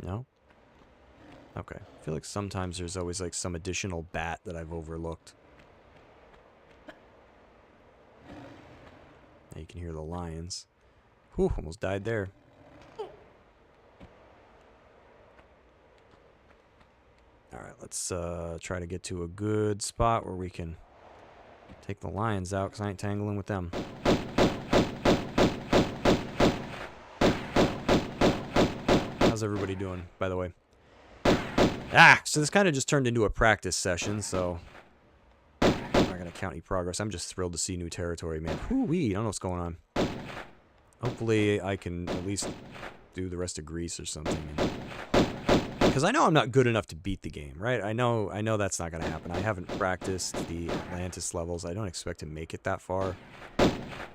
No? Okay. I feel like sometimes there's always like some additional bat that I've overlooked. Now you can hear the lions. Whew, almost died there. Alright, let's try to get to a good spot where we can take the lions out, because I ain't tangling with them. How's everybody doing, by the way? So this kind of just turned into a practice session, so I'm not going to count any progress. I'm just thrilled to see new territory, man. Whoo-wee, I don't know what's going on. Hopefully I can at least do the rest of Greece or something. Because I know I'm not good enough to beat the game, right? I know that's not going to happen. I haven't practiced the Atlantis levels. I don't expect to make it that far.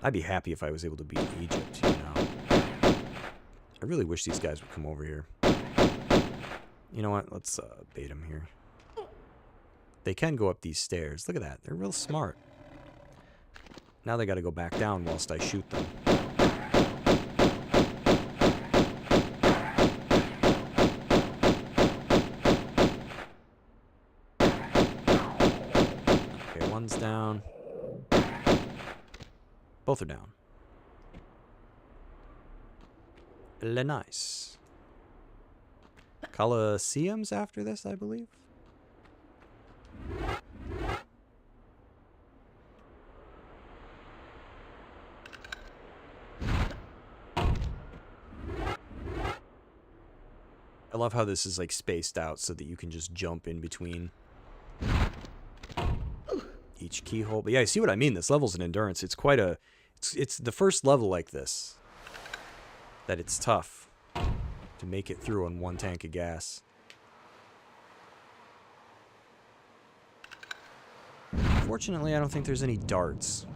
I'd be happy if I was able to beat Egypt, you know. I really wish these guys would come over here. You know what? Let's bait them here. They can go up these stairs. Look at that. They're real smart. Now they got to go back down whilst I shoot them. Okay, one's down. Both are down. Nice. Colosseums after this, I believe. I love how this is like spaced out so that you can just jump in between each keyhole. But yeah, you see what I mean? This level's an endurance. It's quite a... It's the first level like this that it's tough to make it through on one tank of gas. Fortunately, I don't think there's any darts.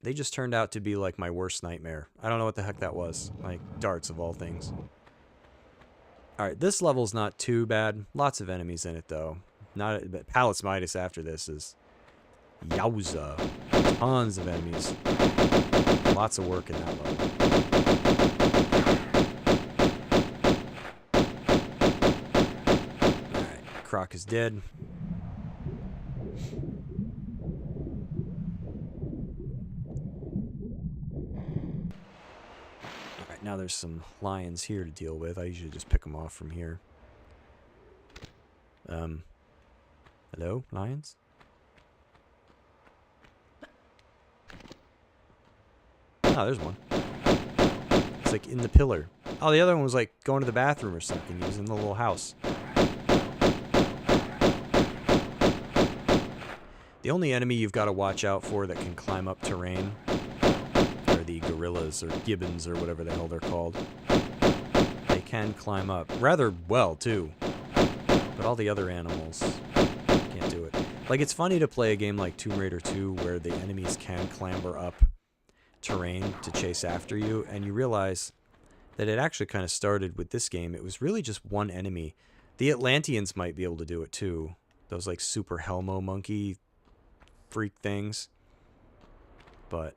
They just turned out to be like my worst nightmare. I don't know what the heck that was. Like darts of all things. Alright, this level's not too bad. Lots of enemies in it though. But Pallas Midas after this is yowza. Tons of enemies. Lots of work in that level. Alright, Croc is dead. Alright, now there's some lions here to deal with. I usually just pick them off from here. Hello, lions? Oh, there's one. It's like in the pillar. Oh, the other one was like going to the bathroom or something. He was in the little house. The only enemy you've got to watch out for that can climb up terrain are the gorillas or gibbons or whatever the hell they're called. They can climb up rather well too, but all the other animals can't do it. Like, it's funny to play a game like Tomb Raider 2 where the enemies can clamber up terrain to chase after you, and you realize that it actually kind of started with this game. It was really just one enemy. The Atlanteans might be able to do it too. Those like super Helmo monkey freak things. But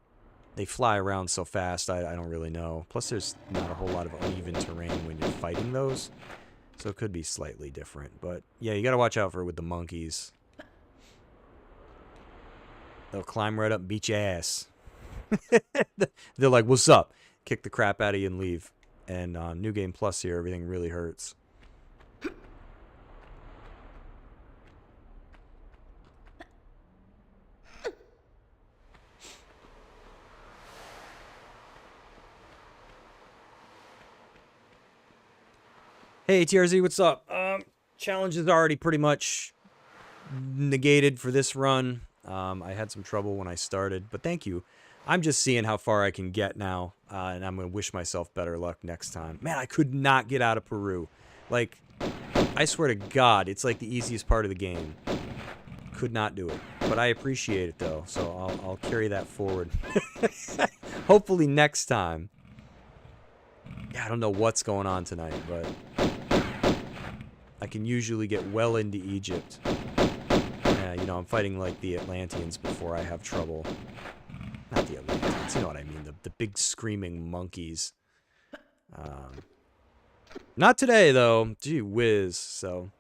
they fly around so fast, I don't really know. Plus there's not a whole lot of uneven terrain when you're fighting those. So it could be slightly different. But yeah, you gotta watch out for it with the monkeys. They'll climb right up and beat your ass. They're like, what's up? Kick the crap out of you and leave. And on New Game Plus here, everything really hurts. Hey, TRZ, what's up? Challenge is already pretty much negated for this run. I had some trouble when I started, but thank you. I'm just seeing how far I can get now, and I'm going to wish myself better luck next time. Man, I could not get out of Peru. Like, I swear to God, it's like the easiest part of the game. Could not do it. But I appreciate it, though, so I'll carry that forward. Hopefully next time. Yeah, I don't know what's going on tonight, but I can usually get well into Egypt. You know, I'm fighting like the Atlanteans before I have trouble. Not the Atlanteans, you know what I mean. The big screaming monkeys. Not today, though. Gee whiz, so.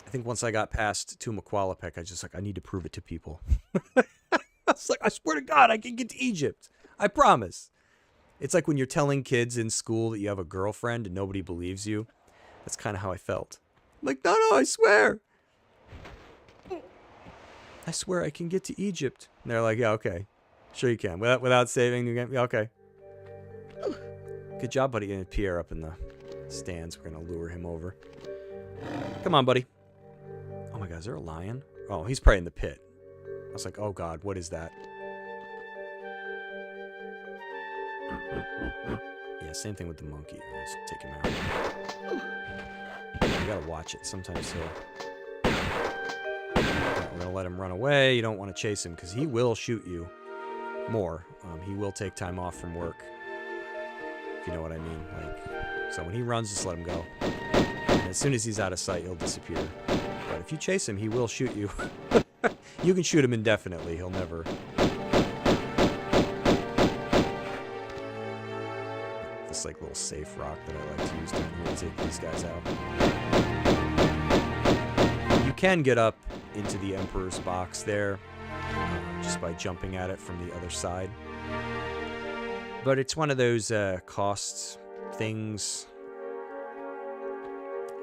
I think once I got past Tumaqualapec, I just like, I need to prove it to people. I was like, I swear to God, I can get to Egypt. I promise. It's like when you're telling kids in school that you have a girlfriend and nobody believes you. That's kind of how I felt. I'm like, no, I swear. I swear I can get to Egypt. And they're like, yeah, okay. Sure you can. Without saving the game. Yeah, okay. Good job, buddy. Getting Pierre up in the stands. We're going to lure him over. Come on, buddy. Oh my God, is there a lion? Oh, he's probably in the pit. I was like, oh God, what is that? Yeah, same thing with the monkey. Let's take him out. You gotta watch it. Sometimes he'll... We're gonna let him run away. You don't want to chase him because he will shoot you more. He will take time off from work. If you know what I mean. Like, so when he runs, just let him go. And as soon as he's out of sight, he'll disappear. But if you chase him, he will shoot you. You can shoot him indefinitely. He'll never... This like little safe rock that I like to use down here to take these guys out. You can get up into the Emperor's box there just by jumping at it from the other side. But it's one of those cost things.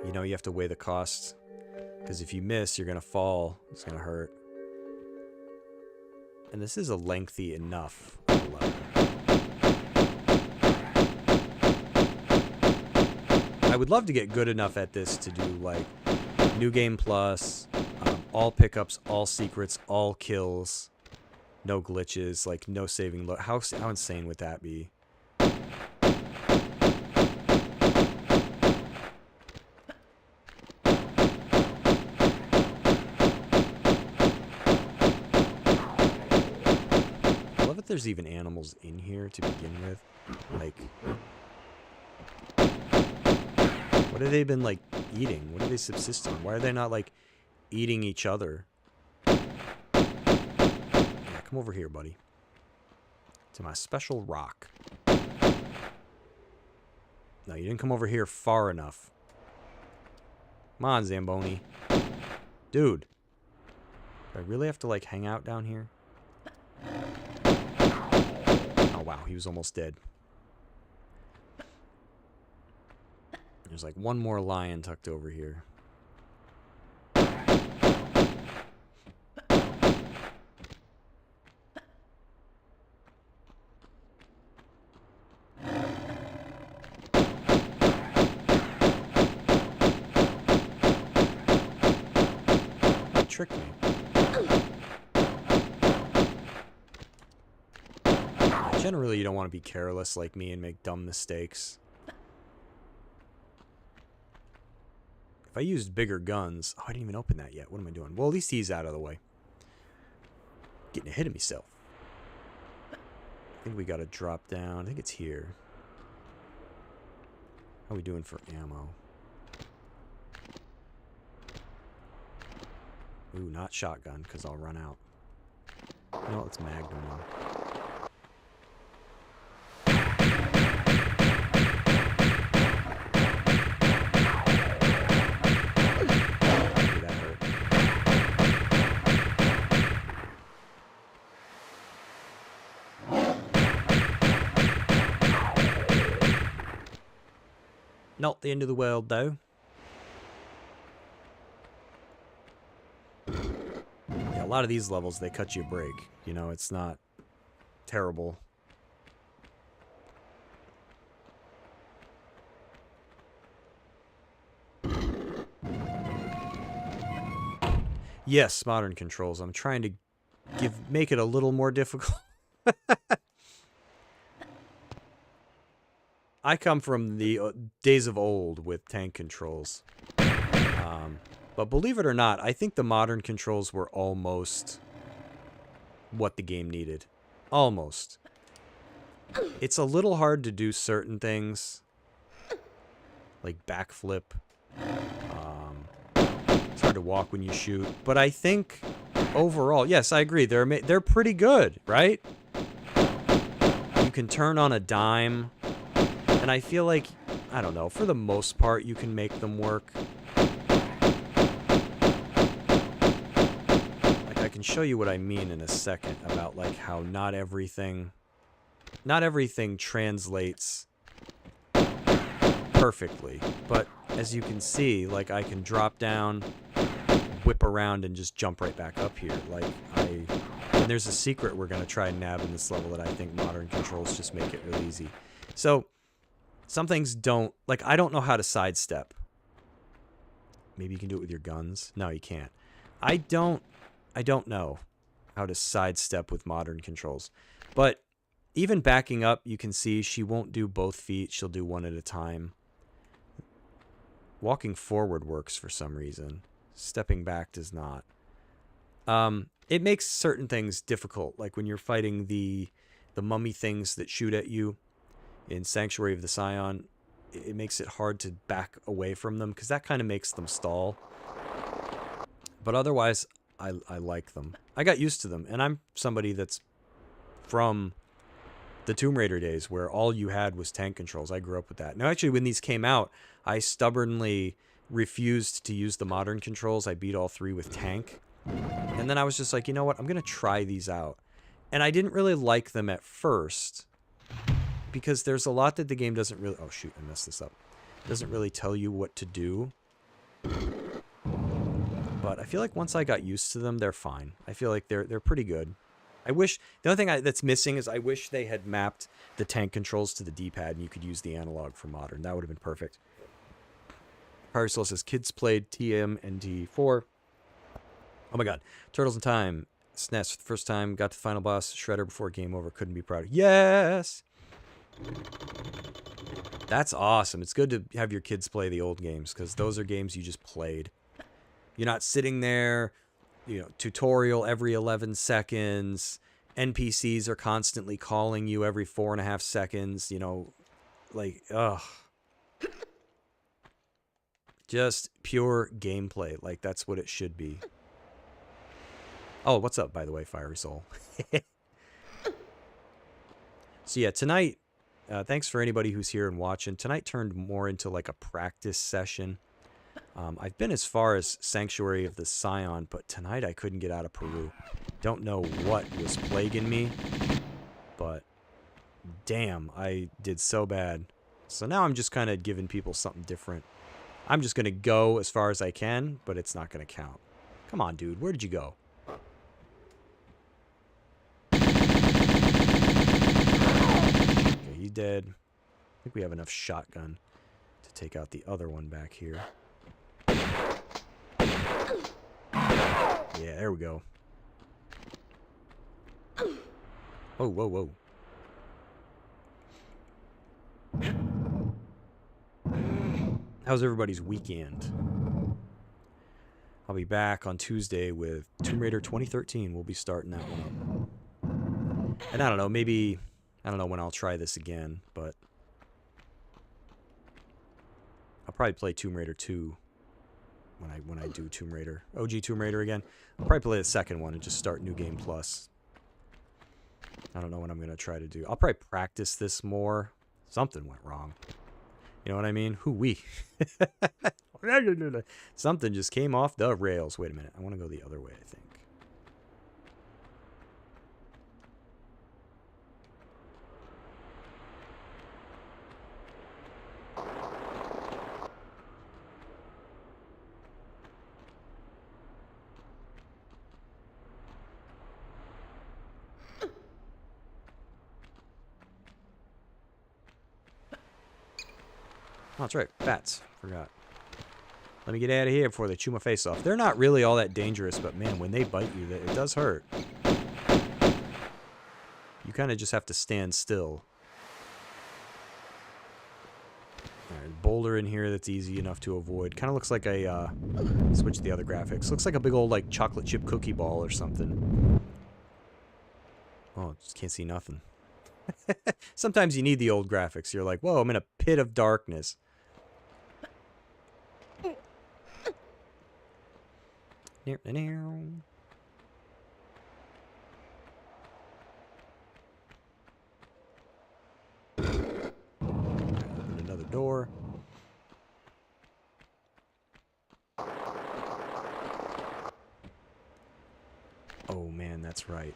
You know, you have to weigh the costs. Because if you miss, you're going to fall. It's going to hurt. And this is a lengthy enough level. I would love to get good enough at this to do, like, New Game Plus, all pickups, all secrets, all kills, no glitches, like, no saving. How insane would that be? I love that there's even animals in here to begin with. Like... What have they been, like, eating? What are they subsisting? Why are they not, like, eating each other? Yeah, come over here, buddy. To my special rock. No, you didn't come over here far enough. Come on, Zamboni. Dude. Do I really have to, like, hang out down here? Oh, wow. He was almost dead. There's like one more lion tucked over here. Tricked me. Generally, you don't want to be careless like me and make dumb mistakes. If I used bigger guns... Oh, I didn't even open that yet. What am I doing? Well, at least he's out of the way. Getting ahead of myself. I think we gotta drop down. I think it's here. How are we doing for ammo? Ooh, not shotgun, because I'll run out. You know what, let's magnum one. Ooh, that hurt. Not the end of the world, though. Yeah, a lot of these levels, they cut you a break. You know, it's not terrible. Yes, modern controls. I'm trying to make it a little more difficult. I come from the days of old with tank controls. But believe it or not, I think the modern controls were almost what the game needed. Almost. It's a little hard to do certain things. Like backflip. It's hard to walk when you shoot. But I think overall, yes, I agree. They're pretty good, right? You can turn on a dime. And I feel like, I don't know, for the most part, you can make them work. Like, I can show you what I mean in a second about, like, how not everything translates perfectly. But as you can see, like, I can drop down, whip around, and just jump right back up here. Like, and there's a secret we're going to try and nab in this level that I think modern controls just make it real easy. So, some things don't, like, I don't know how to sidestep. Maybe you can do it with your guns. No, you can't. I don't know how to sidestep with modern controls. But even backing up, you can see she won't do both feet. She'll do one at a time. Walking forward works for some reason. Stepping back does not. It makes certain things difficult, like when you're fighting the mummy things that shoot at you. In Sanctuary of the Scion, it makes it hard to back away from them because that kind of makes them stall. But otherwise, I like them. I got used to them, and I'm somebody that's from the Tomb Raider days where all you had was tank controls. I grew up with that. Now, actually, when these came out, I stubbornly refused to use the modern controls. I beat all 3 with tank. And then I was just like, you know what? I'm going to try these out. And I didn't really like them at first, because there's a lot that the game doesn't really... Oh, shoot, I messed this up. Doesn't really tell you what to do. But I feel like once I got used to them, they're fine. I feel like they're pretty good. I wish... The only thing that's missing is I wish they had mapped the tank controls to the D-pad and you could use the analog for modern. That would have been perfect. Fire Soul says, kids played TMNT4. Oh my god. Turtles in Time. SNES for the first time. Got to the final boss. Shredder before game over. Couldn't be prouder. Yes! That's awesome. It's good to have your kids play the old games because those are games you just played. You're not sitting there, you know, tutorial every 11 seconds. NPCs are constantly calling you every 4.5 seconds, you know, like, ugh. Just pure gameplay. Like, that's what it should be. Oh, what's up, by the way, Fiery Soul? So, yeah, tonight... thanks for anybody who's here and watching. Tonight turned more into like a practice session. I've been as far as Sanctuary of the Scion, but tonight I couldn't get out of Peru. Don't know what was plaguing me, but damn, I did so bad. So now I'm just kind of giving people something different. I'm just going to go as far as I can, but it's not going to count. Come on, dude. Where did you go? He's dead. I think we have enough shotgun to take out the other one back here. Yeah, there we go. Whoa, whoa, whoa. How's everybody's weekend? I'll be back on Tuesday with Tomb Raider 2013. We'll be starting that one up. And I don't know, maybe... I don't know when I'll try this again, but... I'll probably play Tomb Raider 2 when I do Tomb Raider. OG Tomb Raider again. I'll probably play the second one and just start New Game Plus. I don't know what I'm going to try to do. I'll probably practice this more. Something went wrong. You know what I mean? Hoo-wee. Something just came off the rails. Wait a minute. I want to go the other way, I think. Oh, that's right. Bats. Forgot. Let me get out of here before they chew my face off. They're not really all that dangerous, but man, when they bite you, it does hurt. You kind of just have to stand still. Alright, boulder in here that's easy enough to avoid. Kind of looks like a, switch the other graphics. Looks like a big old, like, chocolate chip cookie ball or something. Oh, just can't see nothing. Sometimes you need the old graphics. You're like, whoa, I'm in a pit of darkness. Open another door. Oh man, that's right.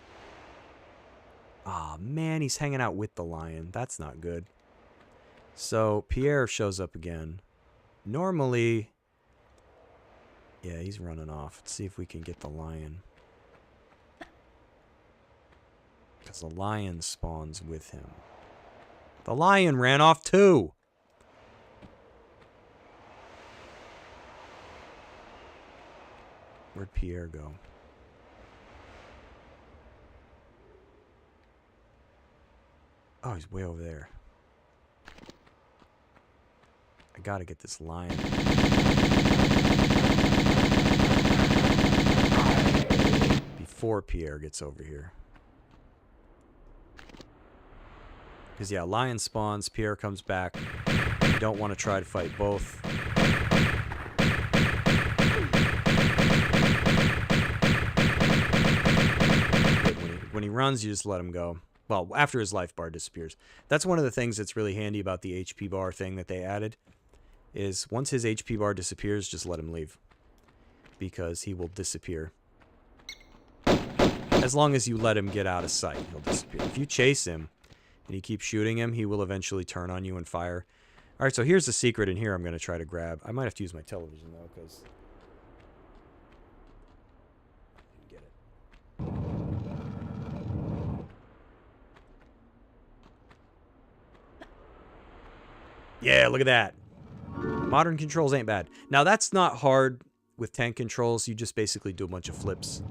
Ah, man, he's hanging out with the lion. That's not good. So Pierre shows up again. Normally... Yeah, he's running off. Let's see if we can get the lion. Because the lion spawns with him. The lion ran off too! Where'd Pierre go? Oh, he's way over there. I gotta get this lion. Before Pierre gets over here. Because, yeah, lion spawns, Pierre comes back. You don't want to try to fight both. When he runs, you just let him go. Well, after his life bar disappears. That's one of the things that's really handy about the HP bar thing that they added. Is once his HP bar disappears, just let him leave. Because he will disappear. As long as you let him get out of sight, he'll disappear. If you chase him and you keep shooting him, he will eventually turn on you and fire. Alright, so here's the secret in here I'm going to try to grab. I might have to use my television, though, because... I didn't get it. Yeah, look at that. Modern controls ain't bad. Now, that's not hard with tank controls. You just basically do a bunch of flips.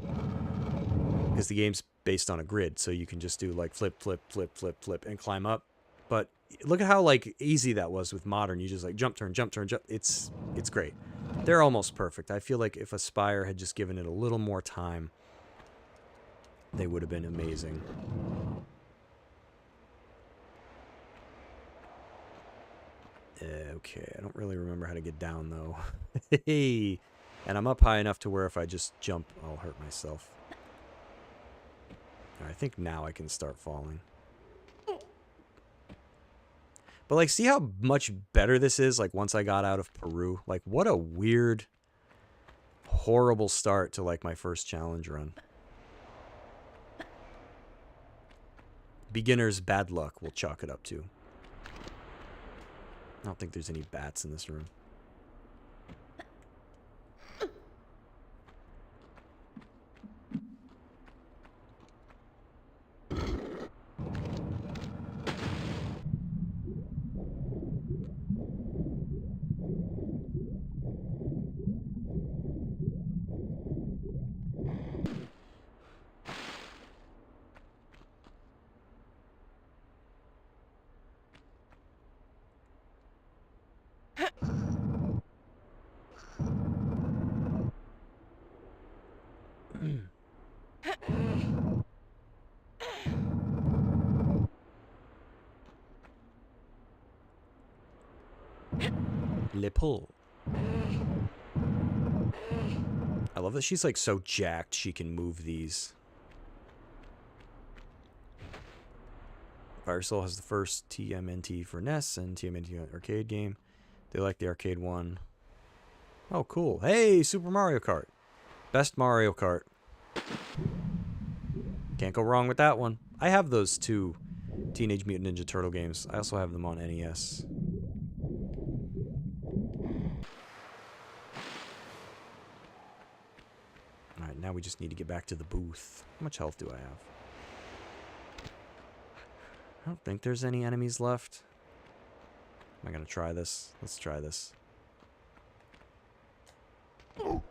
Because the game's based on a grid, so you can just do like flip, flip, flip, flip, flip, and climb up. But look at how like easy that was with modern. You just like jump, turn, jump, turn, jump. It's great. They're almost perfect. I feel like if Aspire had just given it a little more time, they would have been amazing. Okay, I don't really remember how to get down though. Hey, and I'm up high enough to where if I just jump, I'll hurt myself. I think now I can start falling. But, like, see how much better this is, like, once I got out of Peru? Like, what a weird, horrible start to, like, my first challenge run. Beginner's bad luck, we'll chalk it up to. I don't think there's any bats in this room. Le pull. I love that she's like so jacked she can move these. Fire Soul has the first TMNT for NES and TMNT arcade game. They like the arcade one. Oh, cool. Hey, Super Mario Kart. Best Mario Kart. Can't go wrong with that one. I have those two Teenage Mutant Ninja Turtle games. I also have them on NES. Alright, now we just need to get back to the booth. How much health do I have? I don't think there's any enemies left. Am I gonna try this? Let's try this.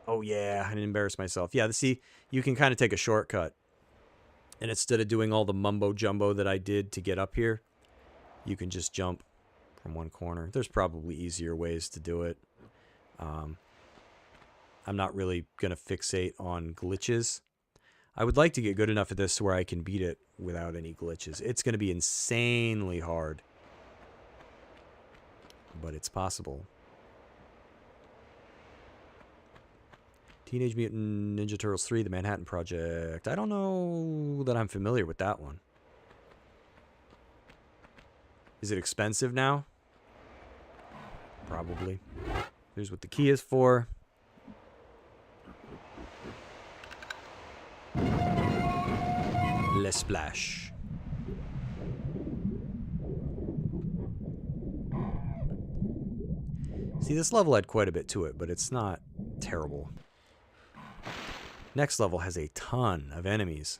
Oh yeah, I didn't embarrass myself. Yeah, see, you can kind of take a shortcut. And instead of doing all the mumbo jumbo that I did to get up here, you can just jump from one corner. There's probably easier ways to do it. I'm not really gonna fixate on glitches. I would like to get good enough at this where I can beat it without any glitches. It's going to be insanely hard. But it's possible. Teenage Mutant Ninja Turtles 3, The Manhattan Project. I don't know that I'm familiar with that one. Is it expensive now? Probably. Here's what the key is for. Le splash. See, this level had quite a bit to it, but it's not terrible. Next level has a ton of enemies.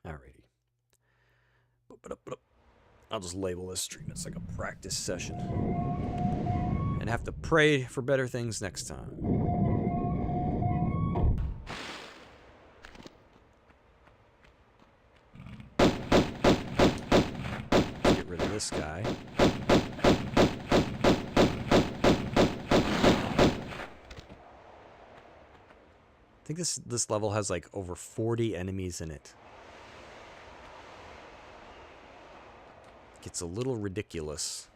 Alrighty. I'll just label this stream as like a practice session. And have to pray for better things next time. Get rid of this guy. I think this level has like over 40 enemies in it. Gets a little ridiculous.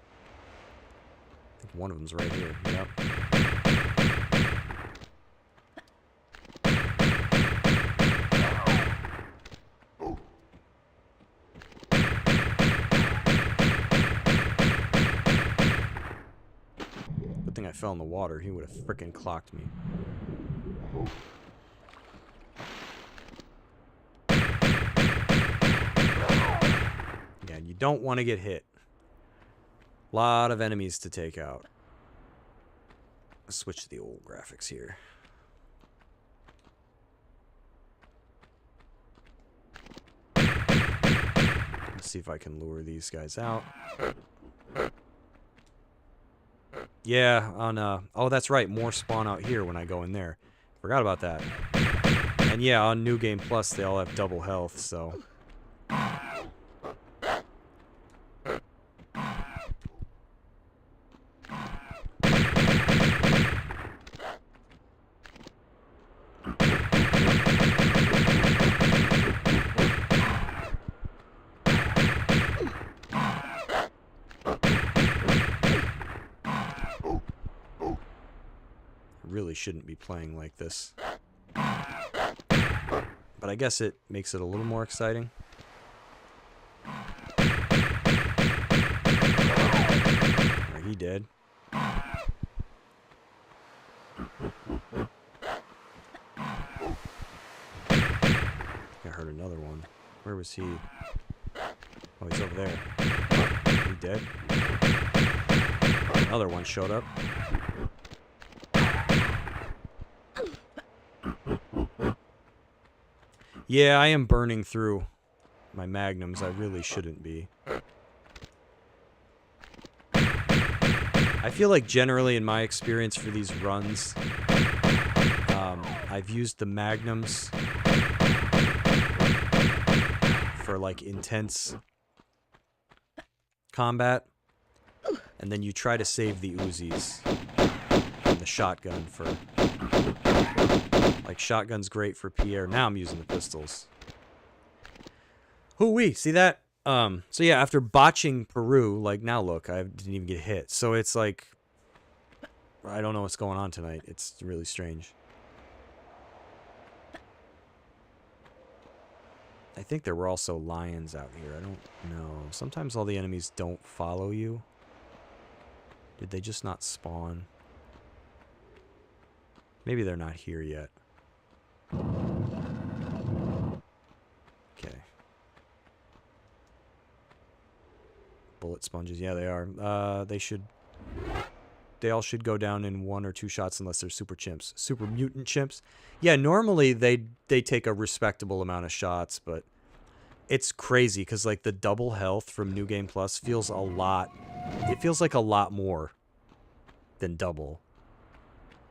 I think one of them's right here. Yep. Good thing I fell in the water. He would have frickin' clocked me. Yeah, you don't want to get hit. Lot of enemies to take out. Let's switch to the old graphics here. Let's see if I can lure these guys out. Yeah, on oh, that's right, more spawn out here when I go in there. Forgot about that. And yeah, on New Game Plus they all have double health, so really shouldn't be playing like this. But I guess it makes it a little more exciting. Are he dead? I heard another one. Where was he? Oh, he's over there. He dead? Another one showed up. Yeah, I am burning through my magnums. I really shouldn't be. I feel like generally in my experience for these runs, I've used the magnums for like intense combat. And then you try to save the Uzis and the shotgun for... Like, shotgun's great for Pierre. Now I'm using the pistols. Hoo-wee, see that? So yeah, after botching Peru, like, now look, I didn't even get hit. So it's like... I don't know what's going on tonight. It's really strange. I think there were also lions out here. I don't know. Sometimes all the enemies don't follow you. Did they just not spawn? Maybe they're not here yet. Okay. Bullet sponges. Yeah, they are. They all should go down in 1 or 2 shots unless they're super chimps. Super mutant chimps. Yeah, normally they take a respectable amount of shots, but it's crazy because like the double health from New Game Plus feels a lot. It feels like a lot more than double.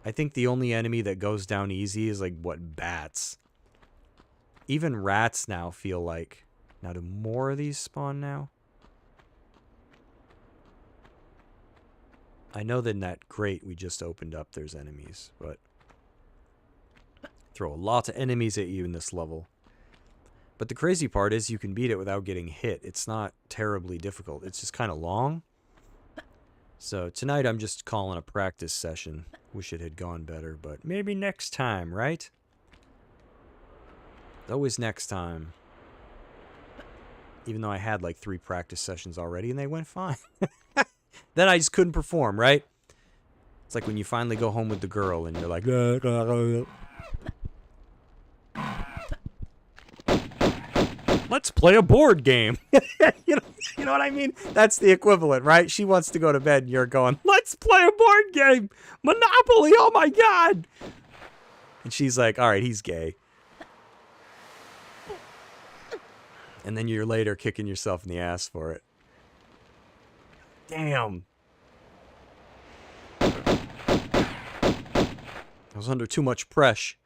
I think the only enemy that goes down easy is like what, bats. Even rats now feel like. Now do more of these spawn now? I know that in that grate we just opened up there's enemies, but throw a lot of enemies at you in this level. But the crazy part is you can beat it without getting hit. It's not terribly difficult. It's just kind of long. So tonight I'm just calling a practice session. Wish it had gone better, but maybe next time, right? Always next time. Even though I had like 3 practice sessions already and they went fine. Then I just couldn't perform, right? It's like when you finally go home with the girl and you're like... Let's play a board game. you know what I mean? That's the equivalent, right? She wants to go to bed and you're going, let's play a board game. Monopoly, oh my God. And she's like, all right, he's gay. And then you're later kicking yourself in the ass for it. Damn. I was under too much pressure.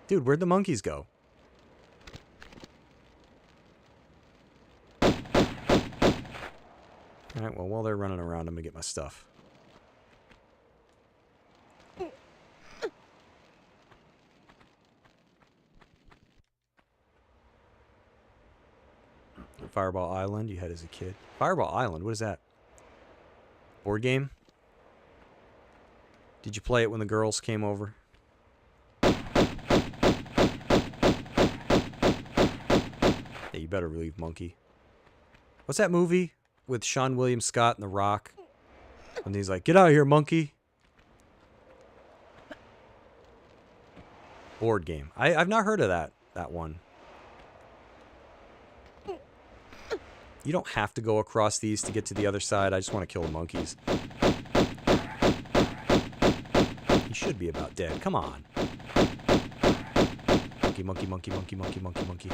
Dude, where'd the monkeys go? Alright, well, while they're running around, I'm gonna get my stuff. Fireball Island you had as a kid. Fireball Island, what is that? Board game? Did you play it when the girls came over? Yeah, you better leave, monkey. What's that movie with Sean William Scott and The Rock? When he's like, get out of here, monkey. Board game. I've not heard of that one. You don't have to go across these to get to the other side. I just want to kill the monkeys. He should be about dead. Come on. Monkey, monkey, monkey, monkey, monkey, monkey, monkey.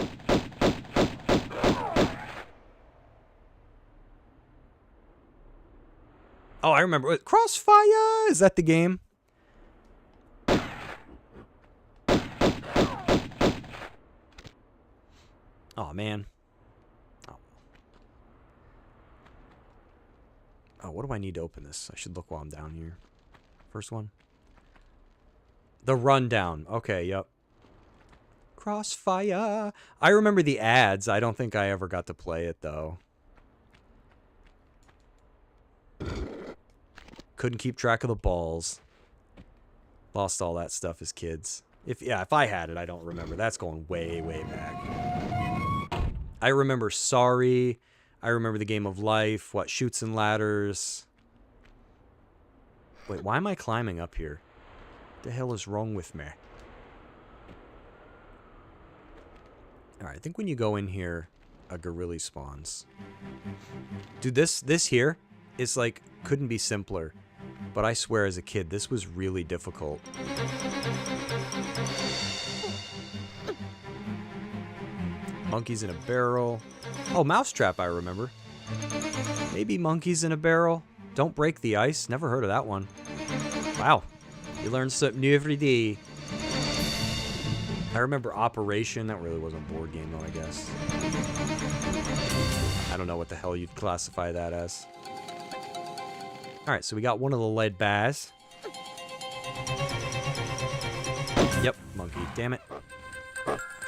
Oh, I remember. Crossfire! Is that the game? Oh, man. Oh, what do I need to open this? I should look while I'm down here. First one. The rundown. Okay, yep. Crossfire. I remember the ads. I don't think I ever got to play it, though. Couldn't keep track of the balls. Lost all that stuff as kids. If I had it, I don't remember. That's going way, way back. I remember Sorry. I remember the Game of Life. What, Chutes and Ladders. Wait, why am I climbing up here? What the hell is wrong with me? Alright, I think when you go in here, a gorilla spawns. Dude, this here is like, couldn't be simpler. But I swear as a kid, this was really difficult. Monkeys in a barrel. Oh, Mousetrap, I remember. Maybe monkeys in a barrel. Don't break the ice. Never heard of that one. Wow. You learn something new every day. I remember Operation. That really wasn't a board game, though, I guess. I don't know what the hell you'd classify that as. Alright, so we got one of the lead bars. Yep, monkey. Damn it.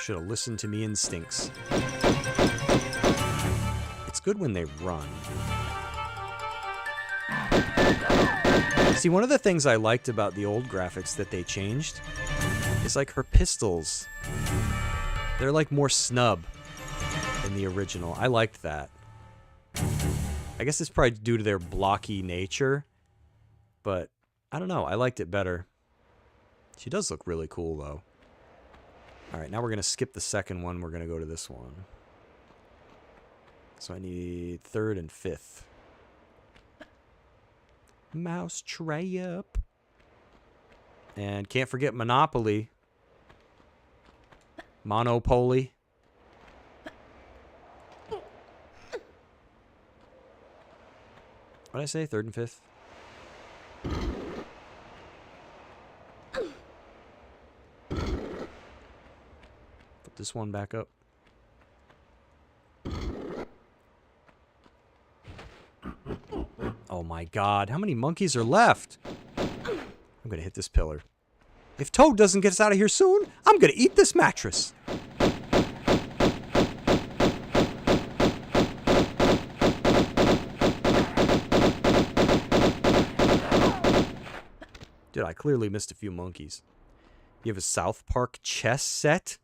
Should have listened to me instincts. It's good when they run. See, one of the things I liked about the old graphics that they changed is like her pistols. They're like more snub than the original. I liked that. I guess it's probably due to their blocky nature, but I don't know. I liked it better. She does look really cool, though. Alright, now we're going to skip the second one. We're going to go to this one. So I need third and fifth. Mouse trap. And can't forget Monopoly. Monopoly. What did I say? Third and fifth? Put this one back up. Oh my god, how many monkeys are left? I'm gonna hit this pillar. If Toad doesn't get us out of here soon, I'm gonna eat this mattress. Dude, I clearly missed a few monkeys. You have a South Park chess set?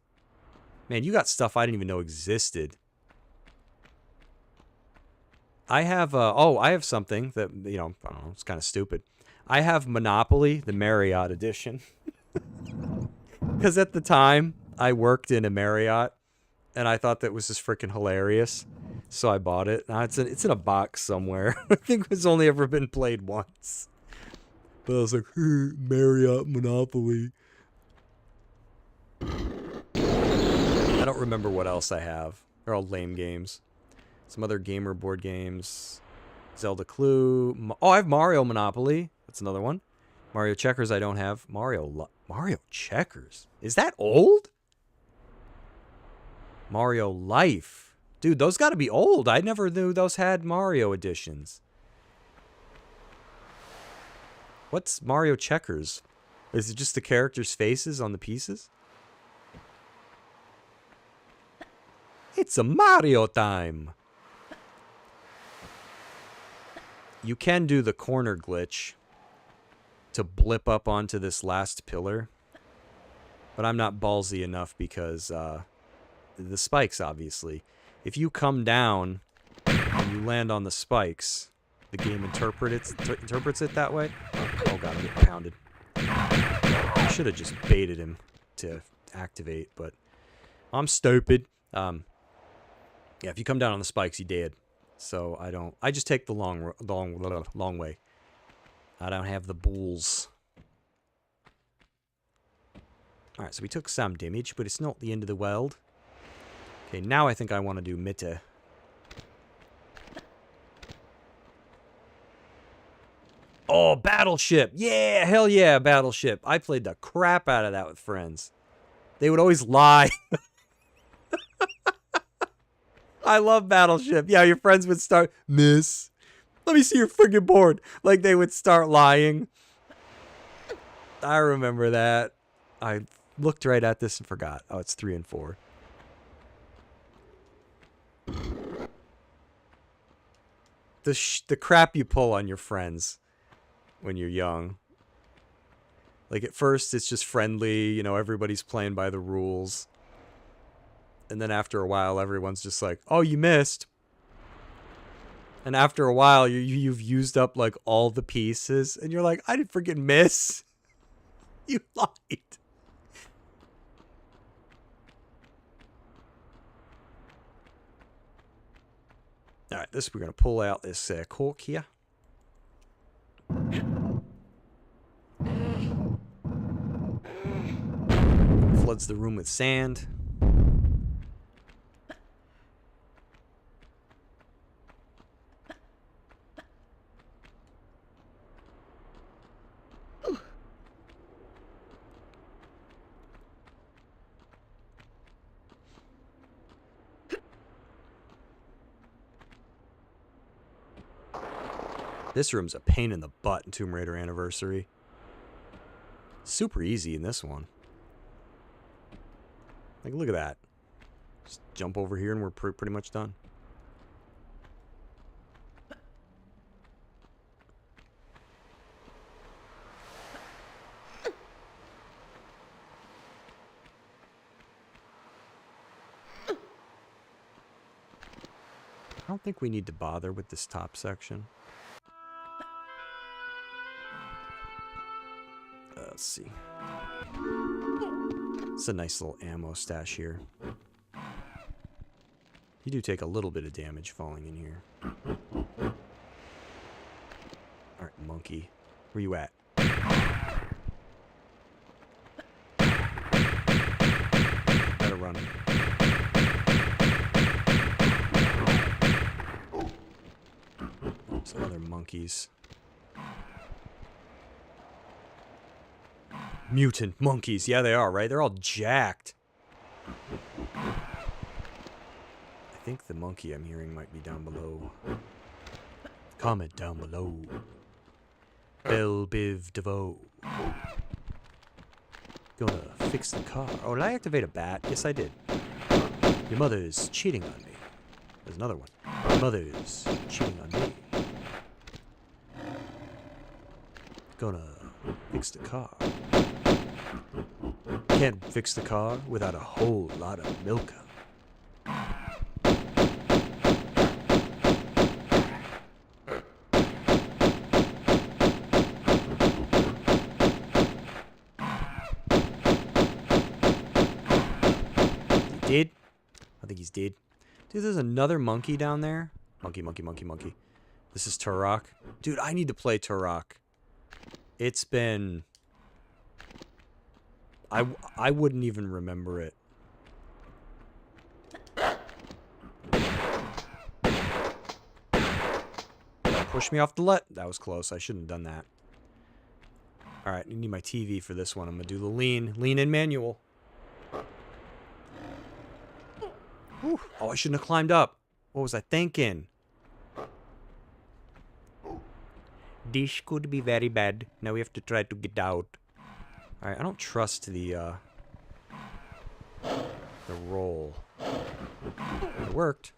Man, you got stuff I didn't even know existed. I have, I have something that, you know, I don't know, it's kind of stupid. I have Monopoly, the Marriott edition. Because at the time, I worked in a Marriott, and I thought that was just freaking hilarious. So I bought it. Now it's in a box somewhere. I think it's only ever been played once. But I was like, Marriott Monopoly. I don't remember what else I have. They're all lame games. Some other gamer board games. Zelda Clue. Oh, I have Mario Monopoly. That's another one. Mario Checkers I don't have. Mario Checkers? Is that old? Mario Life. Dude, those got to be old. I never knew those had Mario editions. What's Mario Checkers? Is it just the characters' faces on the pieces? It's a Mario time. You can do the corner glitch to blip up onto this last pillar. But I'm not ballsy enough because the spikes, obviously. If you come down and you land on the spikes, the game interprets it that way. Oh god, I'm getting pounded. I should have just baited him to activate, but I'm stupid. Yeah, if you come down on the spikes, you dead. So I just take the long way. I don't have the bulls. Alright, so we took some damage, but it's not the end of the world. Okay, now I think I want to do Mitte. Oh, Battleship! Yeah, hell yeah, Battleship. I played the crap out of that with friends. They would always lie. I love Battleship. Yeah, your friends would start, Miss, let me see your friggin' board. Like, they would start lying. I remember that. I looked right at this and forgot. Oh, it's 3 and 4. The crap you pull on your friends when you're young. Like, at first, it's just friendly. You know, everybody's playing by the rules. And then after a while, everyone's just like, oh, you missed. And after a while, you've used up, like, all the pieces. And you're like, I didn't freaking miss. You lied. All right, we're going to pull out this cork here. Floods the room with sand. This room's a pain in the butt in Tomb Raider Anniversary. Super easy in this one. Like, look at that. Just jump over here and we're pretty much done. I don't think we need to bother with this top section. Let's see. It's a nice little ammo stash here. You do take a little bit of damage falling in here. Alright, monkey. Where you at? Gotta run. Some other monkeys. Mutant monkeys. Yeah, they are, right? They're all jacked. I think the monkey I'm hearing might be down below. Comment down below. Belle Biv DeVoe. Gonna fix the car. Oh, did I activate a bat? Yes, I did. Your mother is cheating on me. There's another one. Your mother is cheating on me. Gonna fix the car. Can't fix the car without a whole lot of milk. He dead? I think he's dead. Dude, there's another monkey down there. Monkey, monkey, monkey, monkey. This is Turok. Dude, I need to play Turok. It's been... I wouldn't even remember it. Push me off the let. That was close. I shouldn't have done that. Alright, I need my TV for this one. I'm going to do the lean. Lean in manual. Whew. Oh, I shouldn't have climbed up. What was I thinking? This could be very bad. Now we have to try to get out. Alright, I don't trust the roll. It worked.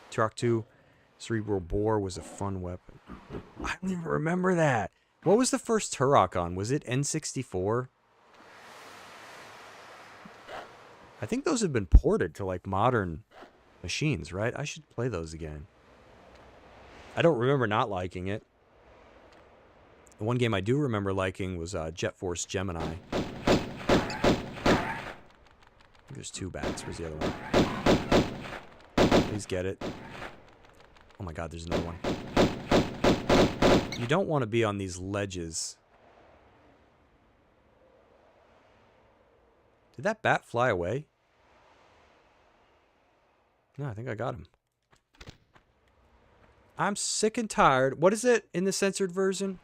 Turok 2 Cerebral Bore was a fun weapon. I don't even remember that. What was the first Turok on? Was it N64? I think those have been ported to like modern machines, right? I should play those again. I don't remember not liking it. The one game I do remember liking was Jet Force Gemini. I think there's two bats. Where's the other one? Please get it. Oh my god, there's another one. You don't want to be on these ledges. Did that bat fly away? No, I think I got him. I'm sick and tired. What is it in the censored version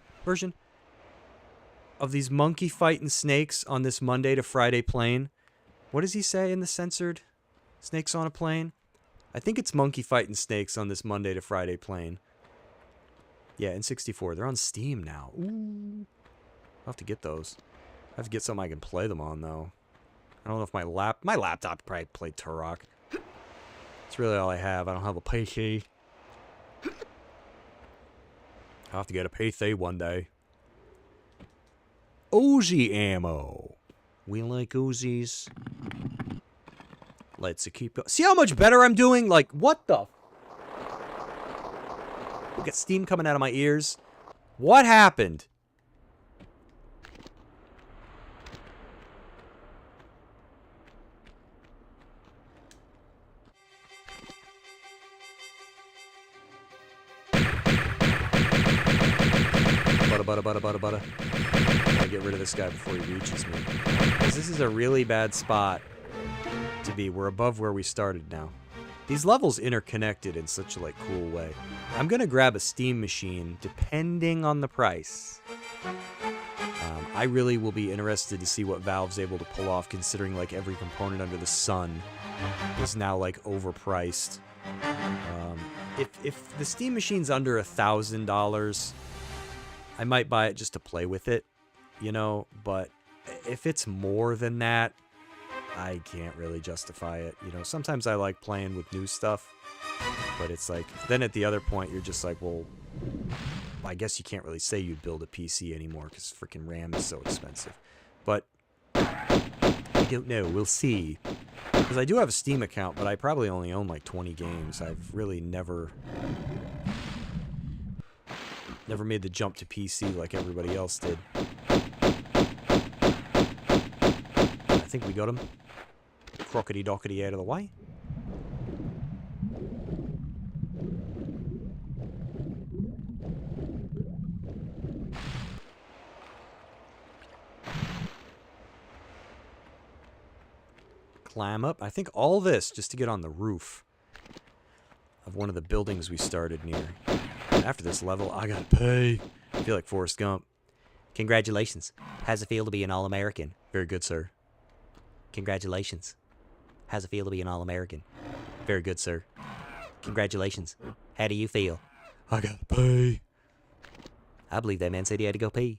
of these monkey fighting snakes on this Monday to Friday plane? What does he say in the censored snakes on a plane? I think it's monkey fighting snakes on this Monday to Friday plane. Yeah, N64. They're on Steam now. Ooh. I'll have to get those. I have to get something I can play them on, though. I don't know if my laptop probably played Turok. That's really all I have. I don't have a PC. I'll have to get a PC one day. Uzi ammo. We like Uzis. Let's keep... See how much better I'm doing? Like, what the... Look at steam coming out of my ears. What happened? Butter. Gotta get rid of this guy before he reaches me. Because this is a really bad spot to be. We're above where we started now. These levels interconnected in such a, like, cool way. I'm gonna grab a steam machine, depending on the price. I really will be interested to see what Valve's able to pull off, considering, like, every component under the sun is now, like, overpriced. If the steam machine's under $1,000, I might buy it just to play with it, you know, but if it's more than that, I can't really justify it. You know, sometimes I like playing with new stuff, but it's like, then at the other point, you're just like, well, I guess you can't really say you'd build a PC anymore because freaking RAM is so expensive. But I don't know. We'll see. Because I do have a Steam account, but I probably only own like 20 games. I've really never made the jump to PC like everybody else did. I think we got him. Crockety dockety out of the way. Climb up. I think all this just to get on the roof of one of the buildings we started near. And after this level, I gotta pay. I feel like Forrest Gump. Congratulations. How's it feel to be an All-American? Very good, sir. Congratulations. How's it feel to be an All-American? Very good, sir. Congratulations. How do you feel? I gotta pee. I believe that man said he had to go pee.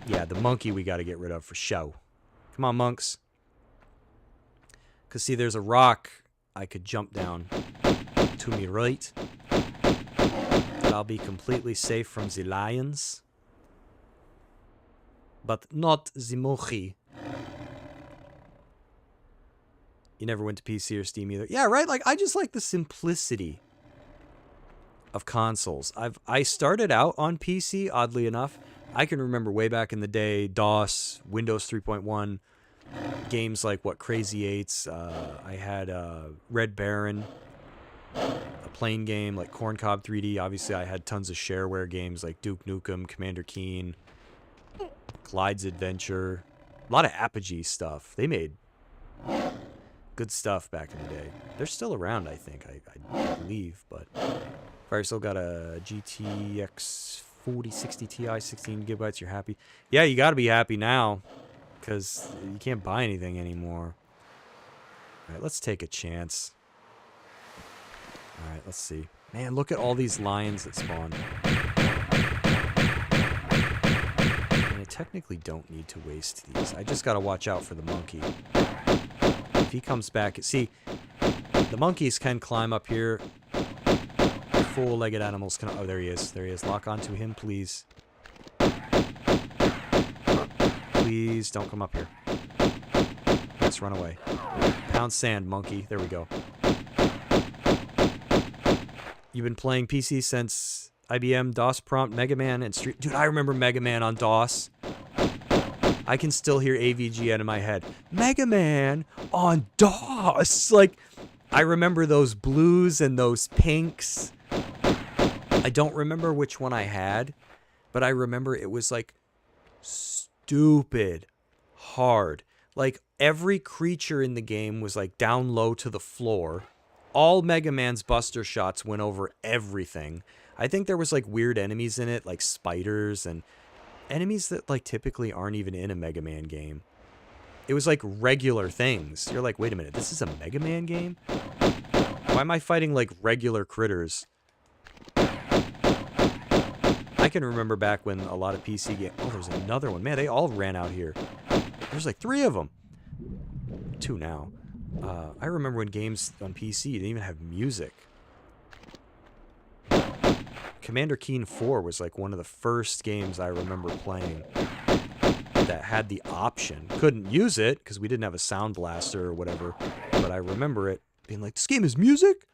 Yeah, the monkey we gotta get rid of for show. Come on, monks. Because, see, there's a rock I could jump down to me right. That I'll be completely safe from the lions. But not the monkey. You never went to PC or Steam either. Yeah, right? Like, I just like the simplicity of consoles. I started out on PC, oddly enough. I can remember way back in the day, DOS, Windows 3.1, games like, Crazy Eights. I had Red Baron, a plain game like Corncob 3D. Obviously, I had tons of shareware games like Duke Nukem, Commander Keen, Clyde's Adventure. A lot of Apogee stuff. They made good stuff back in the day. They're still around, I think. I believe, but if I still got a GTX 4060 Ti, 16 gigabytes, you're happy? Yeah, you gotta be happy now, because you can't buy anything anymore. Alright, let's take a chance. Alright, let's see. Man, look at all these lions that spawn. I technically don't need to waste these. I just gotta watch out for the monkey. If he comes back... See, the monkeys can climb up here. Four-legged animals can... Oh, there he is. There he is. Lock onto him, please. Please don't come up here. Let's run away. Pound sand, monkey. There we go. You've been playing PC since IBM, DOS Prompt, Mega Man, and Street... Dude, I remember Mega Man on DOS. I can still hear AVG out of my head. Mega Man on DOS! Like, I remember those blues and those pinks. I don't remember which one I had, but I remember it was, like, stupid hard. Like, every creature in the game was, like, down low to the floor. All Mega Man's Buster Shots went over everything. I think there was, like, weird enemies in it, like spiders and enemies that, like, typically aren't even in a Mega Man game. It was, like, regular things. You're like, wait a minute, this is a Mega Man game? Why am I fighting, like, regular critters? I can remember back when a lot of PC games... Oh, there's another one. Man, they all ran out here. There's, like, 3 of them. 2 now. I remember when games on PC didn't even have music. Commander Keen 4 was like one of the first games I remember playing that had the option. Couldn't use it because we didn't have a sound blaster or whatever, but I remember it being like, this game is music?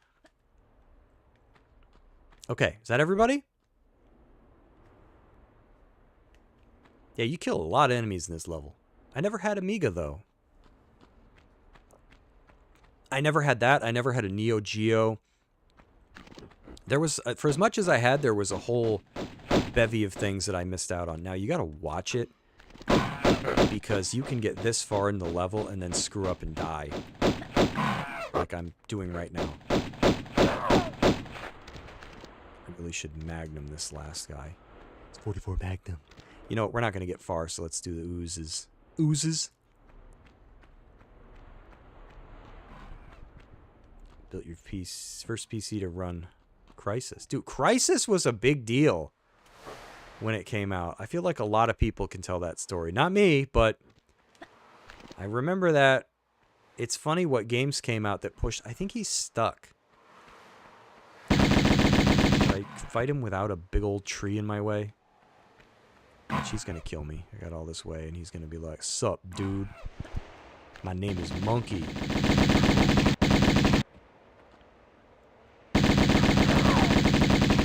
Okay, is that everybody? Yeah, you kill a lot of enemies in this level. I never had Amiga, though. I never had that. I never had a Neo Geo. There was, for as much as I had, there was a whole bevy of things that I missed out on. Now, you gotta watch it, because you can get this far in the level and then screw up and die. Like I'm doing right now. I really should Magnum this last guy. It's 44 Magnum. You know what, we're not gonna get far, so let's do the oozes. Oozes? Built your first PC to run Crisis. Dude, Crisis was a big deal. when it came out. I feel like a lot of people can tell that story. Not me, but I remember that. It's funny what games came out that pushed. I think he's stuck. Should I fight him without a big old tree in my way? She's gonna kill me. I got all this way, and he's gonna be like, "Sup, dude? My name is Monkey."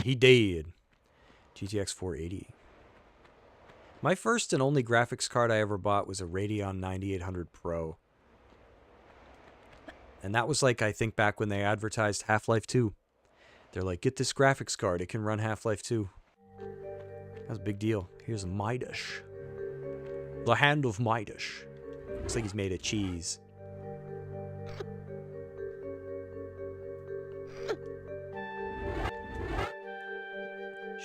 He dead. GTX 480. My first and only graphics card I ever bought was a Radeon 9800 Pro. And that was like, I think back when they advertised Half-Life 2. They're like, get this graphics card. It can run Half-Life 2. That was a big deal. Here's Midas. The hand of Midas. Looks like he's made of cheese.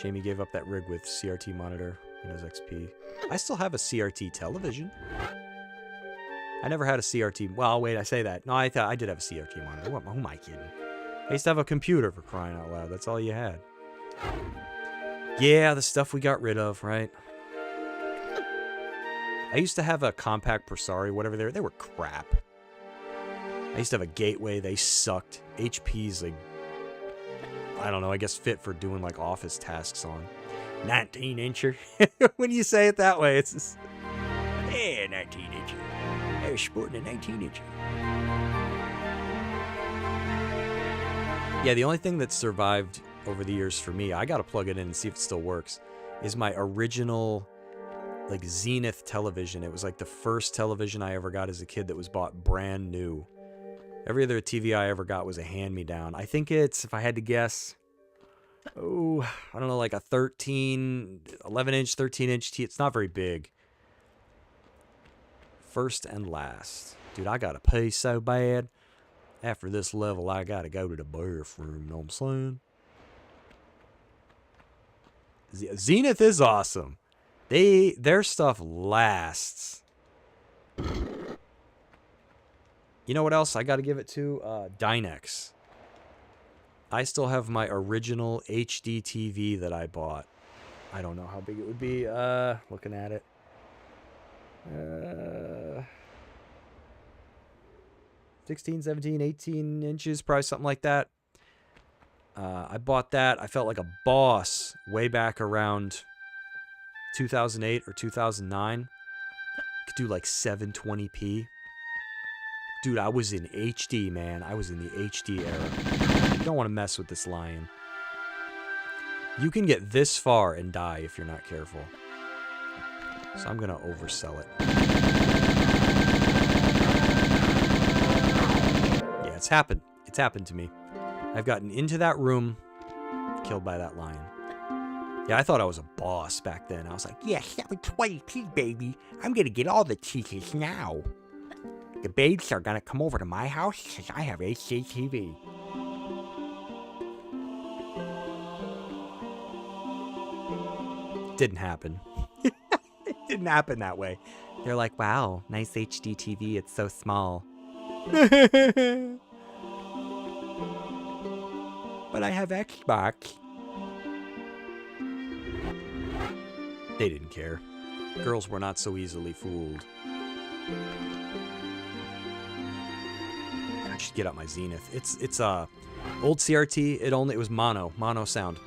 Shame he gave up that rig with CRT monitor, Windows XP. I still have a CRT television. I never had a CRT. Well, wait, I say that. No, I thought I did have a CRT monitor. Who am I kidding? I used to have a computer, for crying out loud. That's all you had. Yeah, the stuff we got rid of, right? I used to have a compact Presari, whatever they were. They were crap. I used to have a Gateway. They sucked. HP's like, I don't know, I guess fit for doing like office tasks on. 19-incher. When you say it that way, it's just, yeah, 19-incher. I was sporting a 19-incher. Yeah, the only thing that survived over the years for me, I gotta plug it in and see if it still works, is my original like Zenith television. It was like the first television I ever got as a kid that was bought brand new. Every other TV I ever got was a hand-me-down. I think it's, if I had to guess, I don't know, like a 11-inch, 13-inch TV. It's not very big. First and last. Dude, I gotta pee so bad. After this level, I gotta go to the bathroom. You know what I'm saying? Zenith is awesome. Their stuff lasts. You know what else I got to give it to? Dynex. I still have my original HD TV that I bought. I don't know how big it would be. Looking at it. 16, 17, 18 inches, probably something like that. I bought that. I felt like a boss way back around 2008 or 2009. Could do like 720p. Dude, I was in HD, man. I was in the HD era. You don't want to mess with this lion. You can get this far and die if you're not careful. So I'm going to oversell it. Yeah, it's happened. It's happened to me. I've gotten into that room, killed by that lion. Yeah, I thought I was a boss back then. I was like, yeah, 720p, baby. I'm going to get all the cheeses now. The babes are gonna come over to my house because I have HDTV. Didn't happen. It didn't happen that way. They're like, wow, nice HDTV, it's so small. But I have Xbox. They didn't care. Girls were not so easily fooled. I should get out my Zenith. It's old CRT. It was mono sound.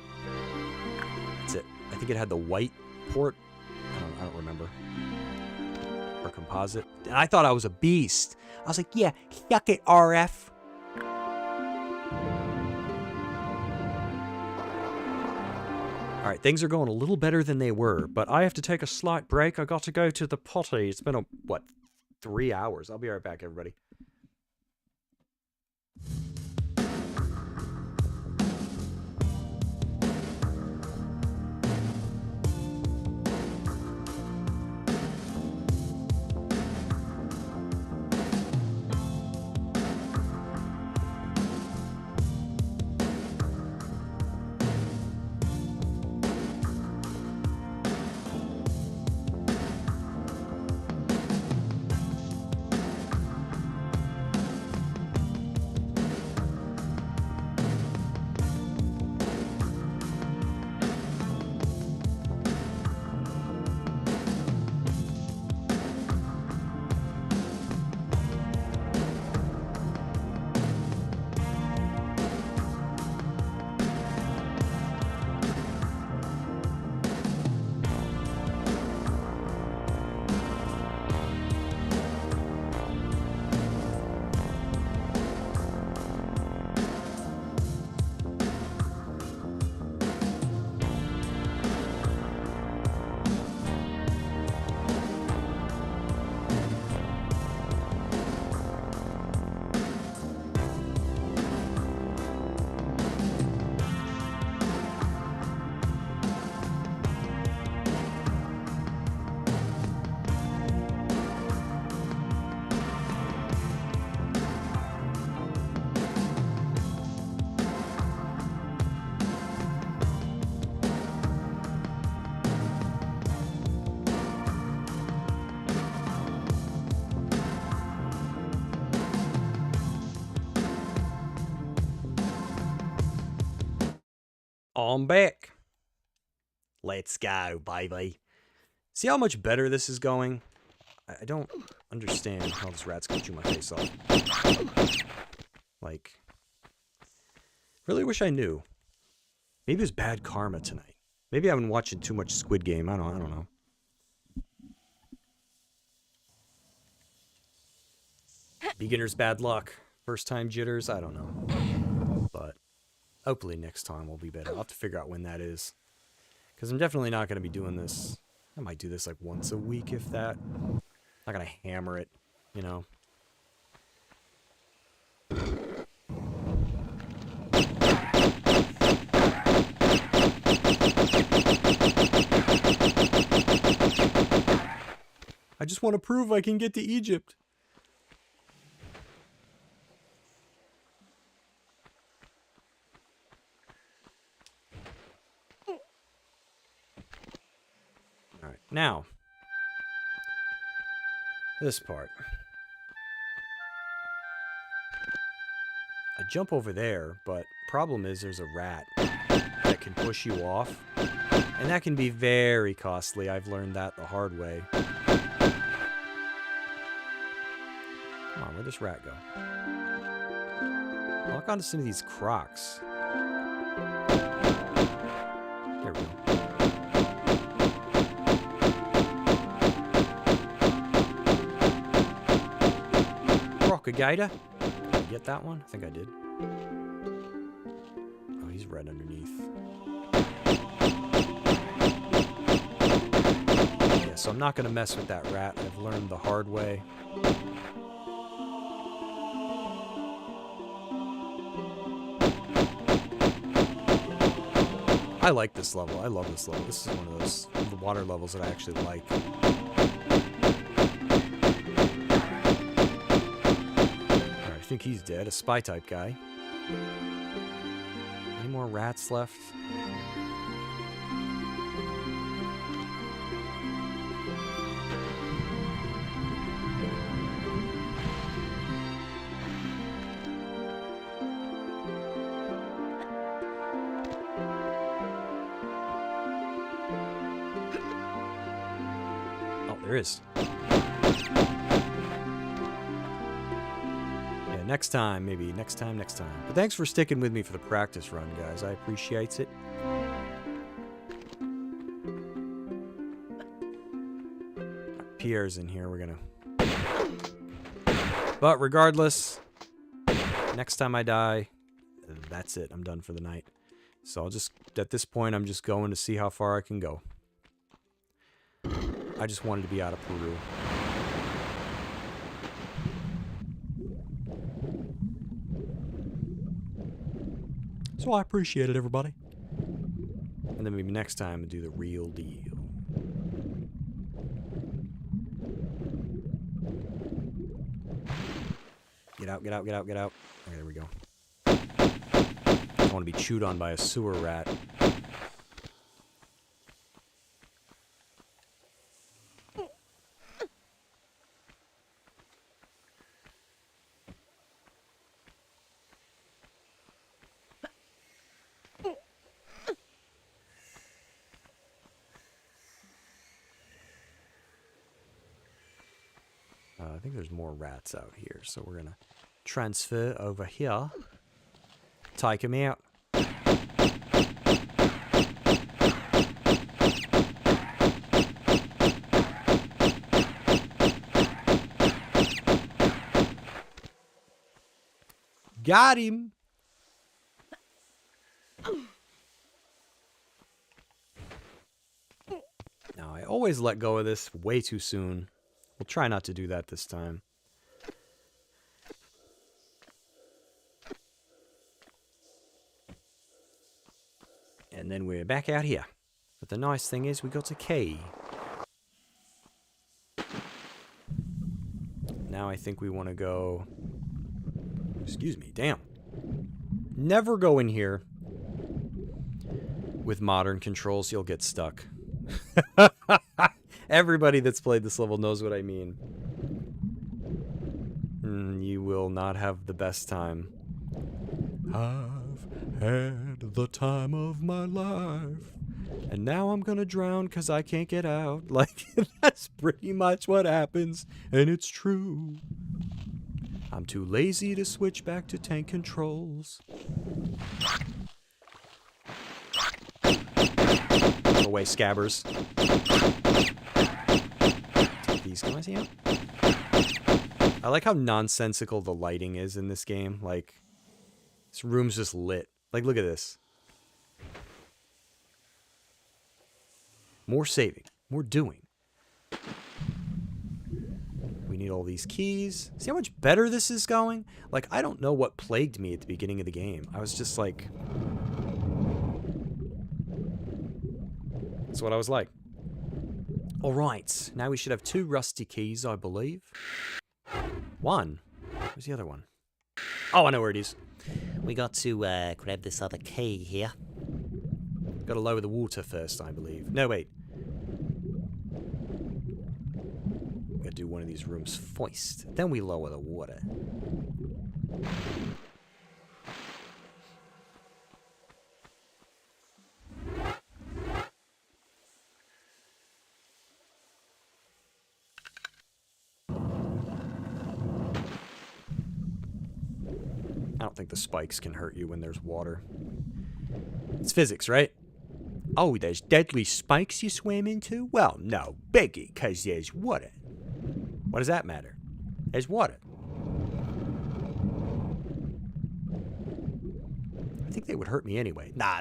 That's it. I think it had the white port. I don't remember. Or composite. And I thought I was a beast. I was like, yeah, yuck it, RF. All right, things are going a little better than they were, but I have to take a slight break. I got to go to the potty. It's been 3 hours. I'll be right back, everybody. I'm back. Let's go, baby. See how much better this is going? I don't understand how this rat's gonna chew my face off. Like, really wish I knew. Maybe it was bad karma tonight. Maybe I've been watching too much Squid Game. I don't know. Beginner's bad luck. First time jitters. I don't know. But hopefully next time will be better. I'll have to figure out when that is. Because I'm definitely not going to be doing this. I might do this like once a week, if that. Not going to hammer it, you know. I just want to prove I can get to Egypt. Alright, now, this part. I jump over there, but problem is there's a rat that can push you off. And that can be very costly. I've learned that the hard way. Come on, where'd this rat go? Lock onto some of these crocs. There we go. Crocagator. Did I get that one? I think I did. Oh, he's red underneath. Yeah, so I'm not going to mess with that rat. I've learned the hard way. I like this level. I love this level. This is one of those the water levels that I actually like. Alright, I think he's dead. A spy type guy. Any more rats left? There is. Yeah, next time, maybe. Next time. But thanks for sticking with me for the practice run, guys. I appreciate it. Pierre's in here. We're gonna... But regardless, next time I die, that's it. I'm done for the night. So I'll just... At this point, I'm just going to see how far I can go. I just wanted to be out of Peru. So I appreciate it, everybody. And then maybe next time we'll do the real deal. Get out, get out, get out, get out. Okay, there we go. I want to be chewed on by a sewer rat. I think there's more rats out here, so we're gonna transfer over here. Take them out. Got him. Now, I always let go of this way too soon. We'll try not to do that this time. And then we're back out here. But the nice thing is we got a key. Now I think we want to go... Excuse me, damn. Never go in here with modern controls. You'll get stuck. Everybody that's played this level knows what I mean. You will not have the best time. I've had the time of my life. And now I'm gonna drown because I can't get out. Like, that's pretty much what happens, and it's true. I'm too lazy to switch back to tank controls. Go away, scabbers. Take these. Can I see them? I like how nonsensical the lighting is in this game. Like, this room's just lit. Like, look at this. More saving. More doing. We need all these keys. See how much better this is going? Like, I don't know what plagued me at the beginning of the game. I was just like... That's what I was like. Alright, now we should have 2 rusty keys, I believe. 1. Where's the other one? Oh, I know where it is. We got to grab this other key here. Gotta lower the water first, I believe. No, wait. We gotta do one of these rooms first. Then we lower the water. I don't think the spikes can hurt you when there's water. It's physics, right? Oh, there's deadly spikes you swim into? Well, no, biggie, because there's water. What does that matter? There's water. I think they would hurt me anyway. Nah.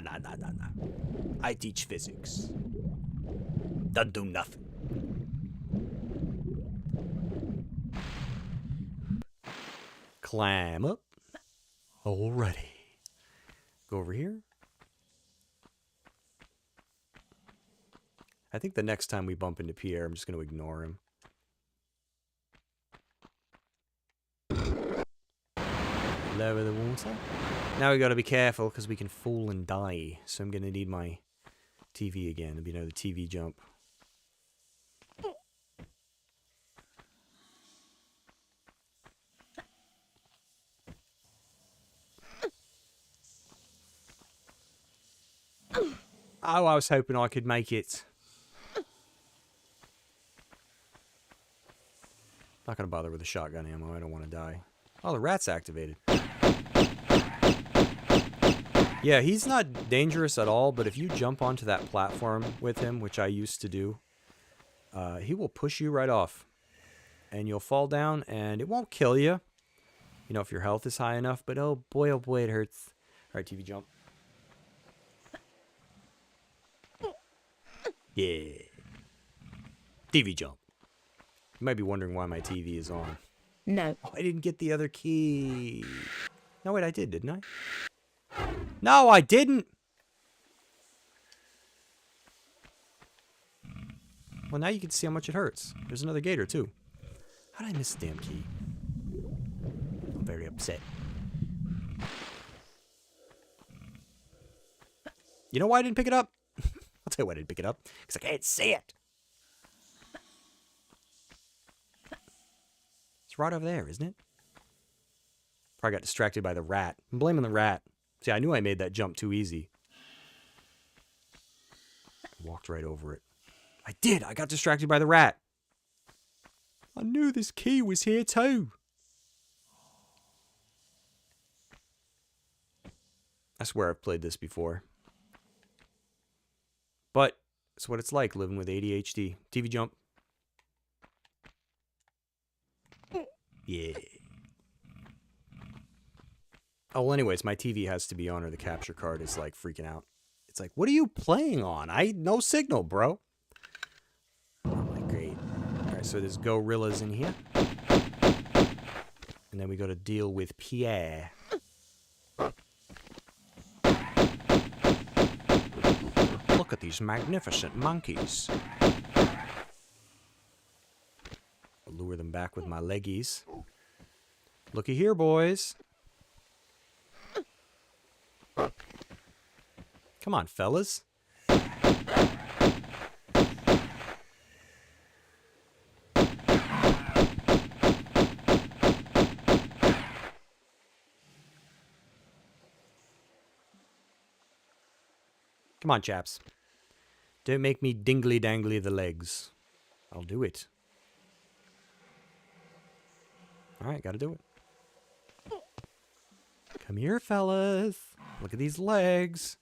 I teach physics. Doesn't do nothing. Climb up. Alrighty. Go over here. I think the next time we bump into Pierre, I'm just going to ignore him. Lower the water. Now we got to be careful because we can fall and die. So I'm going to need my TV again. It'll be another TV jump. Oh, I was hoping I could make it. Not gonna bother with the shotgun ammo. I don't want to die. Oh, the rat's activated. Yeah, he's not dangerous at all, but if you jump onto that platform with him, which I used to do, he will push you right off. And you'll fall down, and it won't kill you. You know, if your health is high enough, but oh boy, it hurts. Alright, TV jump. Yeah. TV jump. You might be wondering why my TV is on. No. Oh, I didn't get the other key. No, wait, I did, didn't I? No, I didn't. Well, now you can see how much it hurts. There's another gator, too. How did I miss the damn key? I'm very upset. You know why I didn't pick it up? I'll tell you why I didn't pick it up. Because I can't see it. It's right over there, isn't it? Probably got distracted by the rat. I'm blaming the rat. See, I knew I made that jump too easy. I walked right over it. I did! I got distracted by the rat. I knew this key was here too. I swear I've played this before. But it's what it's like living with ADHD. TV jump. Yeah. Oh, well, anyways, my TV has to be on or the capture card is like freaking out. It's like, what are you playing on? No signal, bro. Oh, my great. All right, so there's gorillas in here. And then we got to deal with Pierre. Look at these magnificent monkeys. I'll lure them back with my leggies. Looky here, boys. Come on, fellas. Come on, chaps. Don't make me dingly-dangly the legs. I'll do it. Alright, gotta do it. Come here, fellas. Look at these legs.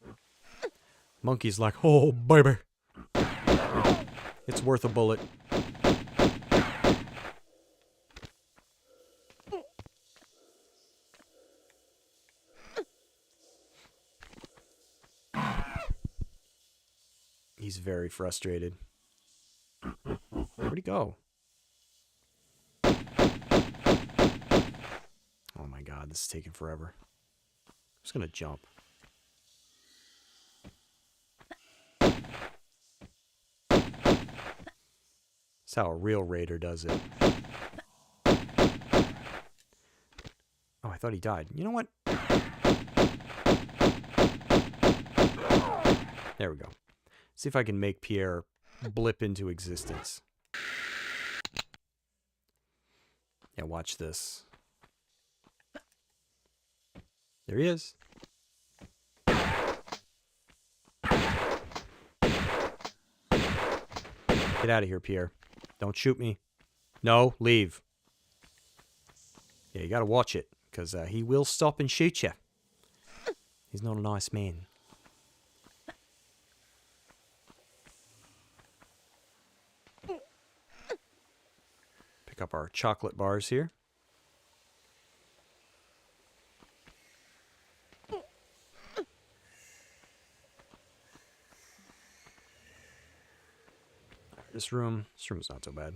Monkey's like, oh, baby. It's worth a bullet. He's very frustrated. Where'd he go? Oh my god, this is taking forever. I'm just gonna jump. That's how a real raider does it. Oh, I thought he died. You know what? There we go. See if I can make Pierre blip into existence. Yeah, watch this. There he is. Get out of here, Pierre. Don't shoot me. No, leave. Yeah, you gotta watch it, because he will stop and shoot you. He's not a nice man. Pick up our chocolate bars here. This room's not so bad.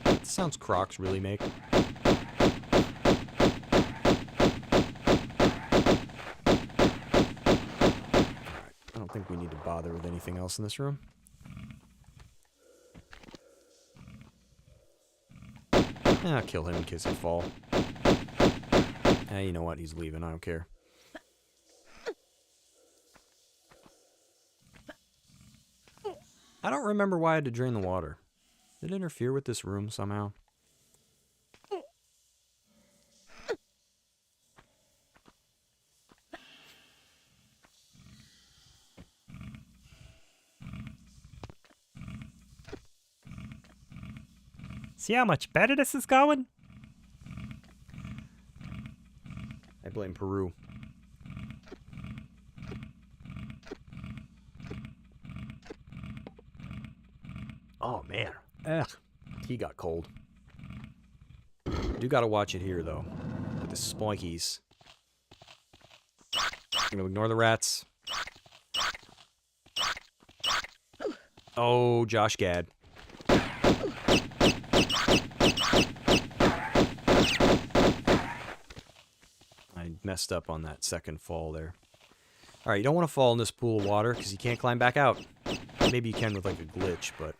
What sounds Crocs really make? I don't think we need to bother with anything else in this room. I'll kill him in case I fall. You know what? He's leaving. I don't care. I don't remember why I had to drain the water. Did it interfere with this room somehow? See how much better this is going? I blame Peru. Oh, man. Ugh. He got cold. Do gotta watch it here, though. With the spikies. Gonna ignore the rats. Oh, Josh Gad. I messed up on that second fall there. Alright, you don't want to fall in this pool of water because you can't climb back out. Maybe you can with like a glitch, but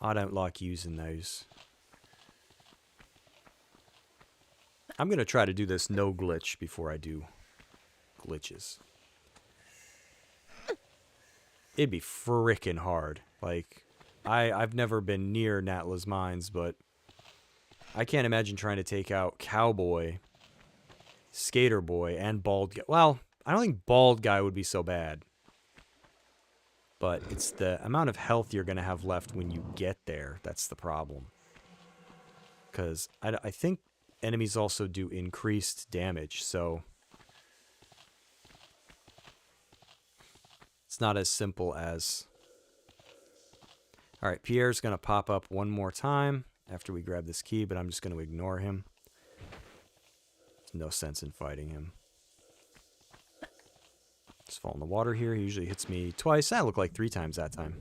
I don't like using those. I'm going to try to do this no glitch before I do glitches. It'd be frickin' hard. Like, I've never been near Natla's mines, but I can't imagine trying to take out Cowboy, Skater Boy, and Bald Guy. Well, I don't think Bald Guy would be so bad. But it's the amount of health you're going to have left when you get there that's the problem. Because I think enemies also do increased damage, so it's not as simple as... Alright, Pierre's going to pop up one more time after we grab this key, but I'm just going to ignore him. There's no sense in fighting him. Just fall in the water here. He usually hits me twice. That looked like 3 times that time.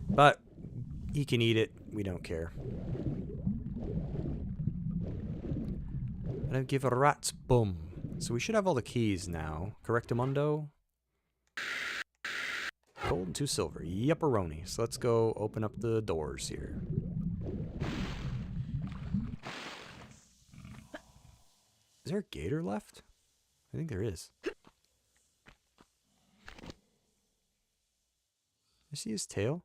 But he can eat it. We don't care. I don't give a rat's bum. So we should have all the keys now. Correctamundo. Gold and 2 silver. Yepperoni. So let's go open up the doors here. Is there a gator left? I think there is. I see his tail.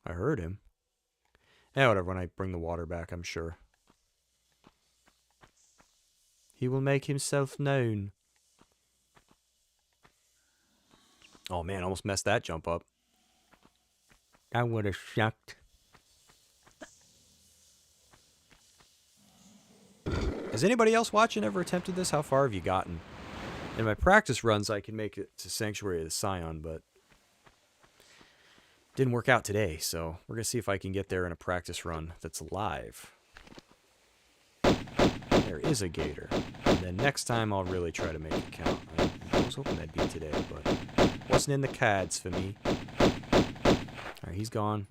I heard him. Yeah, whatever. When I bring the water back, I'm sure. He will make himself known. Oh man, almost messed that jump up. I would have sucked. Has anybody else watching ever attempted this? How far have you gotten? In my practice runs, I can make it to Sanctuary of the Scion, but didn't work out today, so we're going to see if I can get there in a practice run that's live. There is a gator. And then next time, I'll really try to make it count. I was hoping that'd be today, but wasn't in the cards for me. Alright, he's gone.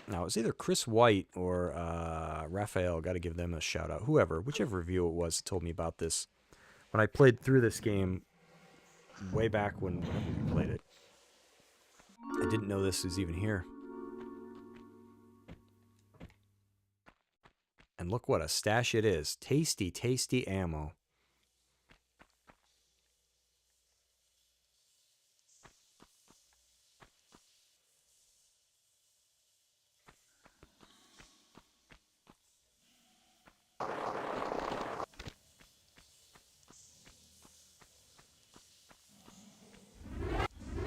Now, it was either Chris White or Raphael. Got to give them a shout out. Whoever, whichever review it was, told me about this. When I played through this game way back whenever we played it, I didn't know this was even here. And look what a stash it is. Tasty, tasty ammo.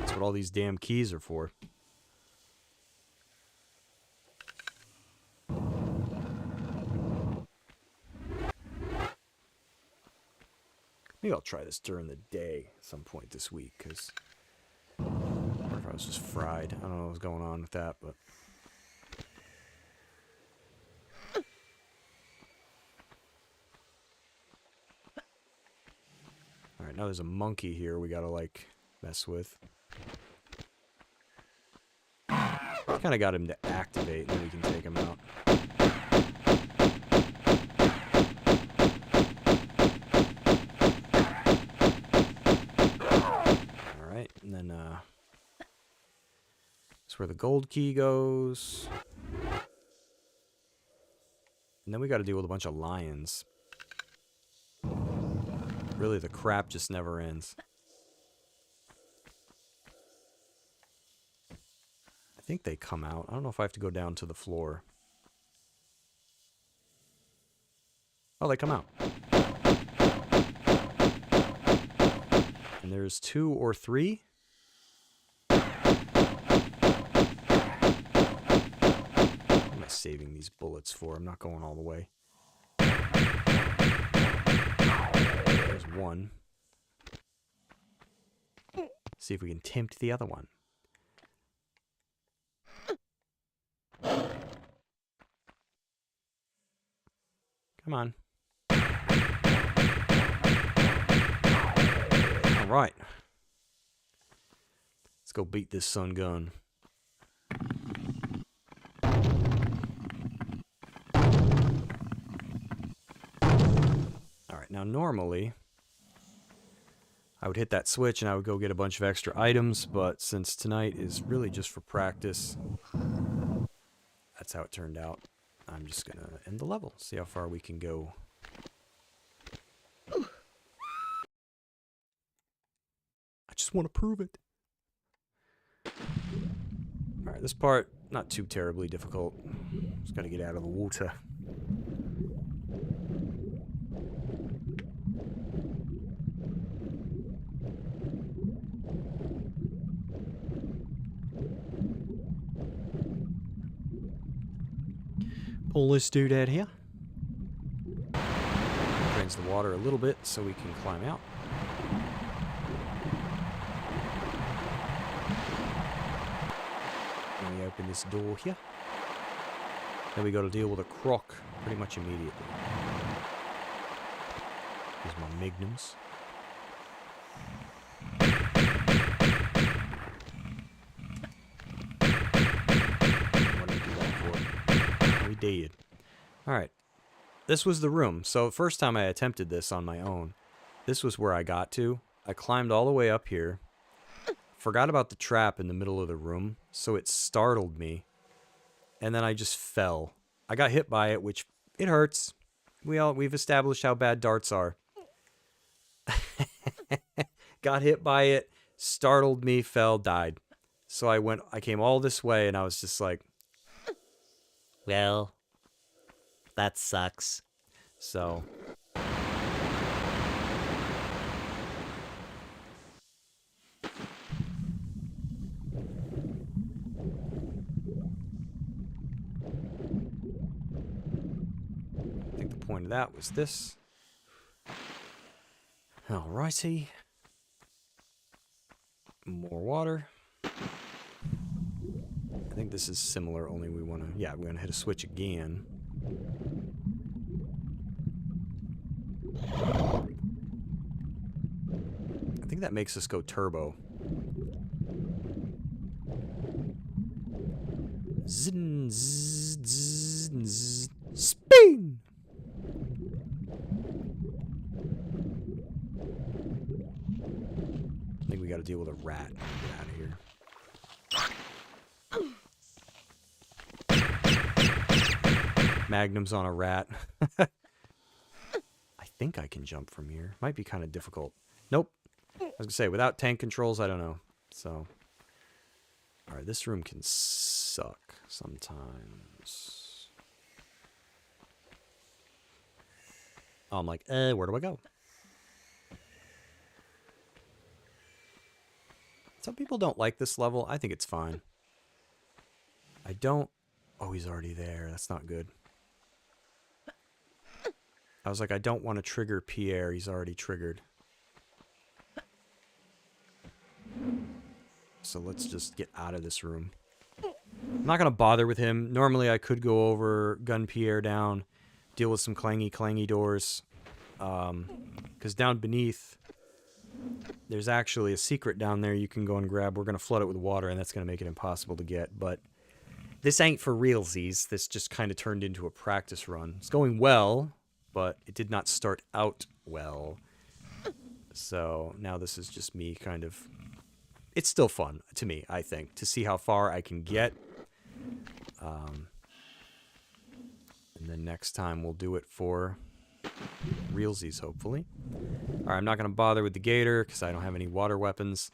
That's what all these damn keys are for. Maybe I'll try this during the day at some point this week, because what if I was just fried? I don't know what was going on with that, but... Alright, now there's a monkey here we gotta, like, mess with. Kinda got him to activate, and then we can take him out. Alright, and then, that's where the gold key goes. And then we gotta deal with a bunch of lions. Really, the crap just never ends. I think they come out. I don't know if I have to go down to the floor. Oh, they come out. And there's 2 or 3. What am I saving these bullets for? I'm not going all the way. There's 1. See if we can tempt the other one. Come on. Alright. Let's go beat this sun gun. Alright, now normally I would hit that switch and I would go get a bunch of extra items, but since tonight is really just for practice, that's how it turned out. I'm just gonna end the level, see how far we can go. I just want to prove it. Alright, this part, not too terribly difficult. Just gotta get out of the water. Pull this dude out here. Drains the water a little bit so we can climb out. Then we open this door here. Then we got to deal with a croc pretty much immediately. Here's my magnums. What did I do that for? We did. Alright. This was the room. So first time I attempted this on my own, this was where I got to. I climbed all the way up here. Forgot about the trap in the middle of the room, so it startled me. And then I just fell. I got hit by it, which it hurts. We've established how bad darts are. Got hit by it, startled me, fell, died. So I came all this way, and I was just like, Well, that sucks. so. I think the point of that was this. Alrighty. More water. I think this is similar, only we want to... Yeah, we're going to hit a switch again. I think that makes us go turbo. Zin, zzz, zzz, zzz, spin! I think we got to deal with a rat. Get out of here. Magnum's on a rat. I think I can jump from here. Might be kind of difficult. Nope. I was going to say, without tank controls, I don't know. So, alright, this room can suck sometimes. Oh, I'm like, where do I go? Some people don't like this level. I think it's fine. I don't... Oh, he's already there. That's not good. I was like, I don't want to trigger Pierre. He's already triggered. So let's just get out of this room. I'm not going to bother with him. Normally I could go over, gun Pierre down, deal with some clangy doors. Because down beneath, there's actually a secret down there you can go and grab. We're going to flood it with water, and that's going to make it impossible to get. But this ain't for realsies. This just kind of turned into a practice run. It's going well, but it did not start out well. So now this is just me kind of... It's still fun to me, I think, to see how far I can get. And then next time we'll do it for realsies, hopefully. Alright, I'm not going to bother with the gator because I don't have any water weapons.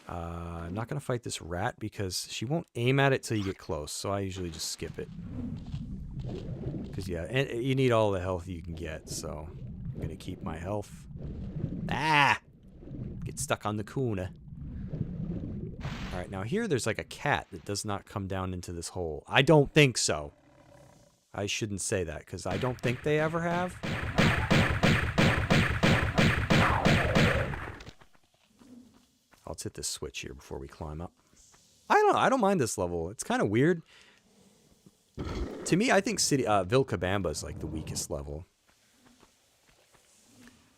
I'm not going to fight this rat because she won't aim at it till you get close, so I usually just skip it. Because, yeah, and you need all the health you can get, so I'm going to keep my health. Ah! Get stuck on the kuna. Alright, now here there's like a cat that does not come down into this hole. I don't think so. I shouldn't say that, because I don't think they ever have. Let's hit this switch here before we climb up. I don't know. I don't mind this level. It's kind of weird. To me, I think Vilcabamba is like the weakest level.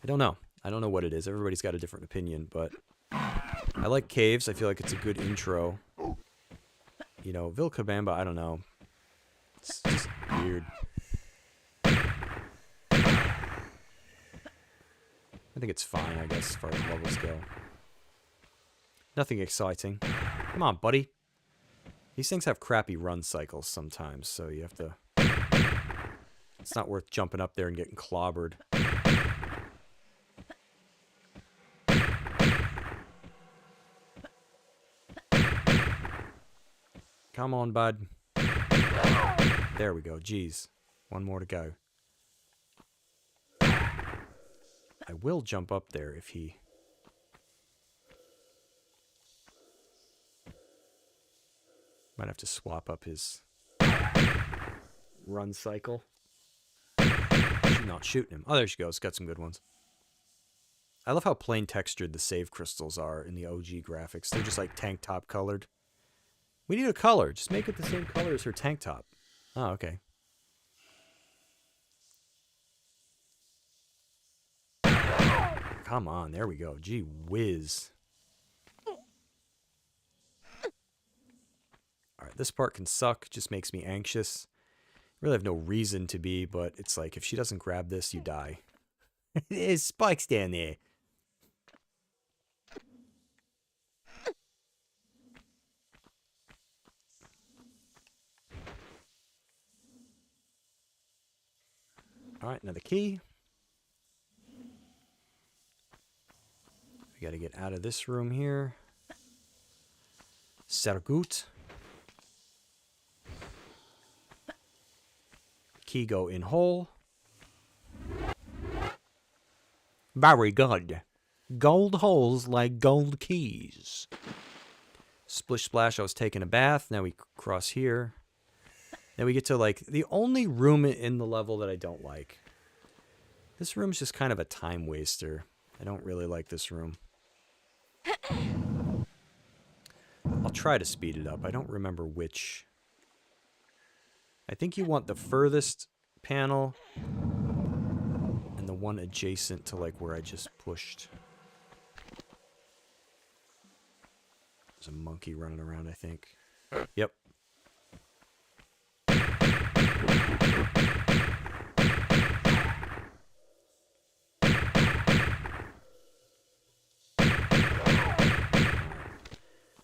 I don't know. I don't know what it is. Everybody's got a different opinion, but I like caves. I feel like it's a good intro. You know, Vilcabamba, I don't know. It's just weird. I think it's fine, I guess, as far as levels go. Nothing exciting. Come on, buddy. These things have crappy run cycles sometimes, so you have to... It's not worth jumping up there and getting clobbered. Come on, bud. There we go. Jeez. One more to go. I will jump up there if he... Might have to swap up his run cycle. She's not shooting him. Oh, there she goes. Got some good ones. I love how plain textured the save crystals are in the OG graphics. They're just like tank top colored. We need a color. Just make it the same color as her tank top. Oh, okay. Come on. There we go. Gee whiz. Alright, this part can suck. Just makes me anxious. Really have no reason to be, but it's like, if she doesn't grab this, you die. There's spikes down there. Alright, another key. We gotta get out of this room here. Sehr gut. Key go in hole. Very good. Gold holes like gold keys. Splish splash, I was taking a bath. Now we cross here. Then we get to, like, the only room in the level that I don't like. This room's just kind of a time waster. I don't really like this room. I'll try to speed it up. I don't remember which. I think you want the furthest panel and the one adjacent to, like, where I just pushed. There's a monkey running around, I think. Yep.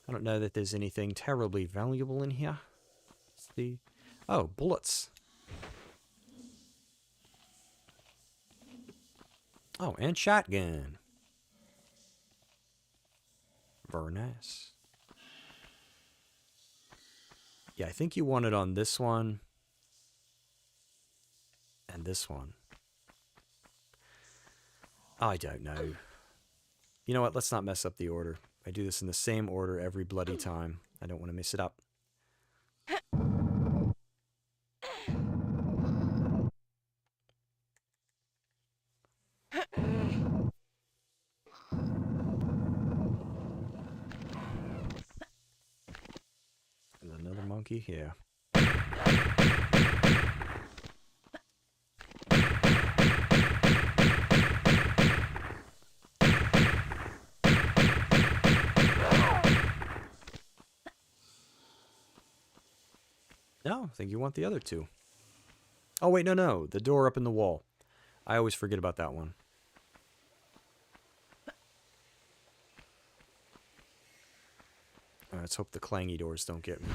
I don't know that there's anything terribly valuable in here. It's the... Oh, bullets. Oh, and shotgun. Very nice. Yeah, I think you want it on this one. And this one. I don't know. You know what? Let's not mess up the order. I do this in the same order every bloody time. I don't want to mess it up. There's another monkey here. No, I think you want the other two. Oh, wait, no. The door up in the wall. I always forget about that one. Let's hope the clangy doors don't get me.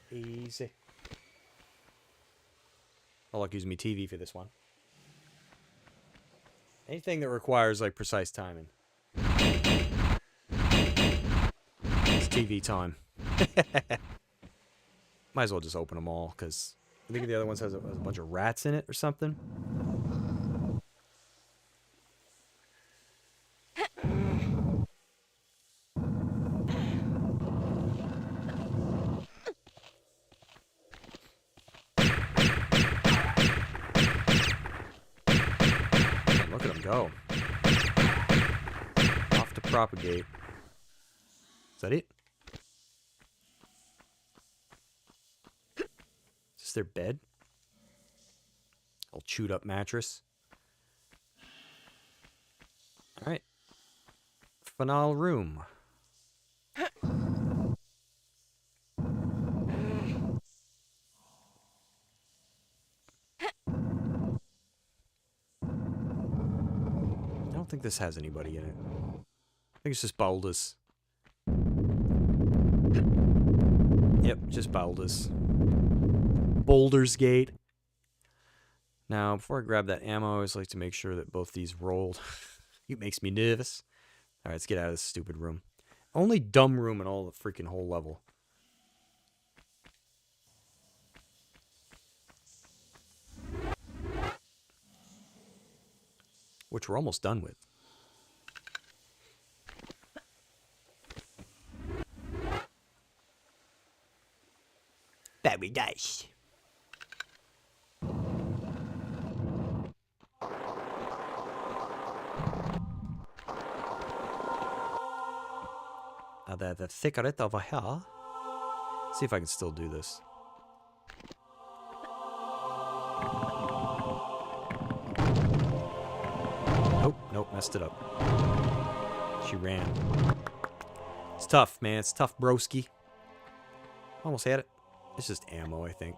Easy. I'll like using my TV for this one. Anything that requires, like, precise timing. It's TV time. Might as well just open them all, because I think the other ones has a bunch of rats in it or something. Look at them go. Off to propagate. Is that it? Is this their bed? Old chewed up mattress. Alright. Final room. I don't think this has anybody in it. I think it's just boulders. Yep, just boulders. Boulder's Gate. Now, before I grab that ammo, I always like to make sure that both these rolled. It makes me nervous. Alright, let's get out of this stupid room. Only dumb room in all the freaking whole level. Which we're almost done with. Very nice. The cigarette over here. See if I can still do this. Nope, messed it up. She ran. It's tough, man. It's tough, broski. Almost had it. It's just ammo, I think.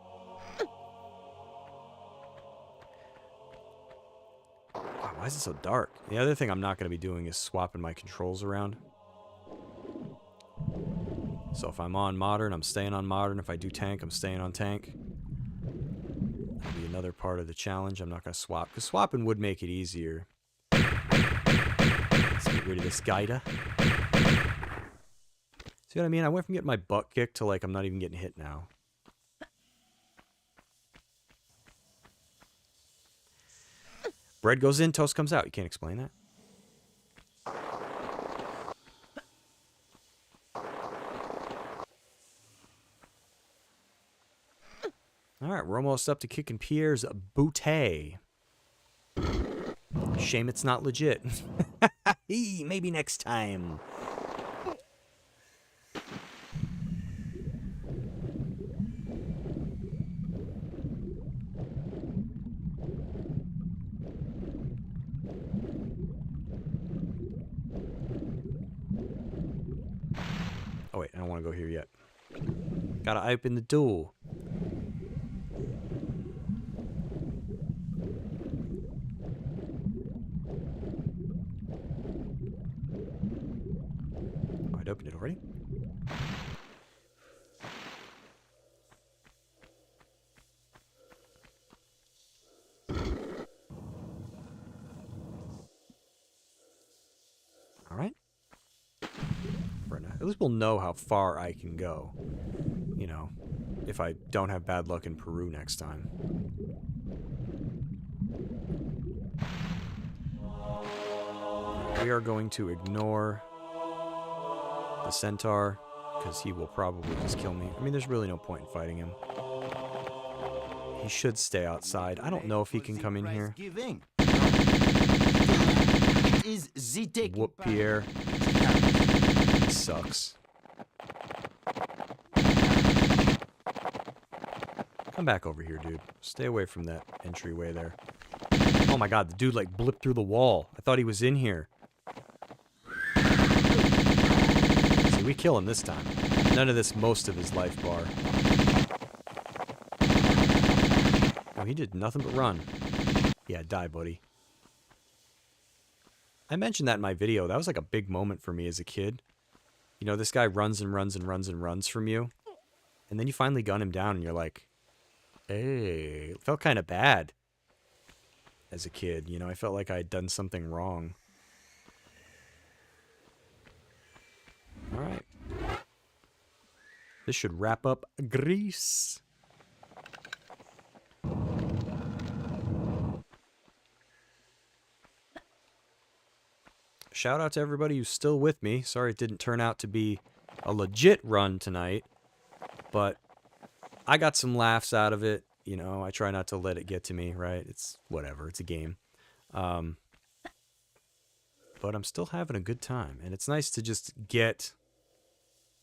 Wow, why is it so dark? The other thing I'm not going to be doing is swapping my controls around. So if I'm on modern, I'm staying on modern. If I do tank, I'm staying on tank. That'll be another part of the challenge. I'm not going to swap, because swapping would make it easier. Let's get rid of this guida. See what I mean? I went from getting my butt kicked to like I'm not even getting hit now. Bread goes in, toast comes out. You can't explain that. All right, we're almost up to kicking Pierre's bootay. Shame it's not legit. Maybe next time. Oh wait, I don't want to go here yet. Gotta open the door. Oh, I'd opened it already. All right. At least we'll know how far I can go. You know, if I don't have bad luck in Peru next time. We are going to ignore the centaur, because he will probably just kill me. I mean, there's really no point in fighting him. He should stay outside. I don't know if he can come in here. Whoop, Pierre. He sucks. Come back over here, dude. Stay away from that entryway there. Oh my god, the dude like blipped through the wall. I thought he was in here. See, we kill him this time. None of this most of his life bar. Oh, he did nothing but run. Yeah, die, buddy. I mentioned that in my video. That was like a big moment for me as a kid. You know, this guy runs and runs and runs and runs from you. And then you finally gun him down and you're like, hey, it felt kind of bad as a kid. You know, I felt like I had done something wrong. All right. This should wrap up Greece. Shout out to everybody who's still with me. Sorry it didn't turn out to be a legit run tonight, but I got some laughs out of it. You know, I try not to let it get to me, right? It's whatever. It's a game. But I'm still having a good time, and it's nice to just get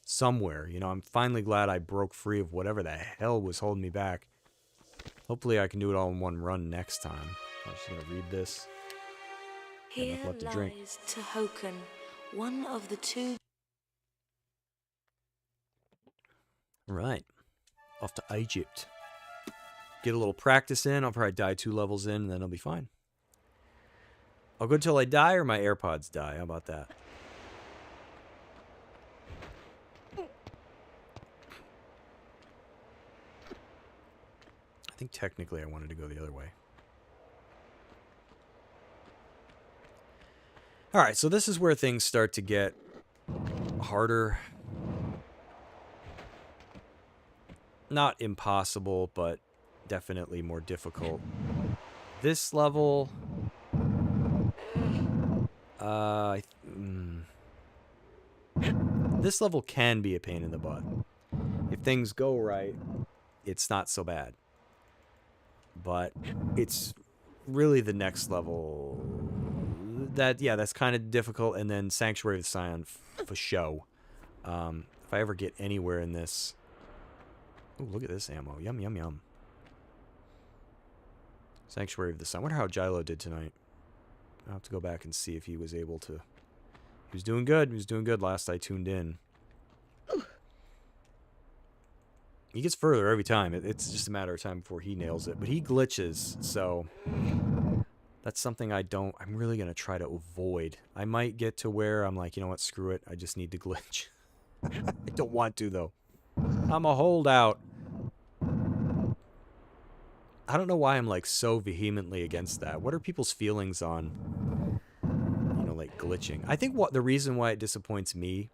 somewhere. You know, I'm finally glad I broke free of whatever the hell was holding me back. Hopefully I can do it all in one run next time. I'm just going to read this. Here left to drink. lies Tehokan, one of the two. Right. Off to Egypt. Get a little practice in. I'll probably die 2 levels in, and then I'll be fine. I'll go till I die or my AirPods die. How about that? I think technically I wanted to go the other way. Alright, so this is where things start to get harder. Not impossible, but definitely more difficult. This level... this level can be a pain in the butt. If things go right, it's not so bad. But it's really the next level... that's kind of difficult, and then Sanctuary of the Scion for show. If I ever get anywhere in this... Oh, look at this ammo. Yum, yum, yum. Sanctuary of the Sun. I wonder how Gilo did tonight. I'll have to go back and see if he was able to... He was doing good. He was doing good last I tuned in. He gets further every time. It's just a matter of time before he nails it. But he glitches, so... That's something I'm really going to try to avoid. I might get to where I'm like, you know what, screw it. I just need to glitch. I don't want to, though. I'm a holdout. I don't know why I'm like so vehemently against that. What are people's feelings on, you know, like glitching. I think the reason why it disappoints me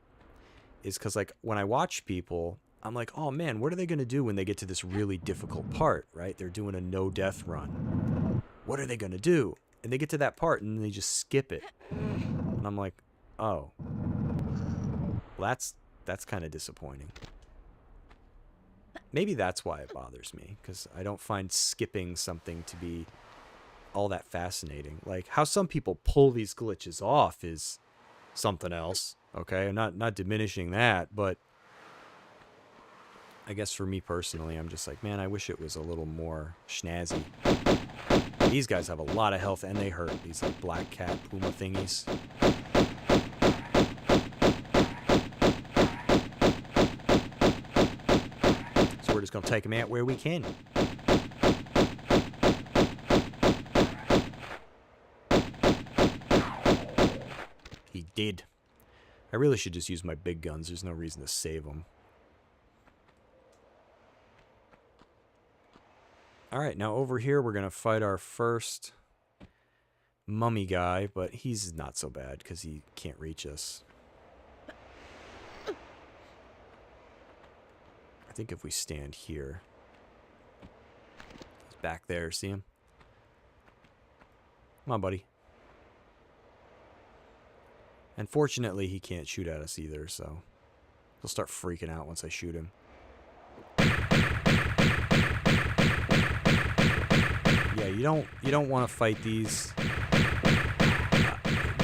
is because, like, when I watch people, I'm like, oh man, what are they going to do when they get to this really difficult part, right? They're doing a no-death run. What are they going to do? And they get to that part and they just skip it. And I'm like, oh. Well, that's kind of disappointing. Maybe that's why it bothers me, because I don't find skipping something to be all that fascinating. Like, how some people pull these glitches off is something else. Okay, I'm not diminishing that, but I guess for me personally, I'm just like, man, I wish it was a little more snazzy. These guys have a lot of health and they hurt. These like black cat puma thingies. So we're just gonna take them out where we can. He did. I really should just use my big guns. There's no reason to save them. Alright, now over here we're going to fight our first mummy guy, but he's not so bad because he can't reach us. I think if we stand here... He's back there, see him? Come on, buddy. Unfortunately, he can't shoot at us either, so he'll start freaking out once I shoot him. Yeah, you don't want to fight these.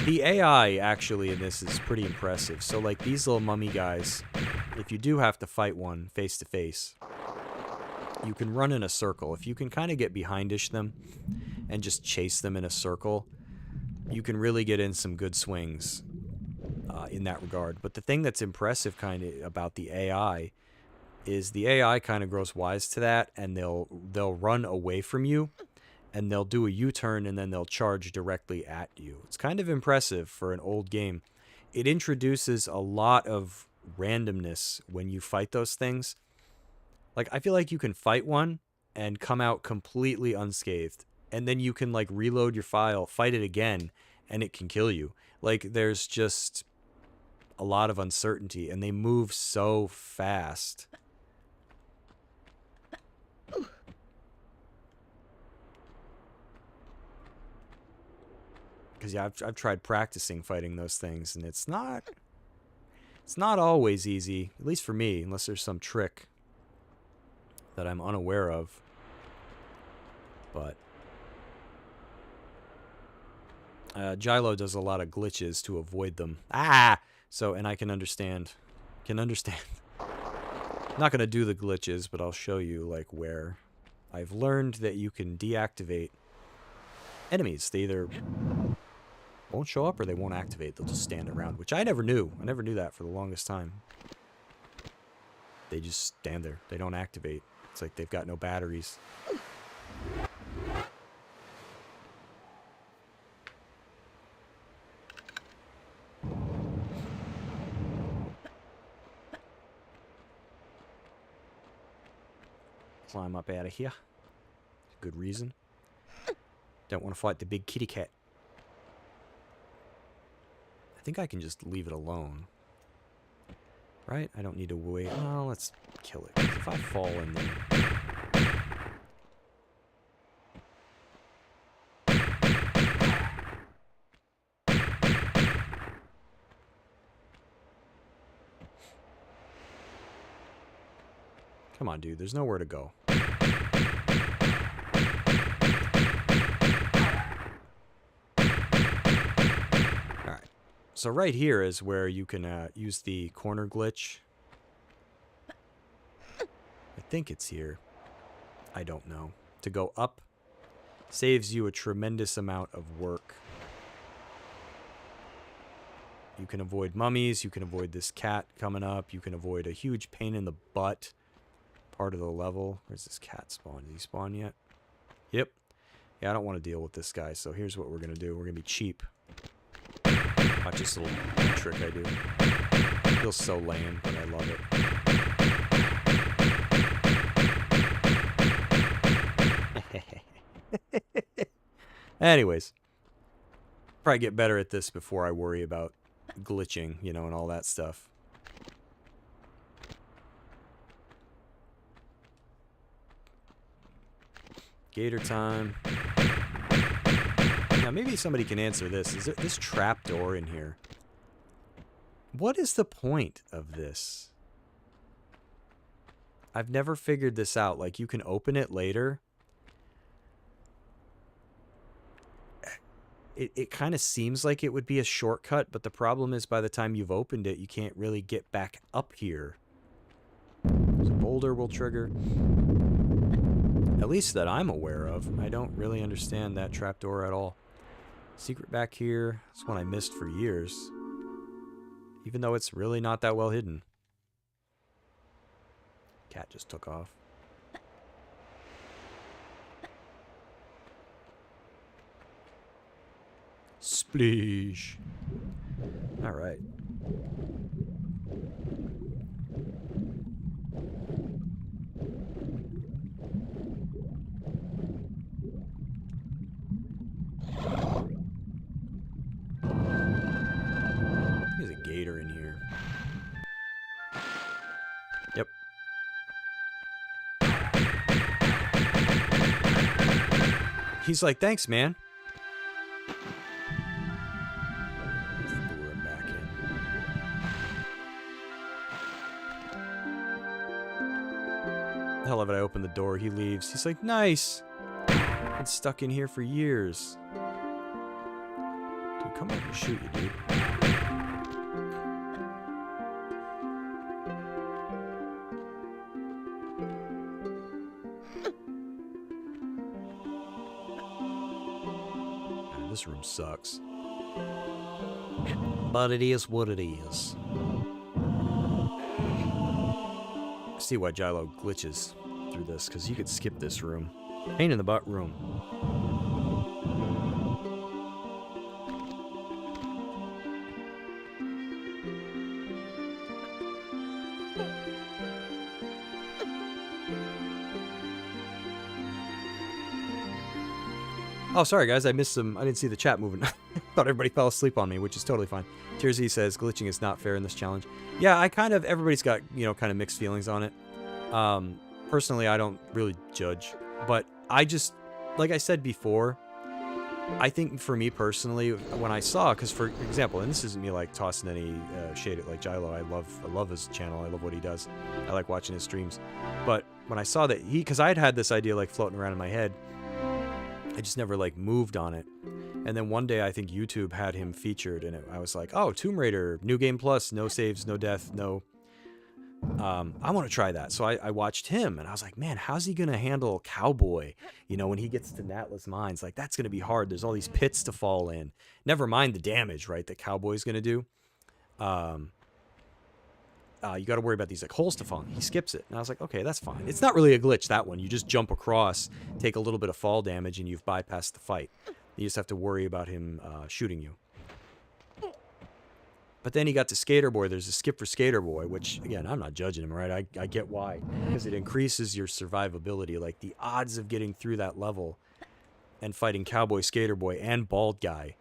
The AI actually in this is pretty impressive. So like these little mummy guys, if you do have to fight one face to face, you can run in a circle. If you can kind of get behindish them and just chase them in a circle, you can really get in some good swings. In that regard. But the thing that's impressive kind of about the AI is the AI kind of grows wise to that, and they'll run away from you and they'll do a U-turn and then they'll charge directly at you. It's kind of impressive for an old game. It introduces a lot of randomness when you fight those things. Like I feel like you can fight one and come out completely unscathed, and then you can like reload your file, fight it again, and it can kill you. Like there's just a lot of uncertainty, and they move so fast. Because yeah, I've tried practicing fighting those things, and it's not always easy, at least for me, unless there's some trick that I'm unaware of. But Gilo does a lot of glitches to avoid them. So, and I can understand. I'm not going to do the glitches, but I'll show you, like, where I've learned that you can deactivate enemies. They either won't show up or they won't activate. They'll just stand around, which I never knew. I never knew that for the longest time. They just stand there. They don't activate. It's like they've got no batteries. Climb up out of here. Good reason. Don't want to fight the big kitty cat. I think I can just leave it alone. Right? I don't need to wait. Oh, let's kill it. 'Cause if I fall in there... Come on, dude. There's nowhere to go. Alright. So right here is where you can use the corner glitch. I think it's here. I don't know. To go up saves you a tremendous amount of work. You can avoid mummies. You can avoid this cat coming up. You can avoid a huge pain in the butt. Part of the level. Where's this cat spawn? Did he spawn yet? Yep. Yeah, I don't want to deal with this guy, so here's what we're going to do. We're going to be cheap. Watch this little trick I do. It feels so lame, but I love it. Anyways. probably get better at this before I worry about glitching, you know, and all that stuff. Gator time. Now, maybe somebody can answer this. Is there this trap door in here? What is the point of this? I've never figured this out. Like, you can open it later. It kind of seems like it would be a shortcut, but the problem is by the time you've opened it, you can't really get back up here. So boulder will trigger. At least that I'm aware of. I don't really understand that trapdoor at all. Secret back here. That's one I missed for years. Even though it's really not that well hidden. Cat just took off. Spleesh. Alright. There's a gator in here. Yep. He's like, thanks, man. Lure him back in. Hell of it, I open the door, he leaves. He's like, nice. Been stuck in here for years. Dude, come on and shoot you, dude. Man, this room sucks. But it is what it is. See why Jilo glitches through this, because you could skip this room. Pain in the butt room. Oh, sorry guys, I missed some. I didn't see the chat moving. Thought everybody fell asleep on me, which is totally fine. Tearsy says glitching is not fair in this challenge. Yeah, I kind of, everybody's got, you know, kind of mixed feelings on it. Personally, I don't really judge, but I just, like I said before, I think for me personally, when I saw, because for example, and this isn't me like tossing any shade at like Jilo, I love his channel, I love what he does, I like watching his streams, but when I saw that because I'd had this idea like floating around in my head, I just never like moved on it. And then one day I think YouTube had him featured, and I was like, oh, Tomb Raider, New Game Plus, no saves, no death, no. I want to try that. So I watched him, and I was like, man, how's he going to handle Cowboy? You know, when he gets to Natless Mines, like, that's going to be hard. There's all these pits to fall in. Never mind the damage, right, that Cowboy's going to do. You got to worry about these, like, holes to fall in. He skips it. And I was like, okay, that's fine. It's not really a glitch, that one. You just jump across, take a little bit of fall damage, and you've bypassed the fight. You just have to worry about him shooting you. But then he got to Skater Boy. There's a skip for Skater Boy, which, again, I'm not judging him, right? I get why. Because it increases your survivability. Like, the odds of getting through that level and fighting Cowboy, Skater Boy, and Bald Guy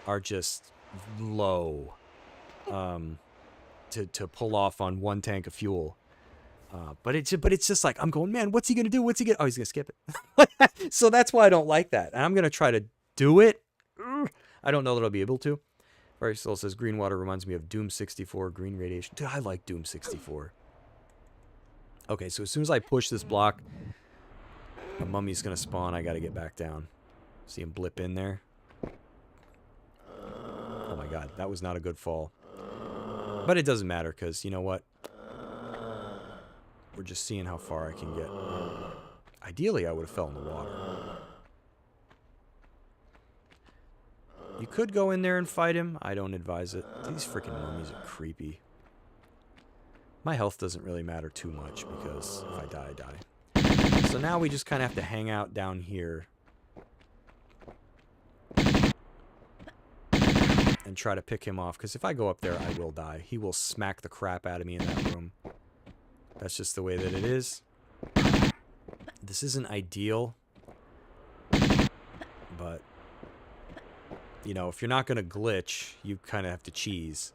are just low to pull off on one tank of fuel. But it's just like, I'm going, man, what's he going to do? What's he going to... Oh, he's going to skip it. So that's why I don't like that. And I'm going to try to do it. I don't know that I'll be able to. Fairy Soul says, green water reminds me of Doom 64, green radiation. Dude, I like Doom 64. Okay, so as soon as I push this block, a mummy's going to spawn. I got to get back down. See him blip in there. Oh my god, that was not a good fall. But it doesn't matter, because you know what? We're just seeing how far I can get. Ideally, I would have fell in the water. You could go in there and fight him. I don't advise it. These freaking mummies are creepy. My health doesn't really matter too much, because if I die, I die. So now we just kind of have to hang out down here and try to pick him off, because if I go up there, I will die. He will smack the crap out of me in that room. That's just the way that it is. This isn't ideal, but you know, if you're not going to glitch, you kind of have to cheese.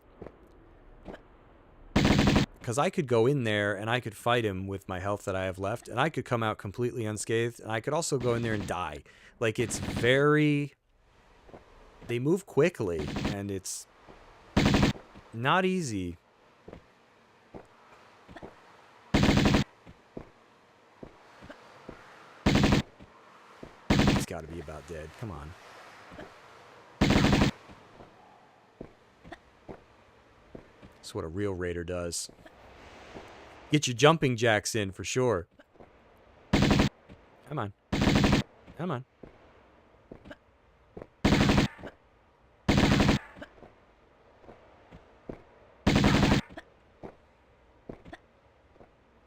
Because I could go in there and I could fight him with my health that I have left, and I could come out completely unscathed, and I could also go in there and die. Like, it's very... They move quickly, and it's not easy. It's got to be about dead. Come on. That's what a real raider does. Get your jumping jacks in for sure. Come on. Come on.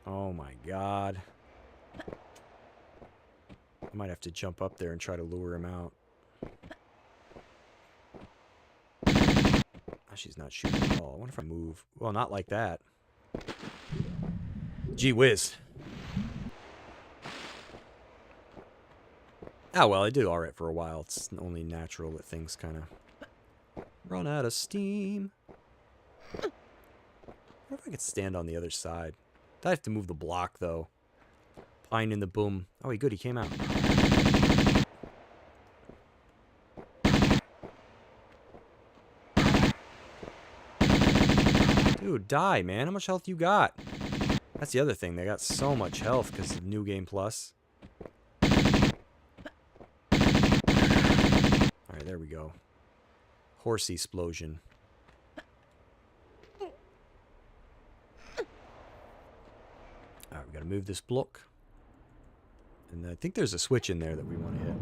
Oh my god. I might have to jump up there and try to lure him out. Oh, she's not shooting at all. I wonder if I move. Well, not like that. Gee whiz. Oh, well, I did alright for a while. It's only natural that things kind of run out of steam. I wonder if I could stand on the other side. I have to move the block, though. Pine in the boom. Oh, he good. He came out. Dude, die, man. How much health you got? That's the other thing. They got so much health because of New Game Plus. Alright, there we go. Horse explosion. Alright, we gotta move this block. And I think there's a switch in there that we want to hit.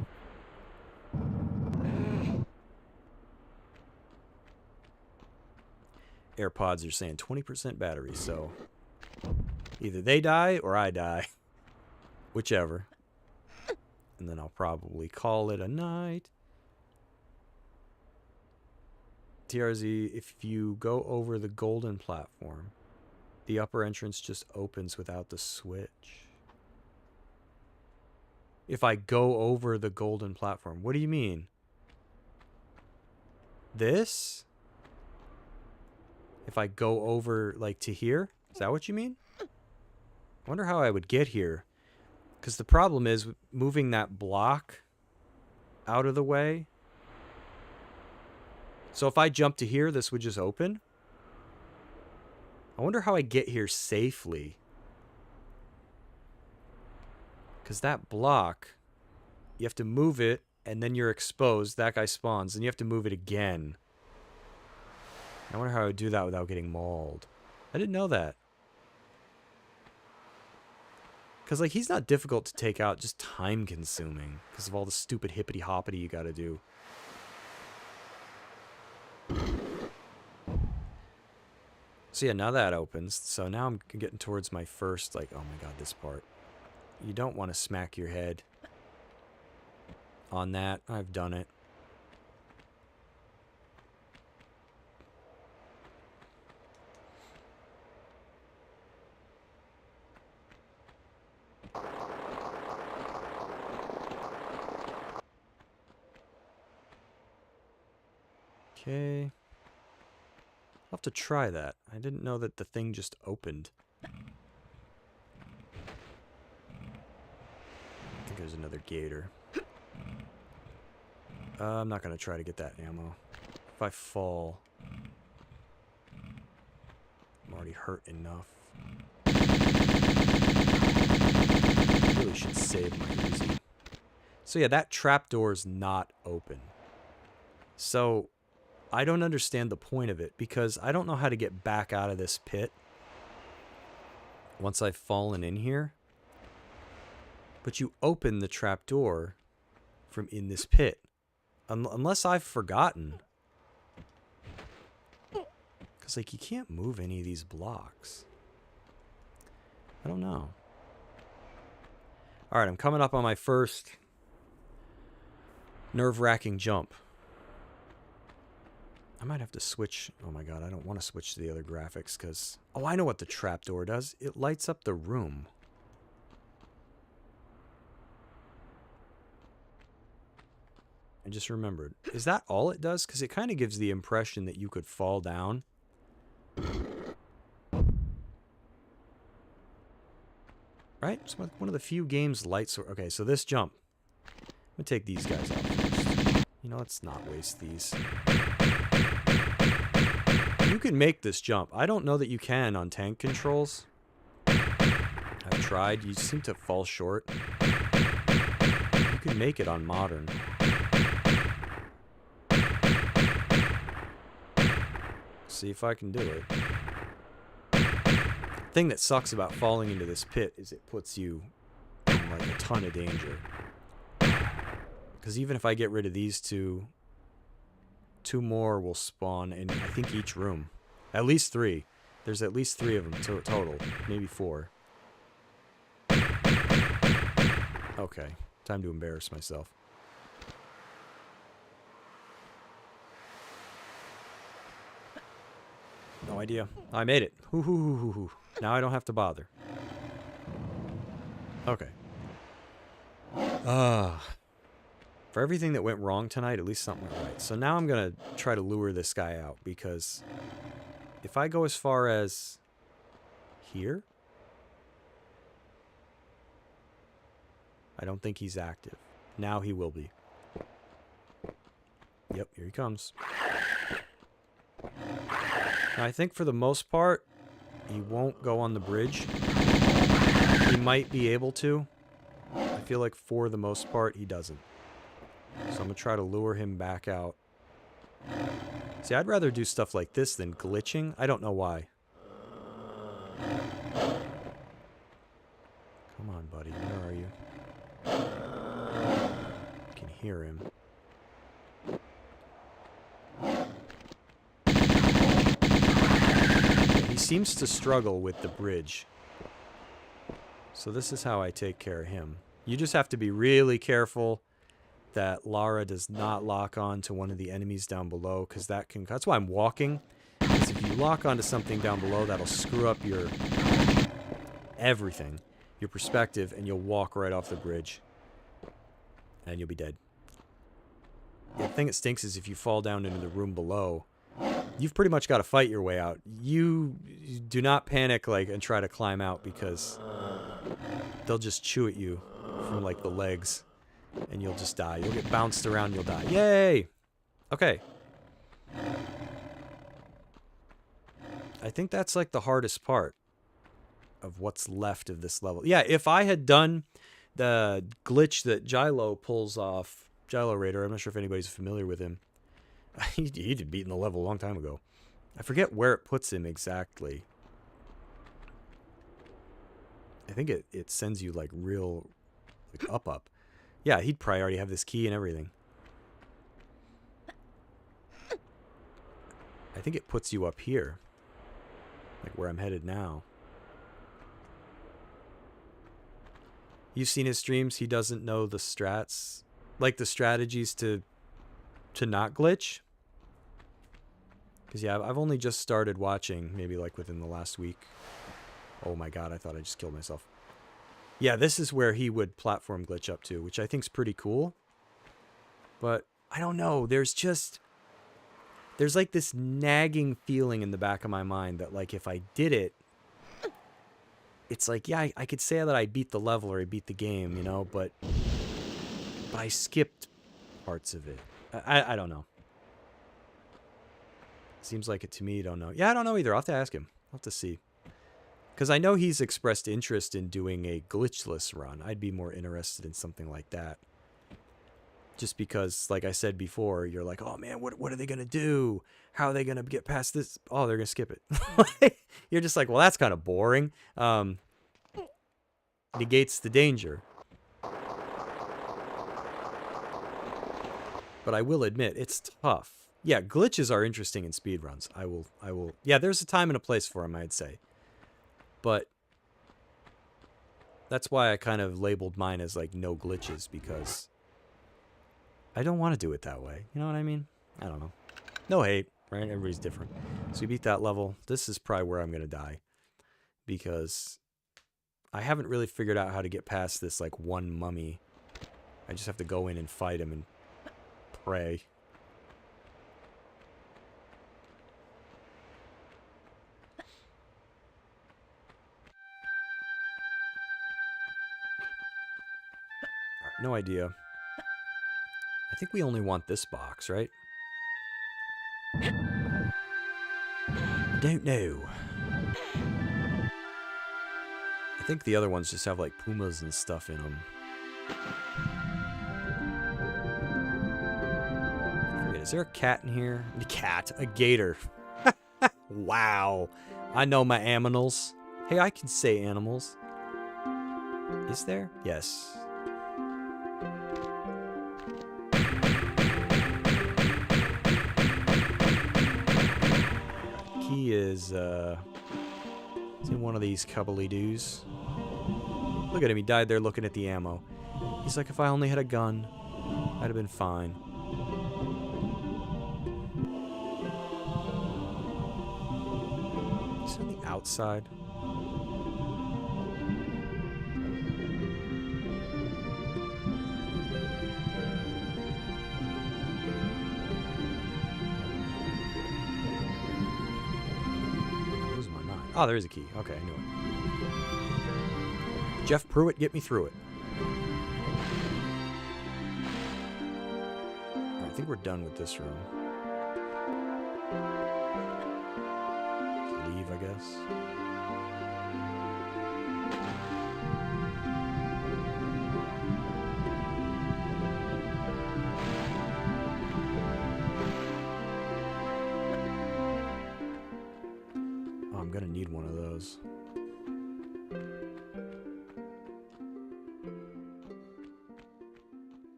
AirPods are saying 20% battery, so either they die or I die. Whichever. And then I'll probably call it a night. TRZ, if you go over the golden platform, the upper entrance just opens without the switch. If I go over the golden platform. What do you mean? This? If I go over, like, to here? Is that what you mean? I wonder how I would get here. Because the problem is moving that block out of the way. So if I jump to here, this would just open? I wonder how I get here safely. Because that block, you have to move it, and then you're exposed. That guy spawns, and you have to move it again. I wonder how I would do that without getting mauled. I didn't know that. Because, like, he's not difficult to take out, just time-consuming. Because of all the stupid hippity-hoppity you gotta do. So yeah, now that opens. So now I'm getting towards my first, like, oh my god, this part. You don't want to smack your head on that. I've done it. Okay. I'll have to try that. I didn't know that the thing just opened. I think there's another gator. I'm not going to try to get that ammo. If I fall, I'm already hurt enough. I really should save my Uzi. So yeah, that trapdoor's not open. So I don't understand the point of it, because I don't know how to get back out of this pit once I've fallen in here. But you open the trapdoor from in this pit. Unless I've forgotten. Because, like, you can't move any of these blocks. I don't know. Alright, I'm coming up on my first nerve-wracking jump. I might have to switch. Oh my god, I don't want to switch to the other graphics because... Oh, I know what the trapdoor does. It lights up the room. I just remembered. Is that all it does? Because it kind of gives the impression that you could fall down. Right? It's one of the few games lights. Okay, so this jump. I'm going to take these guys out first. You know, let's not waste these. You can make this jump. I don't know that you can on tank controls. I've tried. You seem to fall short. You can make it on modern. See if I can do it. The thing that sucks about falling into this pit is it puts you in like a ton of danger. Because even if I get rid of these two more will spawn in, I think, each room. At least 3. There's at least 3 of them total. Maybe 4. Okay. Time to embarrass myself. No idea. I made it. Hoo hoo hoo hoo hoo. Now I don't have to bother. Okay. For everything that went wrong tonight, at least something went right. So now I'm going to try to lure this guy out, because if I go as far as here, I don't think he's active. Now he will be. Yep, here he comes. Now I think for the most part, he won't go on the bridge. He might be able to. I feel like for the most part, he doesn't. So I'm going to try to lure him back out. See, I'd rather do stuff like this than glitching. I don't know why. Come on, buddy. Where are you? I can hear him. He seems to struggle with the bridge. So this is how I take care of him. You just have to be really careful that Lara does not lock on to one of the enemies down below, because that's why I'm walking. Because if you lock onto something down below, that'll screw up your everything, your perspective, and you'll walk right off the bridge. And you'll be dead. The thing that stinks is if you fall down into the room below, you've pretty much got to fight your way out. You do not panic and try to climb out, because they'll just chew at you from like the legs. And you'll just die. You'll get bounced around, you'll die. Yay! Okay. I think that's like the hardest part of what's left of this level. Yeah, if I had done the glitch that Gylo pulls off, Gylo Raider, I'm not sure if anybody's familiar with him. He'd beaten the level a long time ago. I forget where it puts him exactly. I think it sends you like real up. Yeah, he'd probably already have this key and everything. I think it puts you up here. Like where I'm headed now. You've seen his streams. He doesn't know the strats. Like the strategies to not glitch. Because yeah, I've only just started watching. Maybe like within the last week. Oh my god, I thought I just killed myself. Yeah, this is where he would platform glitch up to, which I think is pretty cool. But I don't know. There's like this nagging feeling in the back of my mind that like if I did it, it's like, yeah, I could say that I beat the level or I beat the game, you know, but I skipped parts of it. I don't know. Seems like it to me. Don't know. Yeah, I don't know either. I'll have to ask him. I'll have to see. Because I know he's expressed interest in doing a glitchless run. I'd be more interested in something like that. Just because, like I said before, you're like, oh man, what are they going to do? How are they going to get past this? Oh, they're going to skip it. You're just like, well, that's kind of boring. Negates the danger. But I will admit, it's tough. Yeah, glitches are interesting in speedruns. I will. Yeah, there's a time and a place for them, I'd say. But that's why I kind of labeled mine as like no glitches, because I don't want to do it that way. You know what I mean? I don't know. No hate, right? Everybody's different. So we beat that level. This is probably where I'm going to die, because I haven't really figured out how to get past this like one mummy. I just have to go in and fight him and prey. Alright, no idea. I think we only want this box, right? I don't know. I think the other ones just have like pumas and stuff in them. I forget, is there a cat in here? A cat, a gator. Wow. I know my aminals. Hey, I can say animals. Is there? Yes. Key is it's in one of these cubbly-doos. Look at him, he died there looking at the ammo. He's like, if I only had a gun, I'd have been fine. He's on the outside. Losing my mind. Oh, there is a key. Okay, I knew it. Jeff Pruitt, get me through it. Alright, I think we're done with this room. Leave, I guess. Oh, I'm gonna need one of those.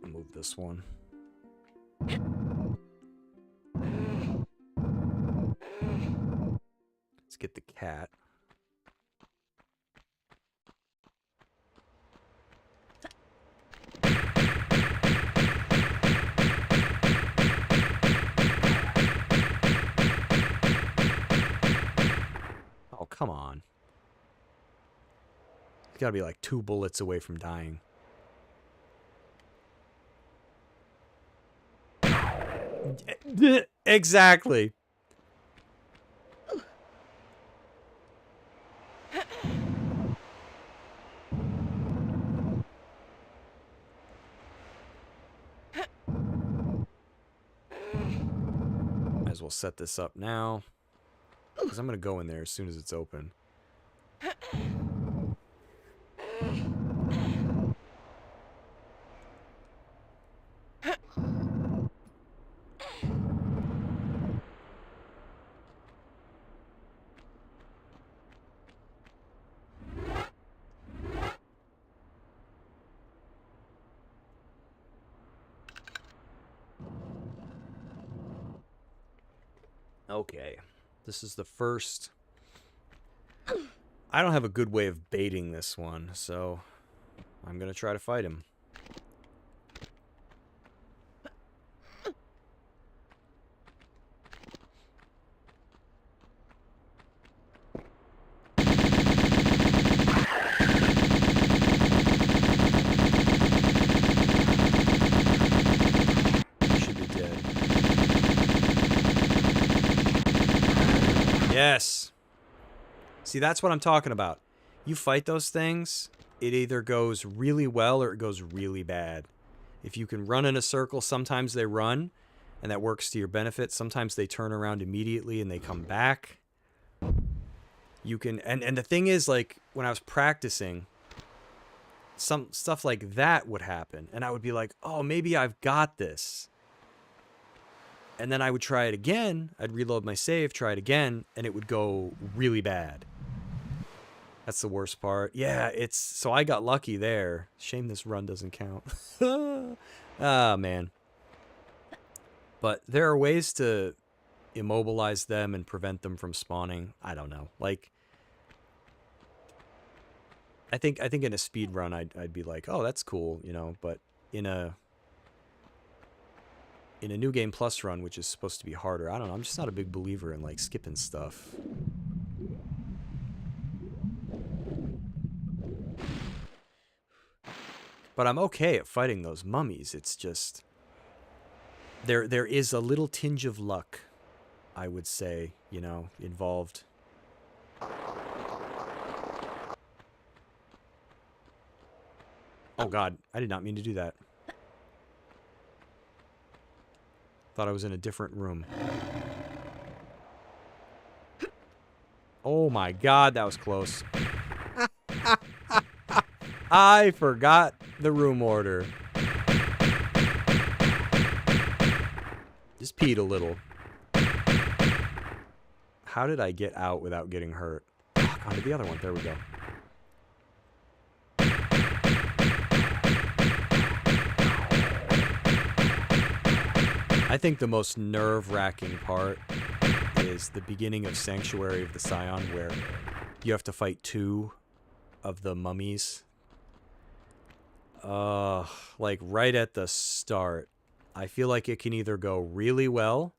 Move this one. Let's get the cat. Oh, come on. He's gotta be like 2 bullets away from dying. Exactly. Might as well set this up now, because I'm going to go in there as soon as it's open. Okay, this is the first. I don't have a good way of baiting this one, so I'm gonna try to fight him. Should be dead. Yes. See, that's what I'm talking about. You fight those things, it either goes really well or it goes really bad. If you can run in a circle, sometimes they run, and that works to your benefit. Sometimes they turn around immediately and they come back. You can, and the thing is, like, when I was practicing, some stuff like that would happen, and I would be like, oh, maybe I've got this. And then I would try it again. I'd reload my save, try it again, and it would go really bad. That's the worst part. Yeah, it's... So I got lucky there. Shame this run doesn't count. Ah, man. But there are ways to immobilize them and prevent them from spawning. I don't know. Like... I think in a speed run I'd be like, oh, that's cool, you know, but in a New Game Plus run, which is supposed to be harder, I don't know, I'm just not a big believer in, like, skipping stuff. But I'm okay at fighting those mummies, it's just... there is a little tinge of luck, I would say, you know, involved. Oh God, I did not mean to do that. Thought I was in a different room. Oh my God, that was close. I forgot the room order. Just peed a little. How did I get out without getting hurt? Onto the other one. There we go. I think the most nerve-wracking part is the beginning of Sanctuary of the Scion, where you have to fight 2 of the mummies. Like right at the start. I feel like it can either go really well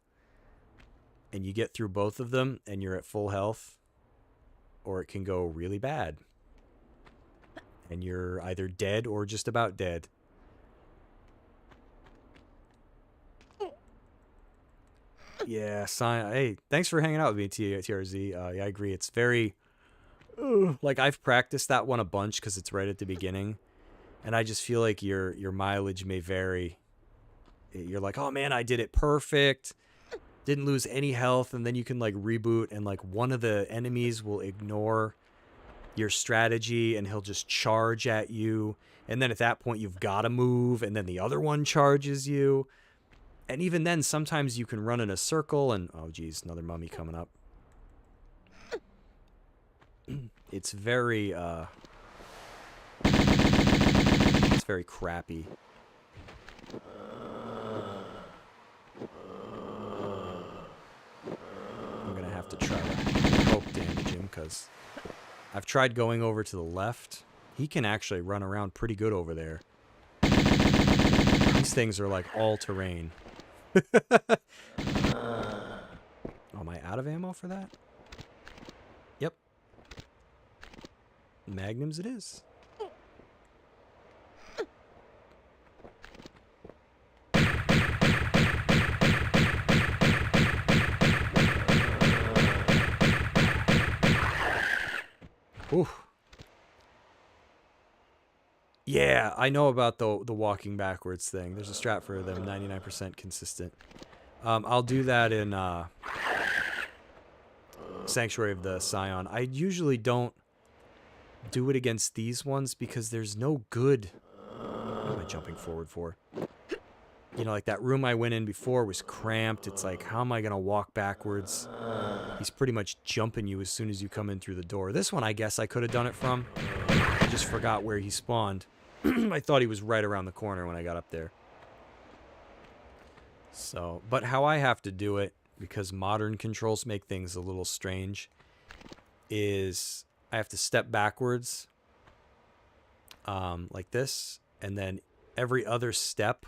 and you get through both of them and you're at full health, or it can go really bad and you're either dead or just about dead. Yeah, hey, thanks for hanging out with me, TRZ. Yeah, I agree. It's very, like, I've practiced that one a bunch because it's right at the beginning, and I just feel like your mileage may vary. You're like, oh man, I did it perfect, didn't lose any health, and then you can like reboot, and like one of the enemies will ignore your strategy, and he'll just charge at you, and then at that point you've got to move, and then the other one charges you. And even then, sometimes you can run in a circle and... Oh, geez, another mummy coming up. It's very, it's very crappy. I'm gonna have to try to poke damage him, because I've tried going over to the left. He can actually run around pretty good over there. These things are like all-terrain. Oh, am I out of ammo for that? Yep. Magnums it is. Ooh. Yeah, I know about the walking backwards thing. There's a strat for them, 99% consistent. I'll do that in Sanctuary of the Scion. I usually don't do it against these ones because there's no good... What am I jumping forward for? You know, like that room I went in before was cramped. It's like, how am I going to walk backwards? He's pretty much jumping you as soon as you come in through the door. This one, I guess I could have done it from. I just forgot where he spawned. I thought he was right around the corner when I got up there. So, but how I have to do it, because modern controls make things a little strange, is I have to step backwards, like this, and then every other step,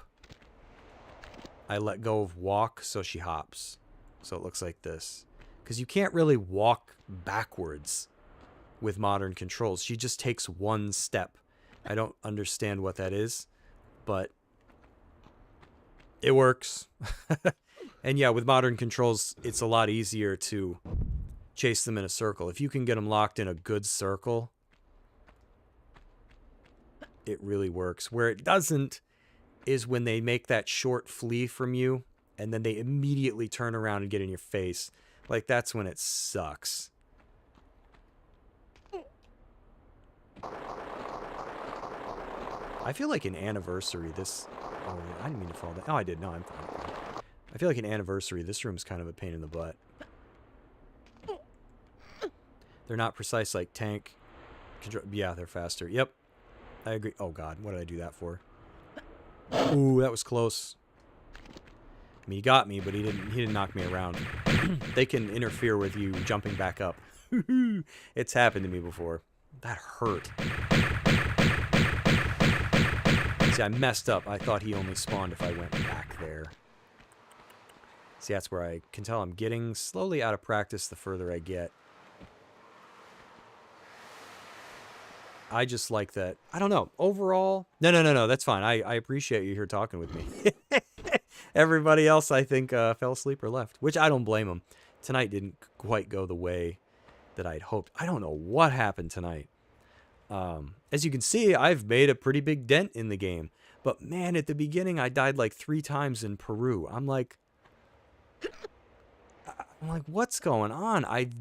I let go of walk so she hops. So it looks like this. Because you can't really walk backwards with modern controls. She just takes one step. I don't understand what that is, but it works. And yeah, with modern controls, it's a lot easier to chase them in a circle. If you can get them locked in a good circle, it really works. Where it doesn't is when they make that short flee from you, and then they immediately turn around and get in your face. Like, that's when it sucks. I feel like an anniversary, this... Oh, I didn't mean to fall down. Oh, I did. No, I'm fine. I feel like an anniversary, this room's kind of a pain in the butt. They're not precise like tank. Yeah, they're faster. Yep. I agree. Oh, God. What did I do that for? Ooh, that was close. I mean, he got me, but he didn't knock me around. They can interfere with you jumping back up. It's happened to me before. That hurt. See, I messed up. I thought he only spawned if I went back there. See, that's where I can tell I'm getting slowly out of practice the further I get. I just like that. I don't know. Overall... No. That's fine. I appreciate you here talking with me. Everybody else, I think, fell asleep or left, which I don't blame them. Tonight didn't quite go the way that I'd hoped. I don't know what happened tonight. As you can see, I've made a pretty big dent in the game. But man, at the beginning, I died like 3 times in Peru. I'm like, what's going on? I've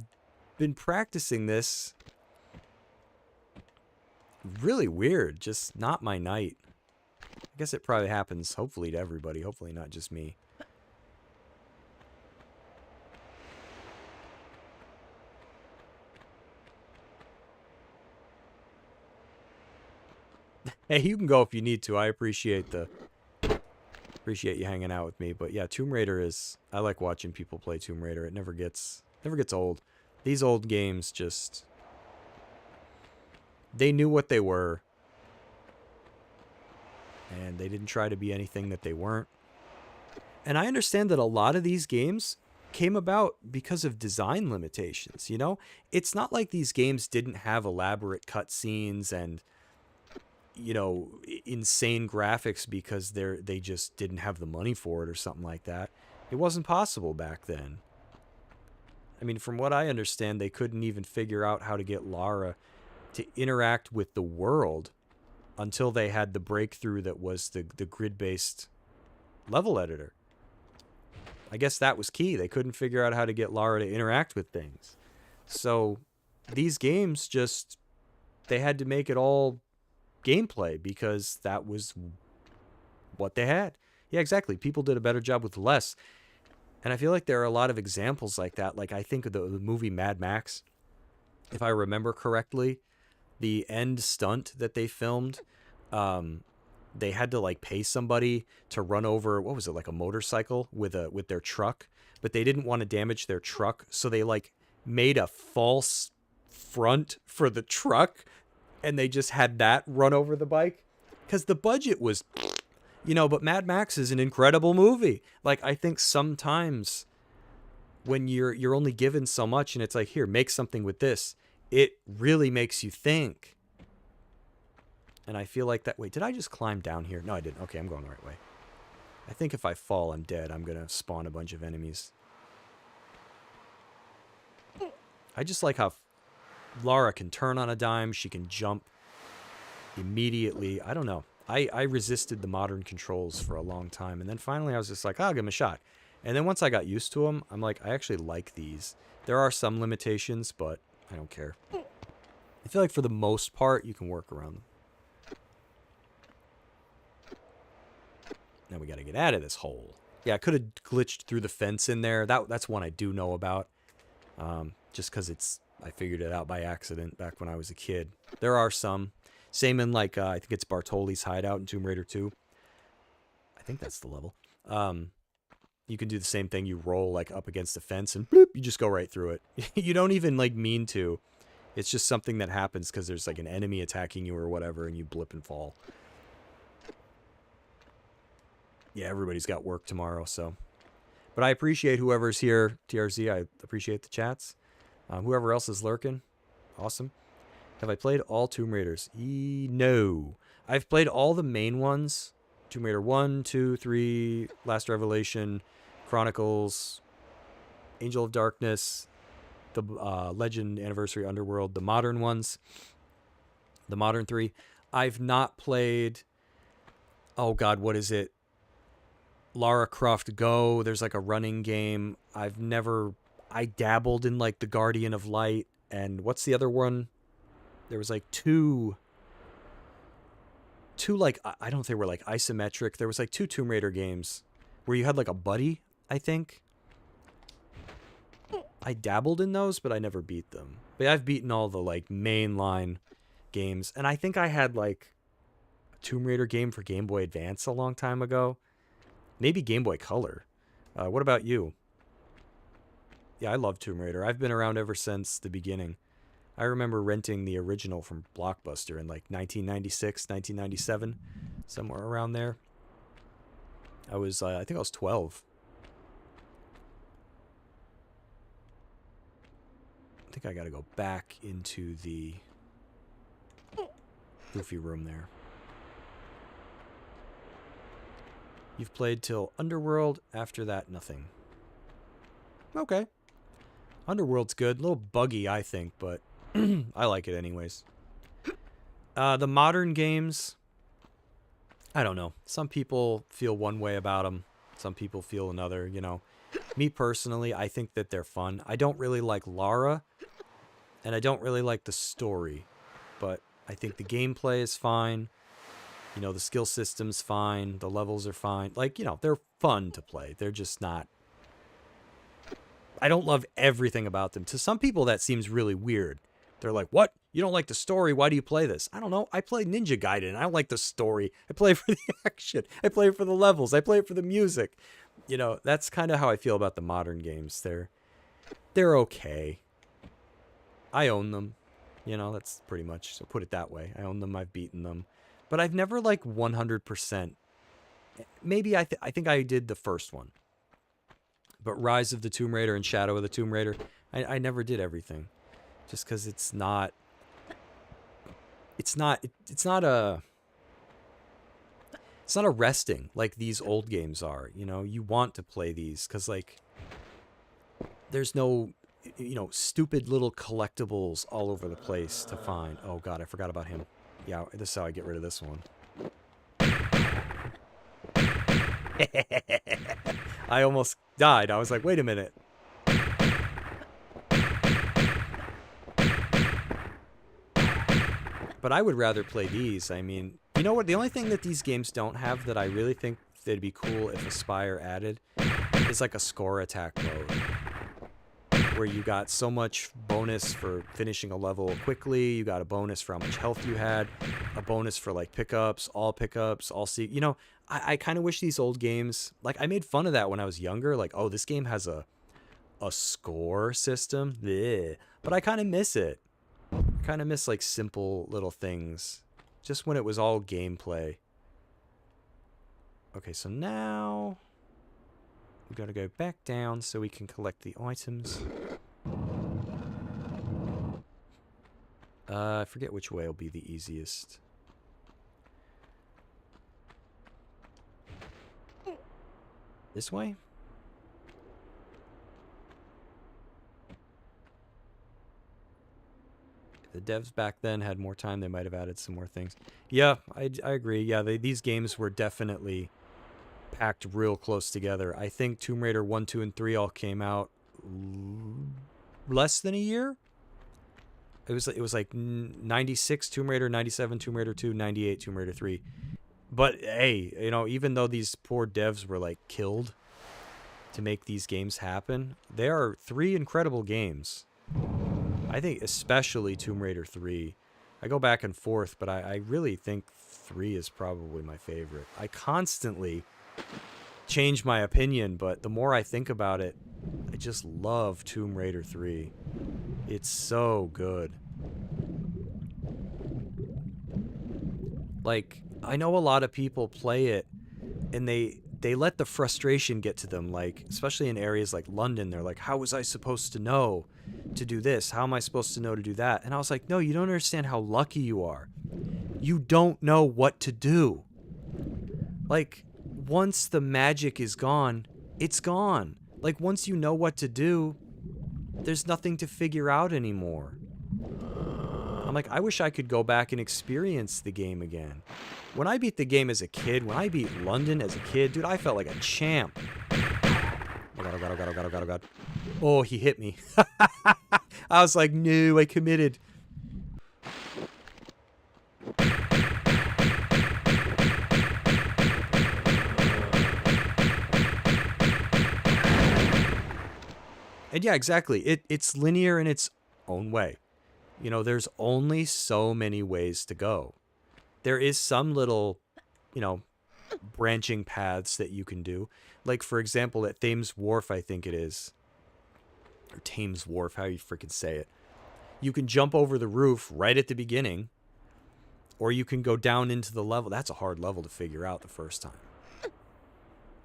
been practicing this. Really weird. Just not my night. I guess it probably happens, hopefully, to everybody. Hopefully not just me. Hey, you can go if you need to. I appreciate you hanging out with me. But yeah, Tomb Raider is... I like watching people play Tomb Raider. It never gets old. These old games just... They knew what they were. And they didn't try to be anything that they weren't. And I understand that a lot of these games came about because of design limitations, you know? It's not like these games didn't have elaborate cutscenes and, you know, insane graphics because they just didn't have the money for it or something like that. It wasn't possible back then. I mean, from what I understand, they couldn't even figure out how to get Lara to interact with the world until they had the breakthrough that was the grid-based level editor. I guess that was key. They couldn't figure out how to get Lara to interact with things. So these games just, they had to make it all gameplay because that was what they had. Yeah, exactly. People did a better job with less. And I feel like there are a lot of examples like that. Like I think of the movie Mad Max. If I remember correctly, the end stunt that they filmed, they had to like pay somebody to run over, what was it, like a motorcycle with their truck, but they didn't want to damage their truck, so they like made a false front for the truck and they just had that run over the bike because the budget was, you know. But Mad Max is an incredible movie. Like I think sometimes when you're only given so much and it's like, here, make something with this, it really makes you think. And I feel like that... Wait, did I just climb down here? No, I didn't. Okay, I'm going the right way. I think if I fall, I'm dead. I'm going to spawn a bunch of enemies. I just like how Lara can turn on a dime. She can jump immediately. I don't know. I resisted the modern controls for a long time. And then finally I was just like, I'll give them a shot. And then once I got used to them, I'm like, I actually like these. There are some limitations, but I don't care. I feel like for the most part, you can work around them. Now we got to get out of this hole. Yeah, I could have glitched through the fence in there. That's one I do know about. Just because I figured it out by accident back when I was a kid. There are some. Same in like, I think it's Bartoli's hideout in Tomb Raider 2. I think that's the level. You can do the same thing. You roll like up against the fence and bloop, you just go right through it. You don't even like mean to. It's just something that happens because there's like an enemy attacking you or whatever and you blip and fall. Yeah, everybody's got work tomorrow, so. But I appreciate whoever's here, TRZ. I appreciate the chats. Whoever else is lurking, awesome. Have I played all Tomb Raiders? No. I've played all the main ones. Tomb Raider 1, 2, 3, Last Revelation, Chronicles, Angel of Darkness, the Legend, Anniversary, Underworld, the modern ones, the modern 3. I've not played, oh God, what is it? Lara Croft Go. There's like a running game. I dabbled in like the Guardian of Light, and what's the other one? There was like two like, I don't think they were like isometric. There was like 2 Tomb Raider games where you had like a buddy, I think. I dabbled in those, but I never beat them. But I've beaten all the like mainline games, and I think I had like a Tomb Raider game for Game Boy Advance a long time ago. Maybe Game Boy Color. What about you? Yeah, I love Tomb Raider. I've been around ever since the beginning. I remember renting the original from Blockbuster in like 1996, 1997, somewhere around there. I think I was 12. I think I gotta go back into the goofy room there. You've played till Underworld. After that, nothing. Okay. Underworld's good. A little buggy, I think, but I like it anyways. The modern games, I don't know. Some people feel one way about them. Some people feel another, you know. Me personally, I think that they're fun. I don't really like Lara, and I don't really like the story. But I think the gameplay is fine. You know, the skill system's fine. The levels are fine. Like, you know, they're fun to play. They're just not... I don't love everything about them. To some people, that seems really weird. They're like, what? You don't like the story? Why do you play this? I don't know. I play Ninja Gaiden. I don't like the story. I play for the action. I play for the levels. I play for the music. You know, that's kind of how I feel about the modern games. They're okay. I own them. You know, that's pretty much, so put it that way. I own them. I've beaten them. But I've never, like, 100%. Maybe I think I did the first one. But Rise of the Tomb Raider and Shadow of the Tomb Raider, I never did everything. Just because it's not arresting like these old games are. You know, you want to play these because, like, there's no, you know, stupid little collectibles all over the place to find. Oh, God, I forgot about him. Yeah, this is how I get rid of this one. I almost died. I was like, wait a minute. But I would rather play these. I mean, you know what? The only thing that these games don't have that I really think they'd be cool if Aspire added is like a score attack mode. Where you got so much bonus for finishing a level quickly, you got a bonus for how much health you had, a bonus for like pickups, all see. You know, I kind of wish these old games, like I made fun of that when I was younger, like, oh, this game has a score system. Bleh. But I kind of miss it. I kind of miss like simple little things. Just when it was all gameplay. Okay, so now we've got to go back down so we can collect the items. I forget which way will be the easiest. This way? The devs back then had more time, they might have added some more things. Yeah, I agree. Yeah, these games were definitely packed real close together. I think Tomb Raider 1, 2, and 3 all came out less than a year. It was like 96 Tomb Raider, 97 Tomb Raider 2, 98 Tomb Raider 3. But hey, you know, even though these poor devs were like killed to make these games happen, they are 3 incredible games. I think especially Tomb Raider 3. I go back and forth, but I really think 3 is probably my favorite. I constantly change my opinion, but the more I think about it, I just love Tomb Raider 3. It's so good. Like, I know a lot of people play it, and they let the frustration get to them, like, especially in areas like London. They're like, how was I supposed to know to do this? How am I supposed to know to do that? And I was like, no, you don't understand how lucky you are. You don't know what to do. Like, once the magic is gone, it's gone. Like, once you know what to do, there's nothing to figure out anymore. I'm like, I wish I could go back and experience the game again. When I beat the game as a kid, when I beat London as a kid, dude, I felt like a champ. Oh god, oh god, oh god, oh god, oh god, oh god. Oh, he hit me. I was like, no, I committed. And yeah, exactly. It's linear in its own way. You know, there's only so many ways to go. There is some little, you know, branching paths that you can do. Like, for example, at Thames Wharf, I think it is. Or Thames Wharf, how you freaking say it. You can jump over the roof right at the beginning. Or you can go down into the level. That's a hard level to figure out the first time.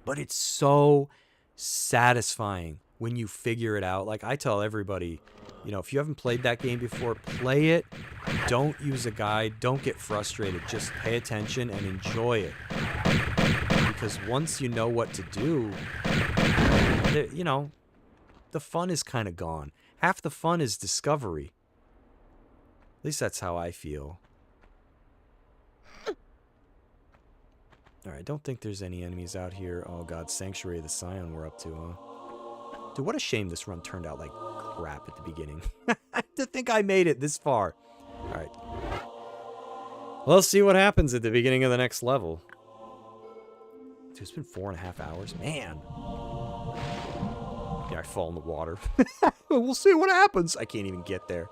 But it's so satisfying when you figure it out. Like, I tell everybody, you know, if you haven't played that game before, play it. Don't use a guide. Don't get frustrated. Just pay attention and enjoy it. because once you know what to do, you know, the fun is kind of gone. Half the fun is discovery. At least that's how I feel. Alright, don't think there's any enemies out here. Oh god, Sanctuary of the Scion we're up to, huh? Dude, what a shame this run turned out like crap at the beginning. To think I made it this far. Alright. Let's see what happens at the beginning of the next level. Dude, it's been 4.5 hours. Man. Yeah, I fall in the water. We'll see what happens. I can't even get there.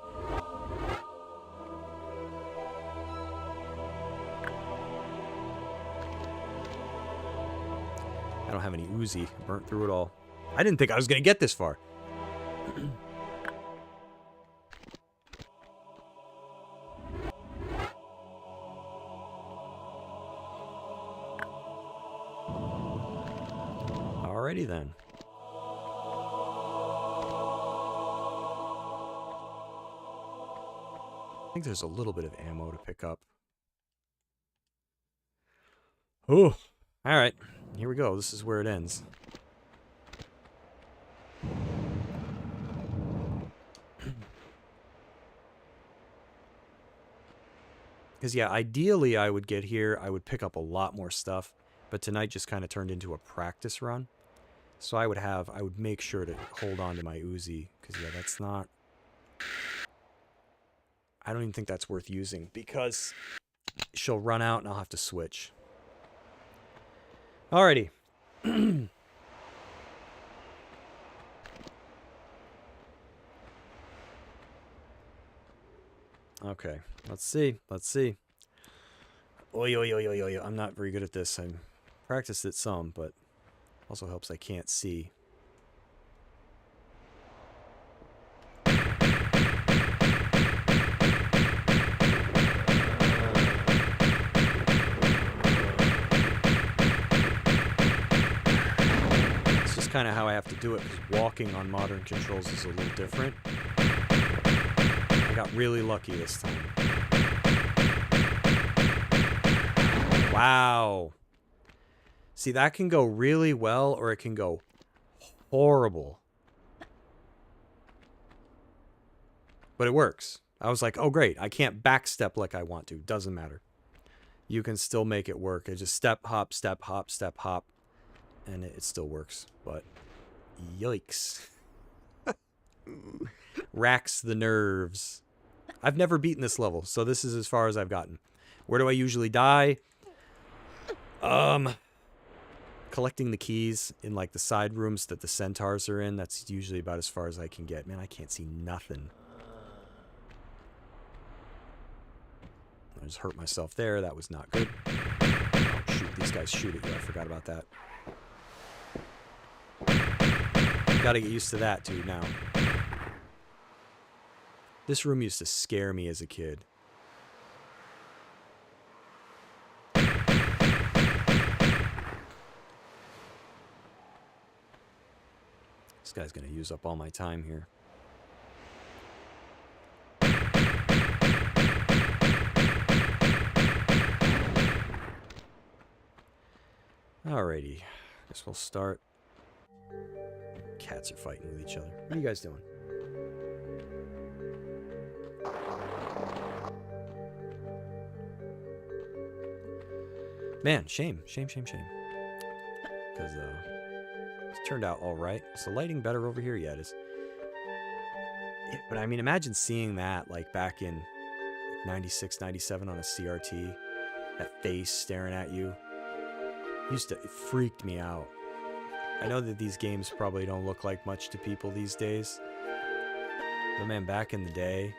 I don't have any Uzi. Burnt through it all. I didn't think I was going to get this far. Alrighty then. I think there's a little bit of ammo to pick up. Oh, alright. Here we go. This is where it ends. Because, yeah, ideally I would get here. I would pick up a lot more stuff. But tonight just kind of turned into a practice run. So I would make sure to hold on to my Uzi. Because, yeah, that's not... I don't even think that's worth using. Because she'll run out and I'll have to switch. Alrighty. Okay, let's see. Let's see. Oi, oi, oi, oi, oi. I'm not very good at this. I practiced it some, but also helps I can't see. It's just kind of how I have to do it, because walking on modern controls is a little different. I got really lucky this time. Wow. See, that can go really well, or it can go horrible. But it works. I was like, oh great, I can't backstep like I want to. Doesn't matter. You can still make it work. It just step, hop, step, hop, step, hop. And it still works. But, yikes. Racks the nerves. I've never beaten this level, so this is as far as I've gotten. Where do I usually die? Collecting the keys in like the side rooms that the centaurs are in. That's usually about as far as I can get. Man, I can't see nothing. I just hurt myself there. That was not good. Oh, shoot. These guys shoot at you. I forgot about that. Gotta get used to that, too, now. This room used to scare me as a kid. This guy's gonna use up all my time here. Alrighty. Guess we'll start. Cats are fighting with each other. What are you guys doing? Man, shame. Shame, shame, shame. Because, it's turned out alright. Is the lighting better over here? Yeah, it is. Yeah, but I mean, imagine seeing that, like, back in 96, 97 on a CRT. That face staring at you. It freaked me out. I know that these games probably don't look like much to people these days. But man, back in the day,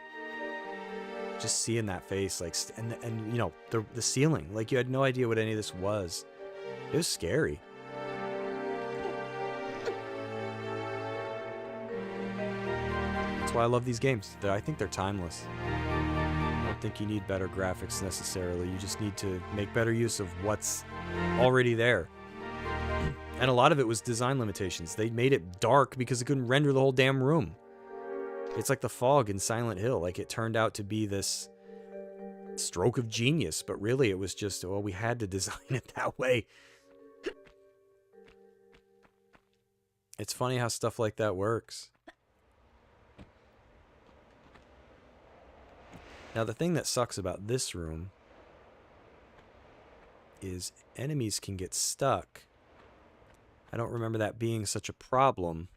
just seeing that face, like, and you know, the ceiling, like, you had no idea what any of this was. It was scary. That's why I love these games. I think they're timeless. I don't think you need better graphics necessarily. You just need to make better use of what's already there. And a lot of it was design limitations. They made it dark because it couldn't render the whole damn room. It's like the fog in Silent Hill. Like, it turned out to be this stroke of genius, but really it was just, well, we had to design it that way. It's funny how stuff like that works. Now, the thing that sucks about this room is enemies can get stuck. I don't remember that being such a problem,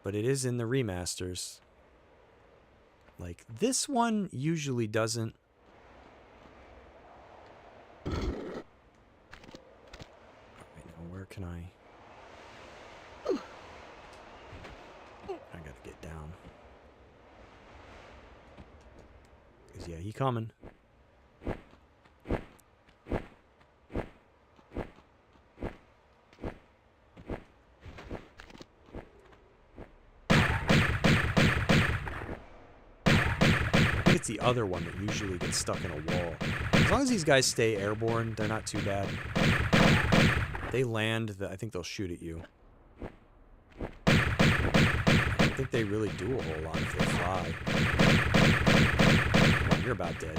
but it is in the remasters. Like, this one usually doesn't. Alright, now where can I gotta get down. 'Cause yeah, he coming. It's the other one that usually gets stuck in a wall. As long as these guys stay airborne, they're not too bad. They land, I think they'll shoot at you. I don't think they really do a whole lot if they fly. Oh, you're about dead.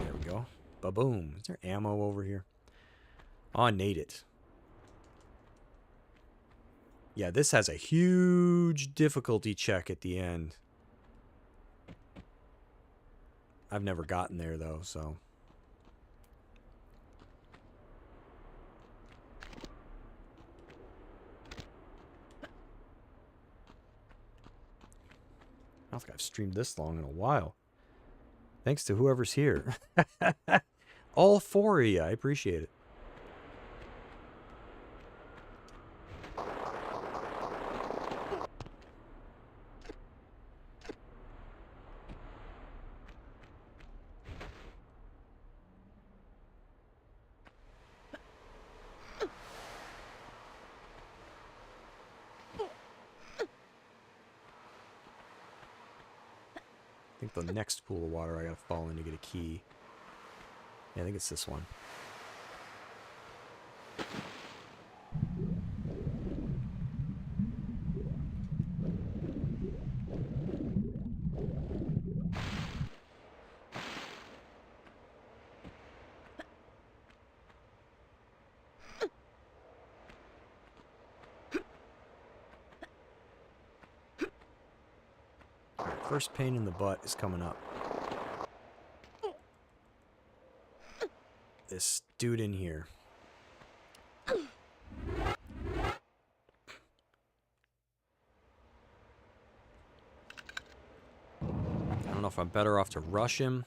There we go. Ba-boom. Is there ammo over here? Oh, nade it. Yeah, this has a huge difficulty check at the end. I've never gotten there, though, so... I don't think I've streamed this long in a while. Thanks to whoever's here. All four of you. I appreciate it. I think the next pool of water I gotta fall in to get a key. Yeah, I think it's this one. First pain in the butt is coming up. This dude in here. I don't know if I'm better off to rush him.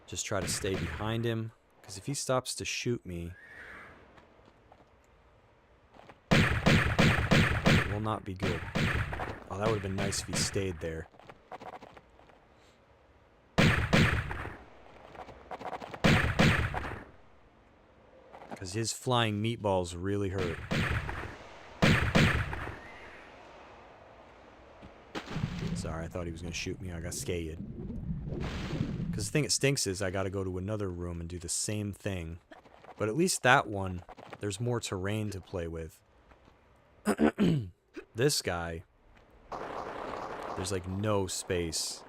Just try to stay behind him. Because if he stops to shoot me, it will not be good. Oh, that would have been nice if he stayed there. Because his flying meatballs really hurt. Sorry, I thought he was going to shoot me. I got scared. Because the thing that stinks is I got to go to another room and do the same thing. But at least that one, there's more terrain to play with. This guy, there's like no space.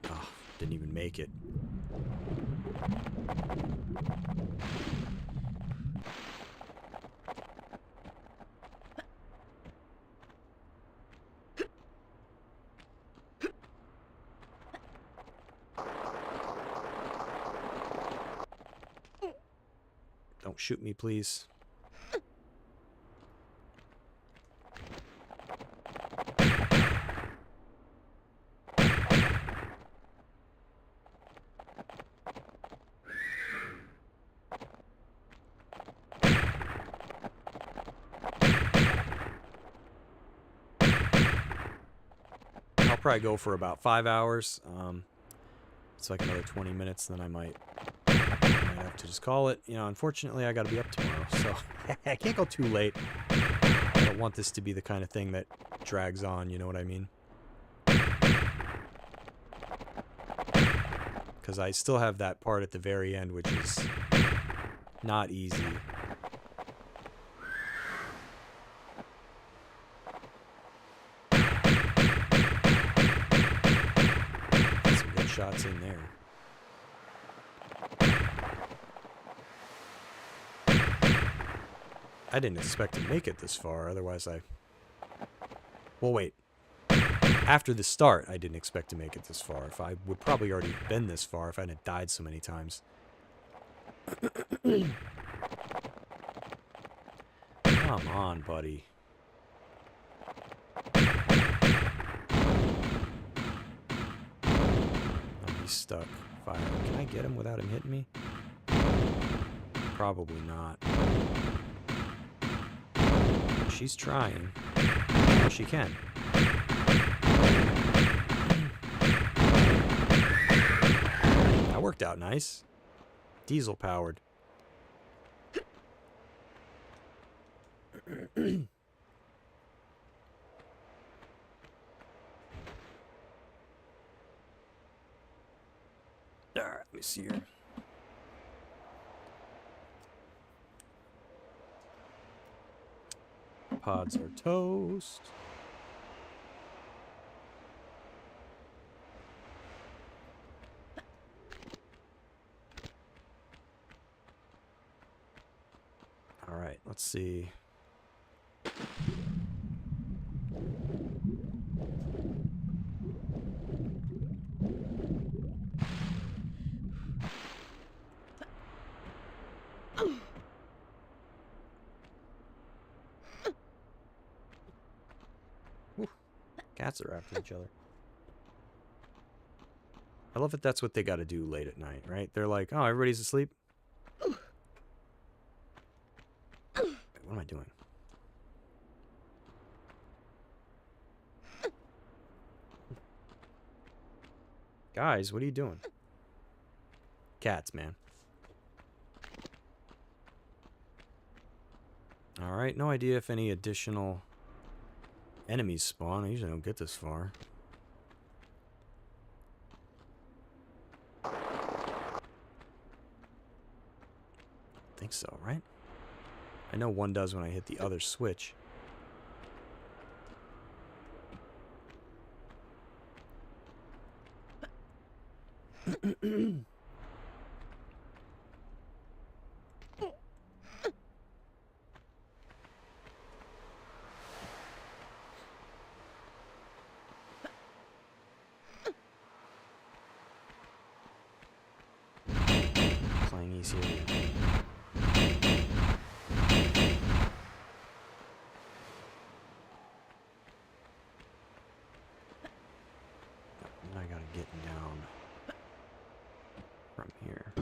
Oh, didn't even make it. Don't shoot me, please. I'll probably go for about 5 hours. It's like another 20 minutes, then I might have to just call it. You know, unfortunately, I got to be up tomorrow, so I can't go too late. I don't want this to be the kind of thing that drags on, you know what I mean? Because I still have that part at the very end, which is not easy. Some good shots in there. I didn't expect to make it this far, otherwise I... Well, wait. After the start, I didn't expect to make it this far. If I would probably already been this far if I hadn't died so many times. Come on, buddy. Oh, he's stuck. Fire. Can I get him without him hitting me? Probably not. She's trying. Well, she can. That worked out nice. Diesel powered. Alright, let me see here. Pods are toast. Alright, let's see. Cats are after each other. I love that that's what they got to do late at night, right? They're like, oh, everybody's asleep. Wait, what am I doing? Guys, what are you doing? Cats, man. Alright, no idea if any additional enemies spawn. I usually don't get this far. Think so, right? I know one does when I hit the other switch. Playing easier. I gotta get down from here.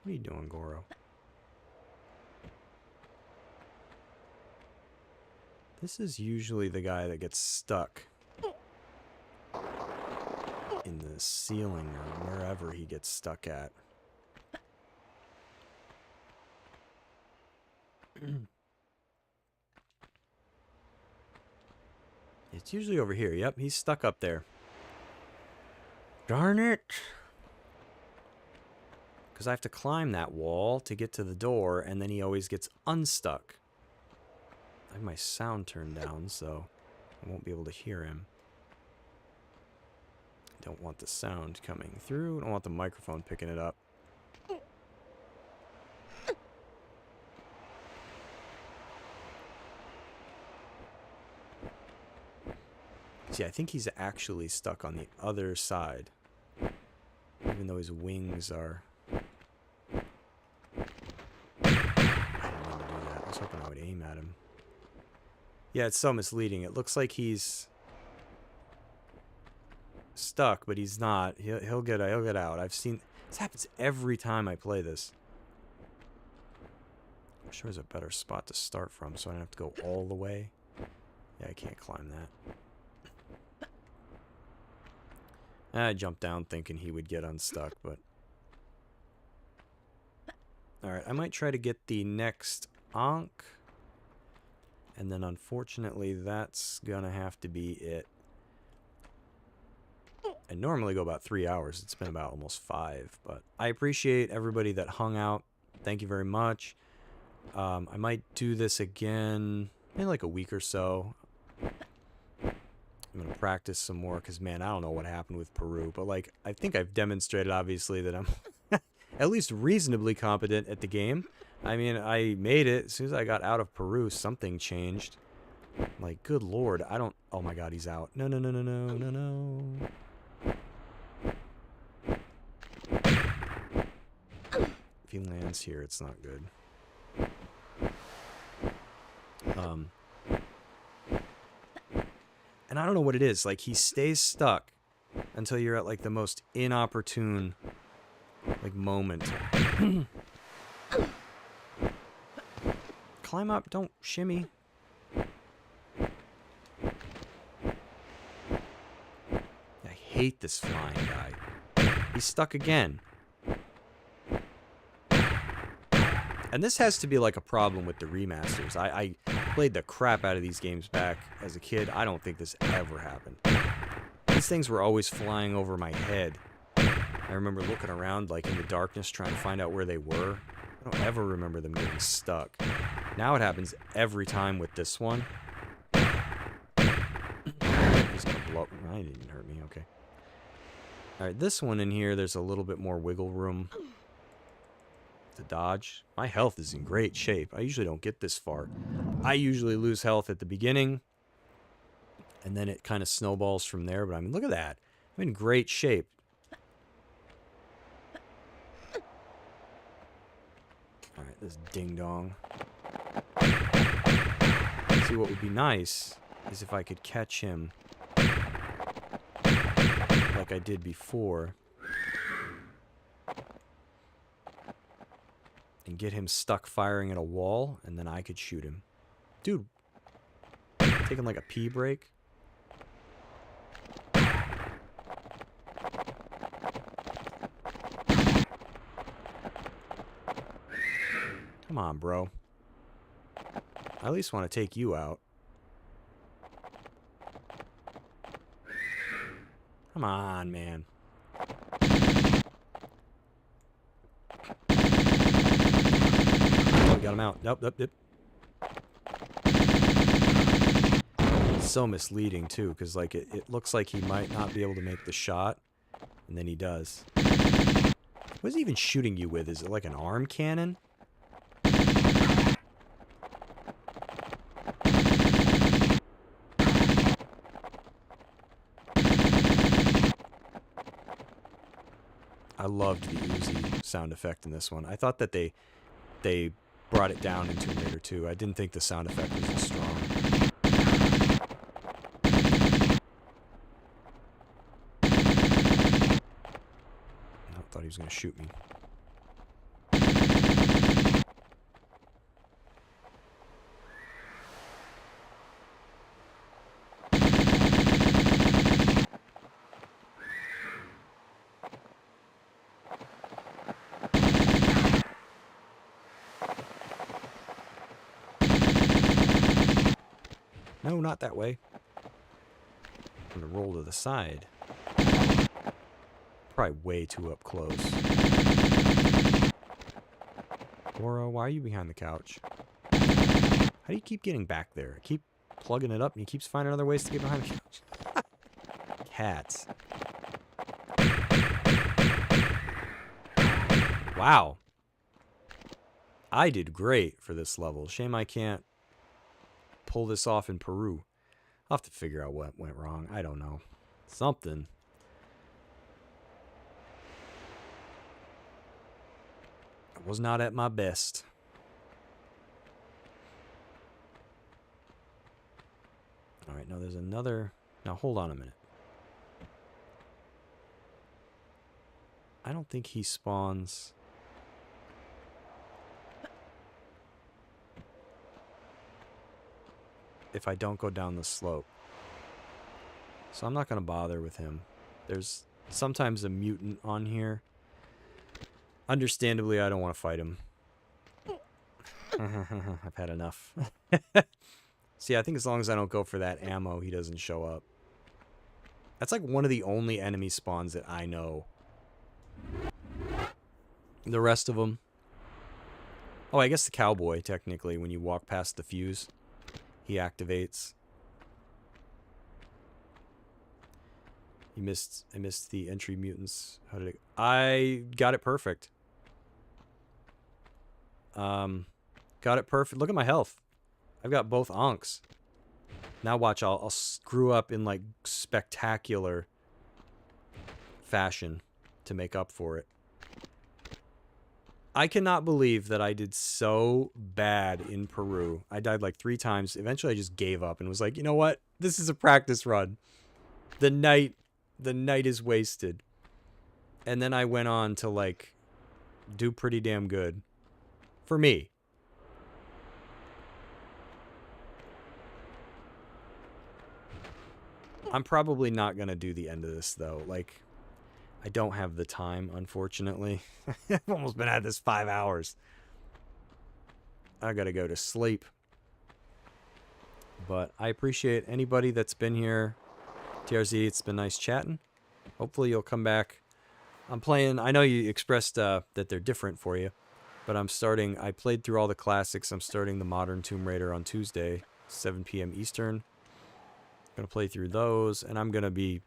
What are you doing, Goro? This is usually the guy that gets stuck in the ceiling or wherever he gets stuck at. It's usually over here. Yep, he's stuck up there. Darn it! Because I have to climb that wall to get to the door, and then he always gets unstuck. I have my sound turned down, so I won't be able to hear him. I don't want the sound coming through. I don't want the microphone picking it up. See, I think he's actually stuck on the other side. Even though his wings are... I didn't mean to do that. I was hoping I would aim at him. Yeah, it's so misleading. It looks like he's stuck, but he's not. He'll get out. I've seen... This happens every time I play this. I'm sure there's a better spot to start from, so I don't have to go all the way. Yeah, I can't climb that. I jumped down thinking he would get unstuck, but... Alright, I might try to get the next Ankh. And then, unfortunately, that's gonna have to be it. I normally go about 3 hours. It's been about almost 5, but I appreciate everybody that hung out. Thank you very much. I might do this again in like a week or so. I'm going to practice some more because, man, I don't know what happened with Peru. But, like, I think I've demonstrated, obviously, that I'm at least reasonably competent at the game. I mean, I made it. As soon as I got out of Peru, something changed. Like, good lord, I don't... Oh my god, he's out. No, no, no, no, no, no, no. If he lands here, it's not good. And I don't know what it is. Like, he stays stuck until you're at, like, the most inopportune, like, moment. Climb up. Don't shimmy. I hate this flying guy. He's stuck again. And this has to be like a problem with the remasters. I played the crap out of these games back as a kid. I don't think this ever happened. These things were always flying over my head. I remember looking around like in the darkness trying to find out where they were. I don't ever remember them getting stuck. Now it happens every time with this one. He's gonna blow up. I didn't hurt me, okay. Alright, this one in here, there's a little bit more wiggle room to dodge. My health is in great shape. I usually don't get this far. I usually lose health at the beginning, and then it kind of snowballs from there, but I mean, look at that. I'm in great shape. Alright, this ding-dong. See, what would be nice is if I could catch him like I did before. And get him stuck firing at a wall, and then I could shoot him. Dude, taking like a pee break. Come on, bro. I at least want to take you out. Come on, man. Got him out. Nope, nope, nope. It's so misleading, too, because, like, it looks like he might not be able to make the shot, and then he does. What is he even shooting you with? Is it like an arm cannon? I loved the Uzi sound effect in this one. I thought that they brought it down in Tomb Raider 2. I didn't think the sound effect was as strong. I thought he was going to shoot me. No, not that way. I'm gonna roll to the side. Probably way too up close. Laura, why are you behind the couch? How do you keep getting back there? I keep plugging it up and he keeps finding other ways to get behind the couch. Cats. Wow. I did great for this level. Shame I can't pull this off in Peru. I'll have to figure out what went wrong. I don't know. Something. I was not at my best. Alright, now there's another... Now, hold on a minute. I don't think he spawns... if I don't go down the slope. So I'm not going to bother with him. There's sometimes a mutant on here. Understandably, I don't want to fight him. I've had enough. See, I think as long as I don't go for that ammo, he doesn't show up. That's like one of the only enemy spawns that I know. The rest of them... Oh, I guess the cowboy, technically, when you walk past the fuse, he activates. I missed the entry mutants. How did it... I got it perfect. Got it perfect. Look at my health. I've got both onks. Now watch, I'll screw up in like spectacular fashion to make up for it. I cannot believe that I did so bad in Peru. I died like 3 times. Eventually I just gave up and was like, you know what? This is a practice run. The night is wasted. And then I went on to like do pretty damn good. For me. I'm probably not going to do the end of this, though. Like, I don't have the time, unfortunately. I've almost been at this 5 hours. I got to go to sleep. But I appreciate anybody that's been here. TRZ, it's been nice chatting. Hopefully you'll come back. I'm playing... I know you expressed that they're different for you. But I'm starting... I played through all the classics. I'm starting the Modern Tomb Raider on Tuesday, 7 p.m. Eastern. Gonna play through those, and I'm gonna be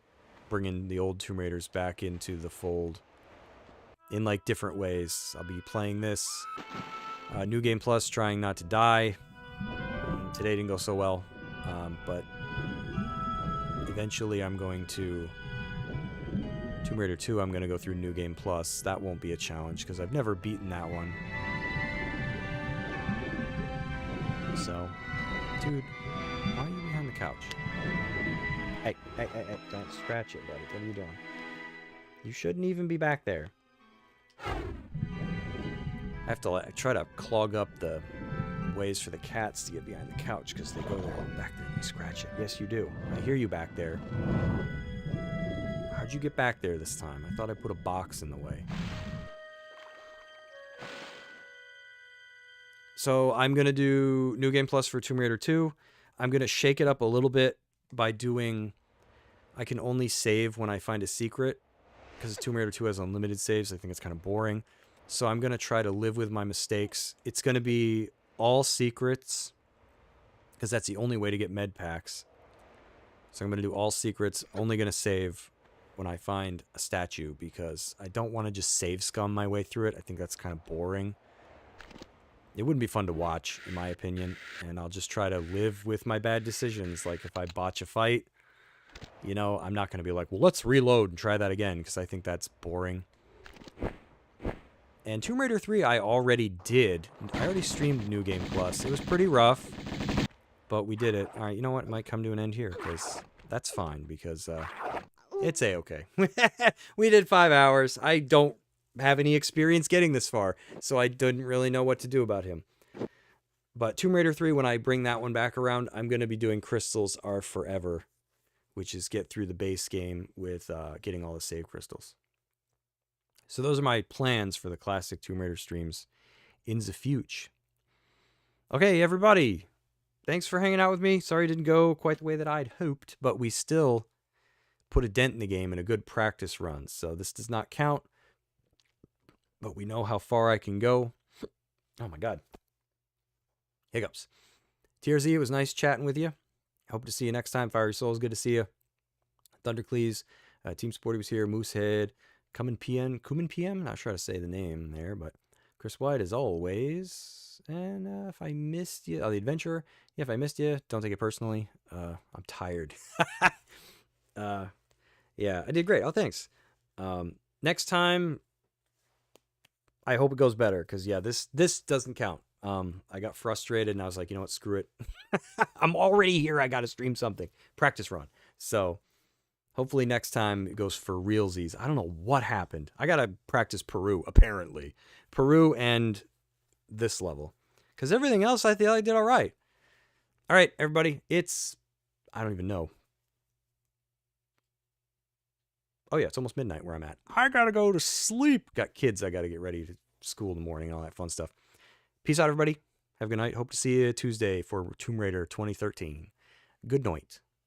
bringing the old Tomb Raiders back into the fold in like different ways. I'll be playing this New Game Plus, trying not to die. Today didn't go so well, but eventually I'm going to Tomb Raider 2. I'm gonna go through New Game Plus. That won't be a challenge because I've never beaten that one. So, dude, why are you behind the couch? Hey, don't scratch it, buddy. What are you doing? You shouldn't even be back there. I have to try to clog up the ways for the cats to get behind the couch because they go there back there and they scratch it. Yes, you do. I hear you back there. How'd you get back there this time? I thought I put a box in the way. So I'm going to do New Game Plus for Tomb Raider 2. I'm going to shake it up a little bit by doing... I can only save when I find a secret, because Tomb Raider 2 has unlimited saves. I think it's kind of boring. So I'm going to try to live with my mistakes. It's going to be all secrets, because that's the only way to get med packs. So I'm going to do all secrets, only going to save when I find a statue, because I don't want to just save scum my way through it. I think that's kind of boring. It wouldn't be fun to watch, in my opinion, and I'll just try to live with my bad decisions. Like, if I botch a fight, you know, I'm not going to be like, well, let's reload and try that again, because I think that's boring. And Tomb Raider 3, I already did. I already streamed New Game Plus. It was pretty rough, but we did it. All right, you know what? It might come to an end here, because that's fine, because it's A-okay. We did 5 hours. I don't have any experience getting this far, so I didn't really know what to do about him. But Tomb Raider 3, when I bring that one back around, I'm going to be doing Crystals Are Forever, which is get through the base game with getting all the save crystals. So those are my plans for the classic Tomb Raider streams in the future. Okay, everybody. Thanks for hanging out with me. Sorry it didn't go quite the way that I'd hoped, but we still put a dent in the game in a good practice run. So this does not count, but we know how far I can go. Oh my God. Hiccups. TRZ, it was nice chatting with you. Hope to see you next time. Fiery Souls, good to see you. Thundercleese, Team Sporty was here. Moosehead, Cumin PM. Not sure how to say the name there, but Chris White as always. And if I missed you, the Adventurer. Yeah, if I missed you, don't take it personally. I'm tired. Yeah, I did great. Oh, thanks. Next time, I hope it goes better, because yeah, this doesn't count. I got frustrated and I was like, you know what, screw it. I'm already here. I got to stream something. Practice run. So hopefully next time it goes for realsies. I don't know what happened. I got to practice Peru, apparently. Peru and this level. Because everything else I feel I did all right. All right, everybody. I don't even know. Oh yeah, it's almost midnight where I'm at. I got to go to sleep. Got kids I got to get ready to school in the morning and all that fun stuff. Peace out, everybody. Have a good night. Hope to see you Tuesday for Tomb Raider 2013. Good night.